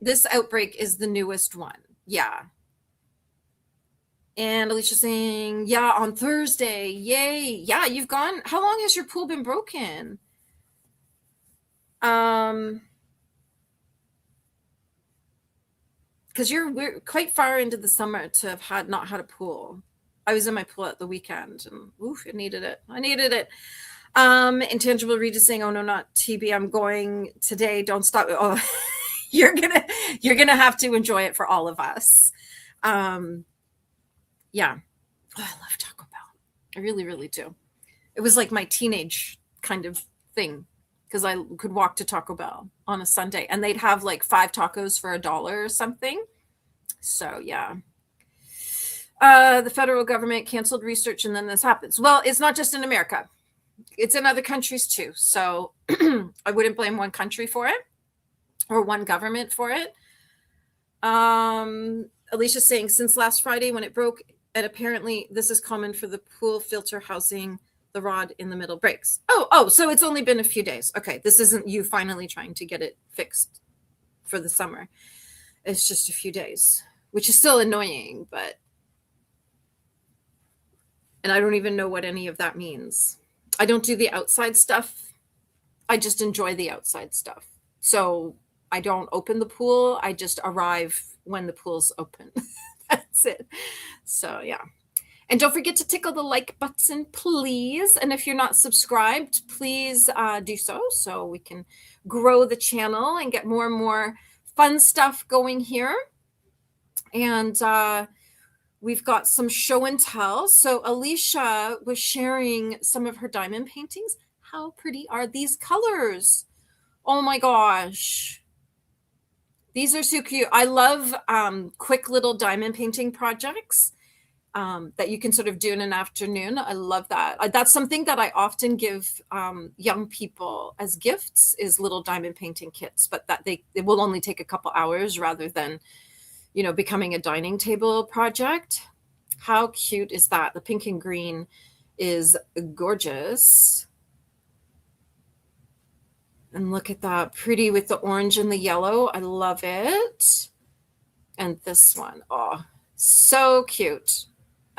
this outbreak is the newest one. Yeah. And Alicia's saying, yeah, on Thursday. Yay. Yeah, you've gone. How long has your pool been broken? Because we're quite far into the summer to have not had a pool. I was in my pool at the weekend, and I needed it. Intangible Reed is saying, oh no, not TB. I'm going today. Don't stop. Oh, you're gonna have to enjoy it for all of us. Yeah. Oh, I love Taco Bell. I really, really do. It was like my teenage kind of thing, because I could walk to Taco Bell on a Sunday and they'd have like 5 tacos for $1 or something. So yeah. The federal government canceled research, and then this happens. Well, it's not just in America. It's in other countries too. So I wouldn't blame one country for it or one government for it. Alicia's saying, since last Friday when it broke, and apparently this is common for the pool filter housing, the rod in the middle breaks. Oh, so it's only been a few days. Okay, this isn't you finally trying to get it fixed for the summer. It's just a few days, which is still annoying, and I don't even know what any of that means. I don't do the outside stuff. I just enjoy the outside stuff. So I don't open the pool. I just arrive when the pool's open. That's it. So yeah. And don't forget to tickle the like button, please. And if you're not subscribed, please do so we can grow the channel and get more and more fun stuff going here. And we've got some show and tell. So Alicia was sharing some of her diamond paintings. How pretty are these colors? Oh my gosh. These are so cute. I love quick little diamond painting projects that you can sort of do in an afternoon. I love that. That's something that I often give young people as gifts, is little diamond painting kits, but that it will only take a couple hours rather than, becoming a dining table project. How cute is that? The pink and green is gorgeous. And look at that, pretty with the orange and the yellow. I love it. And this one, oh, so cute.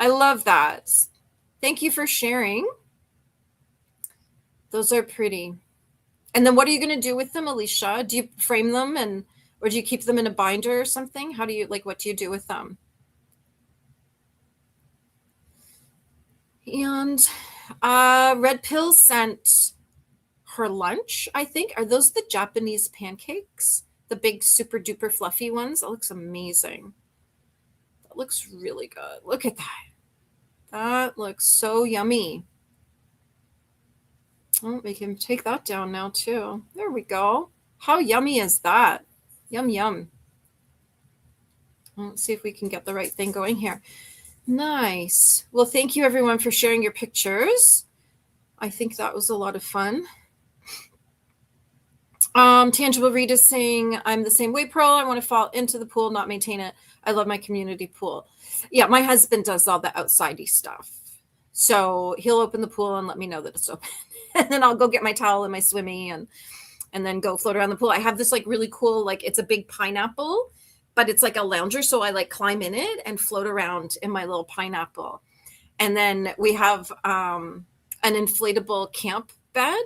I love that. Thank you for sharing. Those are pretty. And then what are you going to do with them, Alicia? Do you frame them or do you keep them in a binder or something? How do you, what do you do with them? And Red Pill sent her lunch, I think. Are those the Japanese pancakes? The big super duper fluffy ones? That looks amazing. That looks really good. Look at that. That looks so yummy. Oh, we can take that down now too. There we go. How yummy is that? Yum, yum. Let's see if we can get the right thing going here. Nice. Well, thank you everyone for sharing your pictures. I think that was a lot of fun. Tangible Reed is saying, I'm the same way, Pearl. I want to fall into the pool, not maintain it. I love my community pool. Yeah, my husband does all the outsidey stuff. So he'll open the pool and let me know that it's open. And then I'll go get my towel and my swimmy and then go float around the pool. I have this really cool, it's a big pineapple, but it's like a lounger. So I climb in it and float around in my little pineapple. And then we have an inflatable camp bed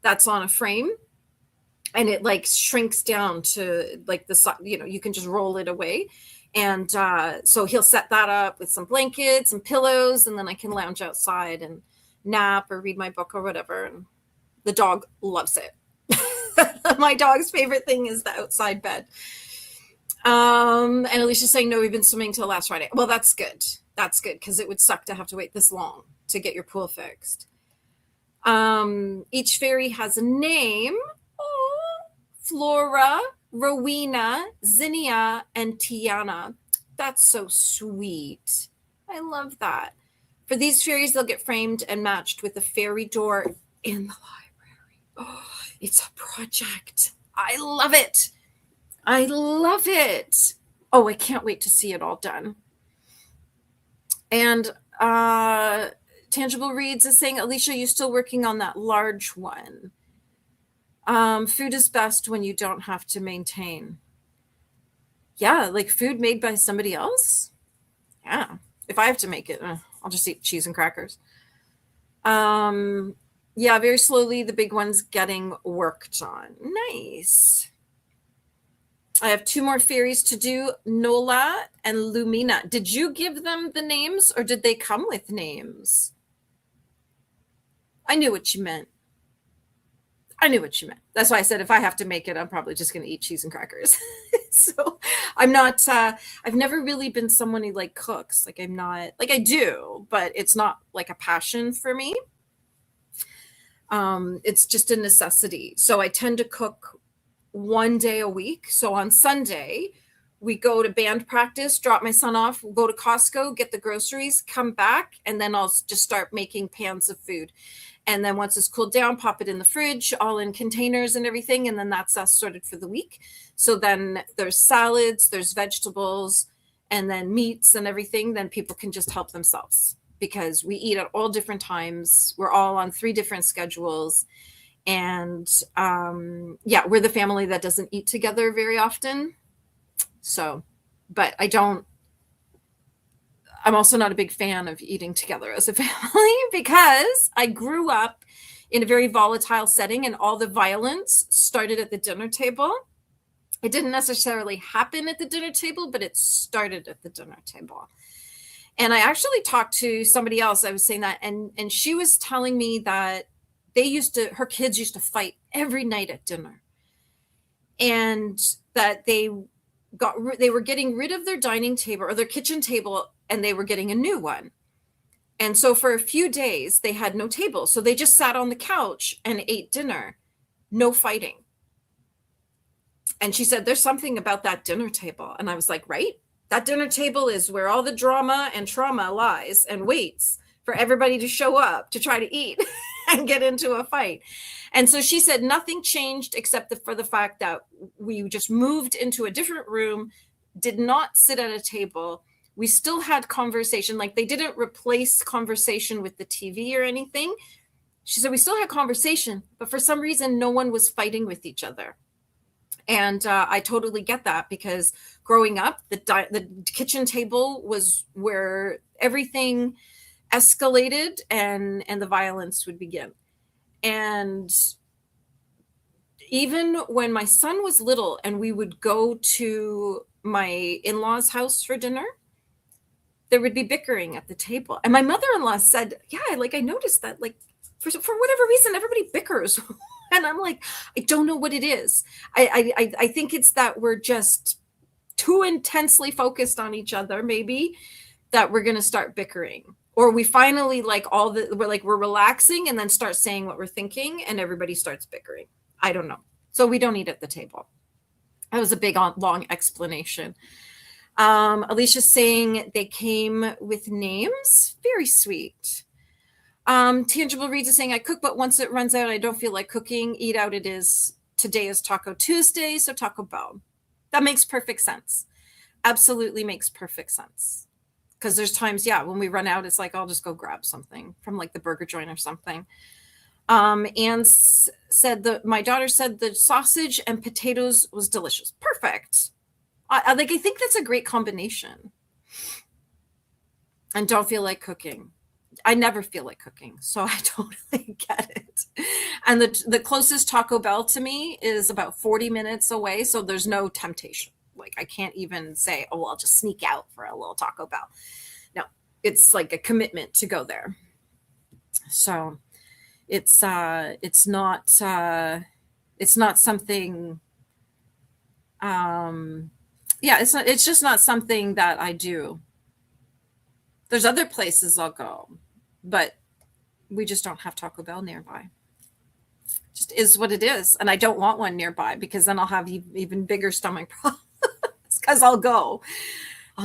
that's on a frame. And it shrinks down to the, you can just roll it away. And so he'll set that up with some blankets and pillows, and then I can lounge outside and nap or read my book or whatever. And the dog loves it. My dog's favorite thing is the outside bed. And Alicia's saying, no, we've been swimming till last Friday. Well, that's good. That's good, because it would suck to have to wait this long to get your pool fixed. Each fairy has a name. Oh, Flora, Rowena, Zinnia, and Tiana. That's so sweet. I love that. For these fairies, they'll get framed and matched with a fairy door in the library. Oh, it's a project. I love it. I love it. Oh, I can't wait to see it all done. And Tangible Reads is saying, Alicia, you still working on that large one? Food is best when you don't have to maintain. Yeah, food made by somebody else. Yeah, if I have to make it, I'll just eat cheese and crackers. Yeah, very slowly the big one's getting worked on. Nice. I have 2 more fairies to do, Nola and Lumina. Did you give them the names or did they come with names? I knew what you meant. That's why I said if I have to make it, I'm probably just going to eat cheese and crackers. So I'm not, I've never really been someone who cooks. I'm not, I do, but it's not a passion for me. It's just a necessity. So I tend to cook 1 day a week. So on Sunday, we go to band practice, drop my son off, go to Costco, get the groceries, come back, and then I'll just start making pans of food. And then once it's cooled down, pop it in the fridge, all in containers and everything. And then that's us sorted for the week. So then there's salads, there's vegetables, and then meats and everything. Then people can just help themselves because we eat at all different times. We're all on 3 different schedules. And yeah, we're the family that doesn't eat together very often. So, but I'm also not a big fan of eating together as a family because I grew up in a very volatile setting and all the violence started at the dinner table. It didn't necessarily happen at the dinner table, but it started at the dinner table. And I actually talked to somebody else. I was saying that, and she was telling me that her kids used to fight every night at dinner, and that they were getting rid of their dining table or their kitchen table, and they were getting a new one. And so for a few days, they had no table. So they just sat on the couch and ate dinner. No fighting. And she said, there's something about that dinner table. And I was like, right? That dinner table is where all the drama and trauma lies and waits for everybody to show up to try to eat and get into a fight. And so she said nothing changed except for the fact that we just moved into a different room, did not sit at a table. We still had conversation. Like, they didn't replace conversation with the TV or anything. She said we still had conversation, but for some reason, no one was fighting with each other. And I totally get that, because growing up, the kitchen table was where everything escalated and the violence would begin. And even when my son was little and we would go to my in-laws' house for dinner, there would be bickering at the table. And my mother-in-law said, yeah, like, I noticed that, like, for whatever reason, everybody bickers. And I'm like, I don't know what it is. I think it's that we're just too intensely focused on each other, maybe, that we're going to start bickering. Or we finally, like, we're relaxing and then start saying what we're thinking, and everybody starts bickering. I don't know. So we don't eat at the table. That was a big, long explanation. Alicia's saying they came with names. Very sweet. Tangible Reads is saying, I cook, but once it runs out, I don't feel like cooking. Eat out it is. Today is Taco Tuesday, so Taco Bell. That makes perfect sense. Absolutely makes perfect sense. Because there's times, yeah, when we run out, it's like, I'll just go grab something from, like, the burger joint or something. Anne said that my daughter said the sausage and potatoes was delicious. Perfect. I think that's a great combination. And don't feel like cooking. I never feel like cooking, so I totally get it. And the closest Taco Bell to me is about 40 minutes away, so there's no temptation. Like, I can't even say, oh, I'll just sneak out for a little Taco Bell. No, it's like a commitment to go there. So it's not something. It's just not something that I do. There's other places I'll go, but we just don't have Taco Bell nearby. Just is what it is. And I don't want one nearby, because then I'll have even bigger stomach problems, because I'll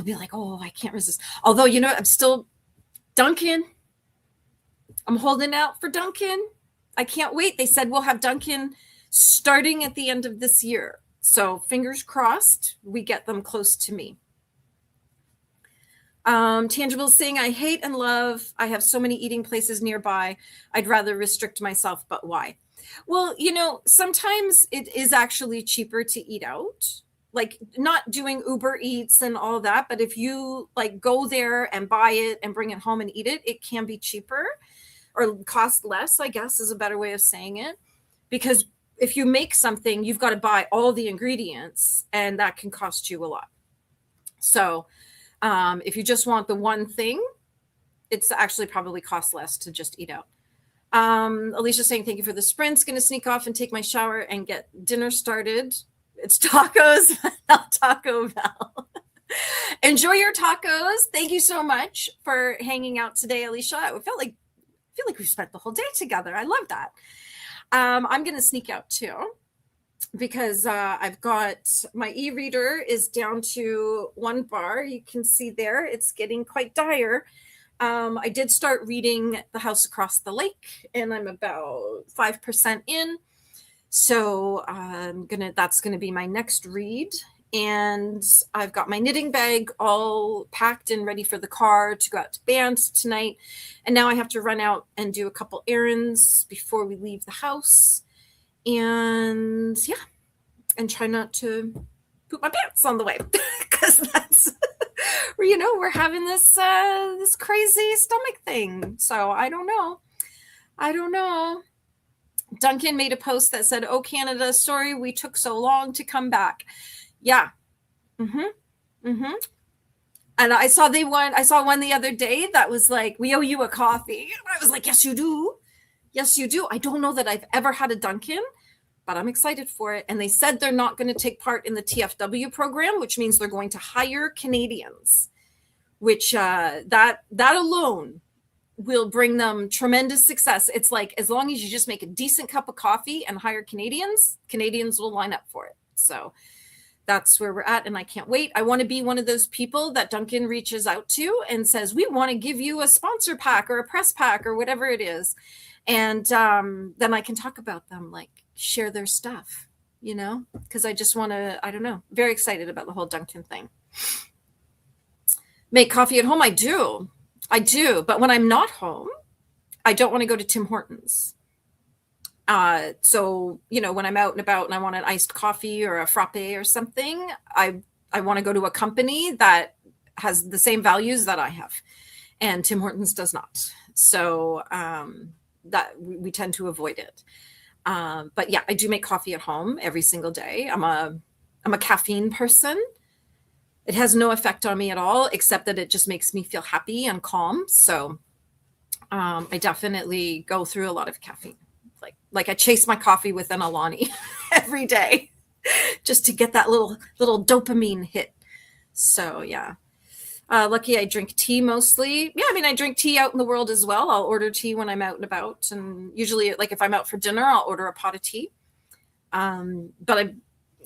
be like, oh, I can't resist. Although, I'm still Dunkin'. I'm holding out for Dunkin'. I can't wait. They said we'll have Dunkin' starting at the end of this year. So fingers crossed we get them close to me. Tangible saying, I hate and love. I have so many eating places nearby. I'd rather restrict myself, but why? Well, sometimes it is actually cheaper to eat out, like not doing Uber Eats and all that. But if you, like, go there and buy it and bring it home and eat it, it can be cheaper, or cost less, I guess is a better way of saying it. Because if you make something, you've got to buy all the ingredients, and that can cost you a lot. So if you just want the one thing, it's actually probably cost less to just eat out. Alicia saying, thank you for the sprints. Going to sneak off and take my shower and get dinner started. It's tacos, not Taco Bell. Enjoy your tacos. Thank you so much for hanging out today, Alicia. I feel like we spent the whole day together. I love that. I'm going to sneak out too, because I've got my e-reader is down to 1 bar. You can see there, it's getting quite dire. I did start reading The House Across the Lake, and I'm about 5% in. So that's gonna be my next read. And I've got my knitting bag all packed and ready for the car to go out to band tonight. And now I have to run out and do a couple errands before we leave the house. And yeah, and try not to poop my pants on the way, because that's we're having this crazy stomach thing. So I don't know. Duncan made a post that said, "Oh, Canada, sorry we took so long to come back." Yeah. And I saw one the other day that was like, "We owe you a coffee." And I was like, "Yes, you do. Yes, you do." I don't know that I've ever had a Dunkin', but I'm excited for it. And they said they're not going to take part in the TFW program, which means they're going to hire Canadians, which that alone will bring them tremendous success. It's like, as long as you just make a decent cup of coffee and hire Canadians will line up for it. So that's where we're at, and I can't wait. I want to be one of those people that Dunkin' reaches out to and says, we want to give you a sponsor pack or a press pack or whatever it is. And then I can talk about them, like share their stuff, you know, because I just want to, I don't know, very excited about the whole Dunkin' thing. Make coffee at home. I do. But when I'm not home, I don't want to go to Tim Hortons. So, you know, when I'm out and about and I want an iced coffee or a frappe or something, I want to go to a company that has the same values that I have, and Tim Hortons does not. So that we tend to avoid it. But yeah, I do make coffee at home every single day. I'm a caffeine person. It has no effect on me at all, except that it just makes me feel happy and calm. So I definitely go through a lot of caffeine. Like I chase my coffee with an Alani every day just to get that little dopamine hit. So yeah. Lucky I drink tea mostly. Yeah, I mean, I drink tea out in the world as well. I'll order tea when I'm out and about. And usually, like if I'm out for dinner, I'll order a pot of tea. But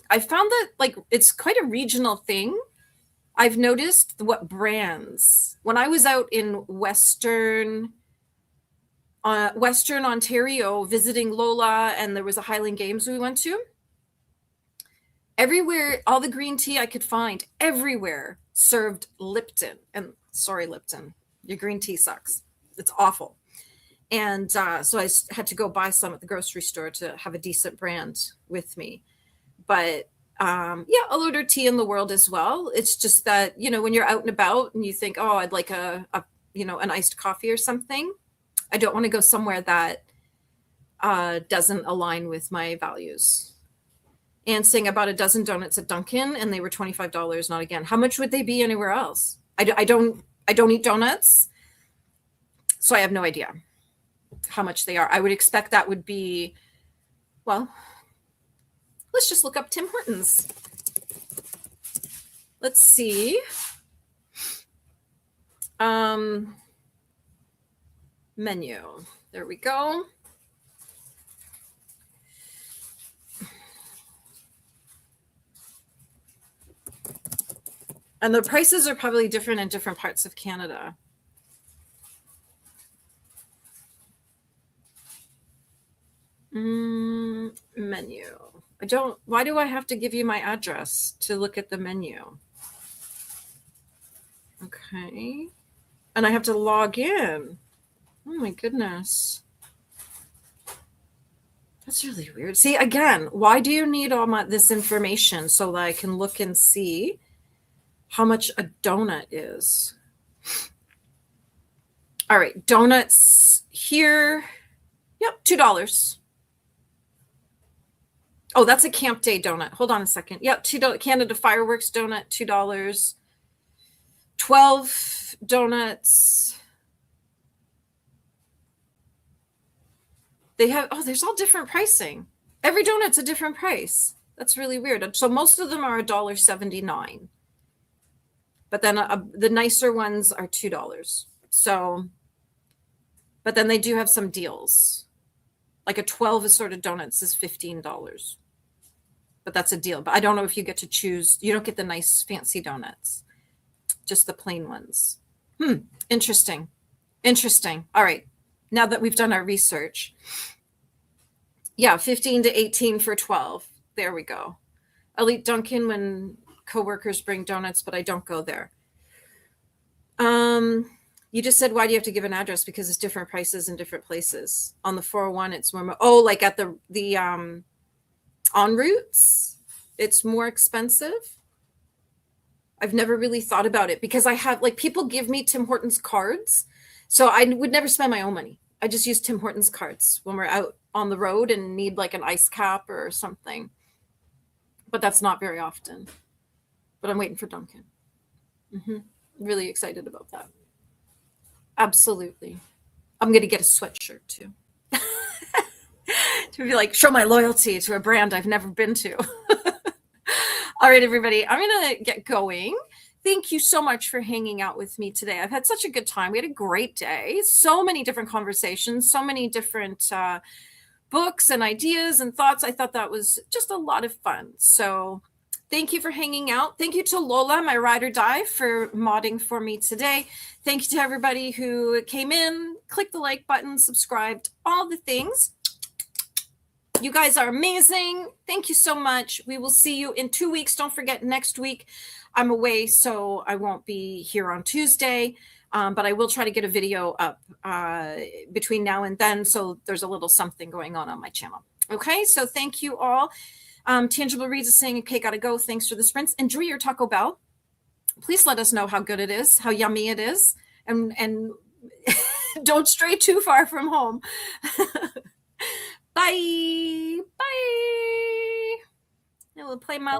I found that like it's quite a regional thing. I've noticed what brands, when I was out in Western Ontario visiting Lola, and there was a Highland Games we went to, everywhere, all the green tea I could find everywhere served Lipton. And sorry, Lipton, your green tea sucks. It's awful. And so I had to go buy some at the grocery store to have a decent brand with me. But yeah, I'll order tea in the world as well. It's just that, you know, when you're out and about and you think, oh, I'd like an iced coffee or something, I don't want to go somewhere that doesn't align with my values. And saying about a dozen donuts at Dunkin', and they were $25. Not again. How much would they be anywhere else? I don't eat donuts, so I have no idea how much they are. I would expect that would be, well, let's just look up Tim Hortons. Let's see. Menu. There we go. And the prices are probably different in different parts of Canada. Menu. Why do I have to give you my address to look at the menu? Okay. And I have to log in. Oh my goodness. That's really weird. See, again, why do you need all this information so that I can look and see how much a donut is? All right, donuts here. Yep, $2. Oh, that's a Camp Day donut. Hold on a second. Yep, $2. Canada Fireworks donut, $2. 12 donuts. They have, there's all different pricing. Every donut's a different price. That's really weird. So most of them are $1.79. But then the nicer ones are $2. So, but then they do have some deals. Like a 12 assorted donuts is $15. But that's a deal. But I don't know if you get to choose. You don't get the nice fancy donuts. Just the plain ones. Interesting. All right. Now that we've done our research. Yeah, 15 to 18 for 12. There we go. I'll eat Dunkin' when coworkers bring donuts, but I don't go there. You just said, why do you have to give an address? Because it's different prices in different places. On the 401, it's more, like at the en routes, it's more expensive. I've never really thought about it because I have, like, people give me Tim Hortons cards. So I would never spend my own money. I just use Tim Hortons cards when we're out on the road and need like an ice cap or something. But that's not very often. But I'm waiting for Dunkin'. Really excited about that. Absolutely. I'm going to get a sweatshirt too. To be like, show my loyalty to a brand I've never been to. All right, everybody, I'm going to get going. Thank you so much for hanging out with me today. I've had such a good time. We had a great day. So many different conversations, so many different books and ideas and thoughts. I thought that was just a lot of fun. So thank you for hanging out. Thank you to Lola, my ride or die, for modding for me today. Thank you to everybody who came in, clicked the like button, subscribed, all the things. You guys are amazing. Thank you so much. We will see you in 2 weeks. Don't forget, next week I'm away, so I won't be here on Tuesday, but I will try to get a video up between now and then, so there's a little something going on my channel. Okay, so thank you all. Tangible Reads is saying, okay, gotta go. Thanks for the sprints. Enjoy your Taco Bell. Please let us know how good it is, how yummy it is, and don't stray too far from home. Bye. Bye. I will play my...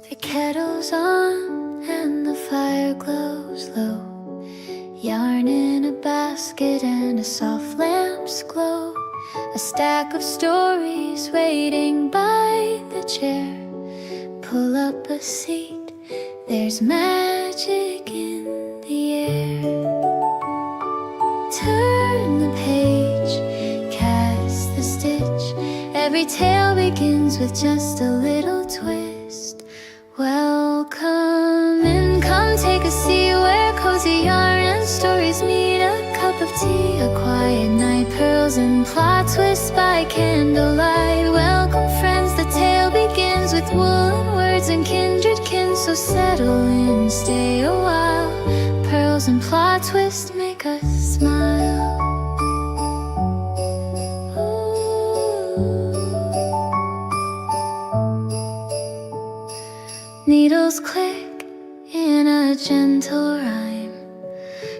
The kettle's on and the fire glows low. Yarn in a basket and a soft lamp's glow. A stack of stories waiting by the chair. Pull up a seat, there's magic in the air. Turn the page, cast the stitch. Every tale begins with just a little twist. Welcome in, come take a seat where cozy yarn and stories meet. A cup of tea, a quiet night, pearls and plot twists by candlelight. Welcome friends, the tale begins with woolen words and kindred kin. So settle in, stay a while. Pearls and plot twists make us smile. Needles click in a gentle rhyme.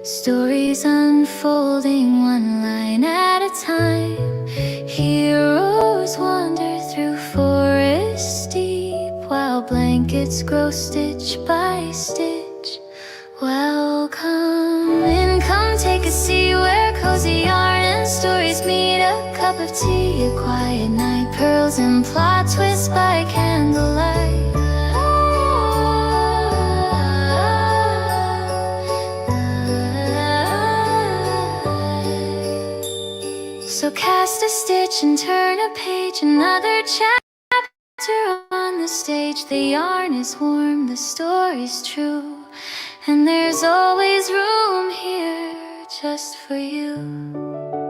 Stories unfolding one line at a time. Heroes wander through forests deep, while blankets grow stitch by stitch. Welcome in, come take a seat where cozy yarn and stories meet. A cup of tea, a quiet night, pearls and plot twists by candlelight. So cast a stitch and turn a page, another chapter on the stage. The yarn is warm, the story's true, and there's always room here just for you.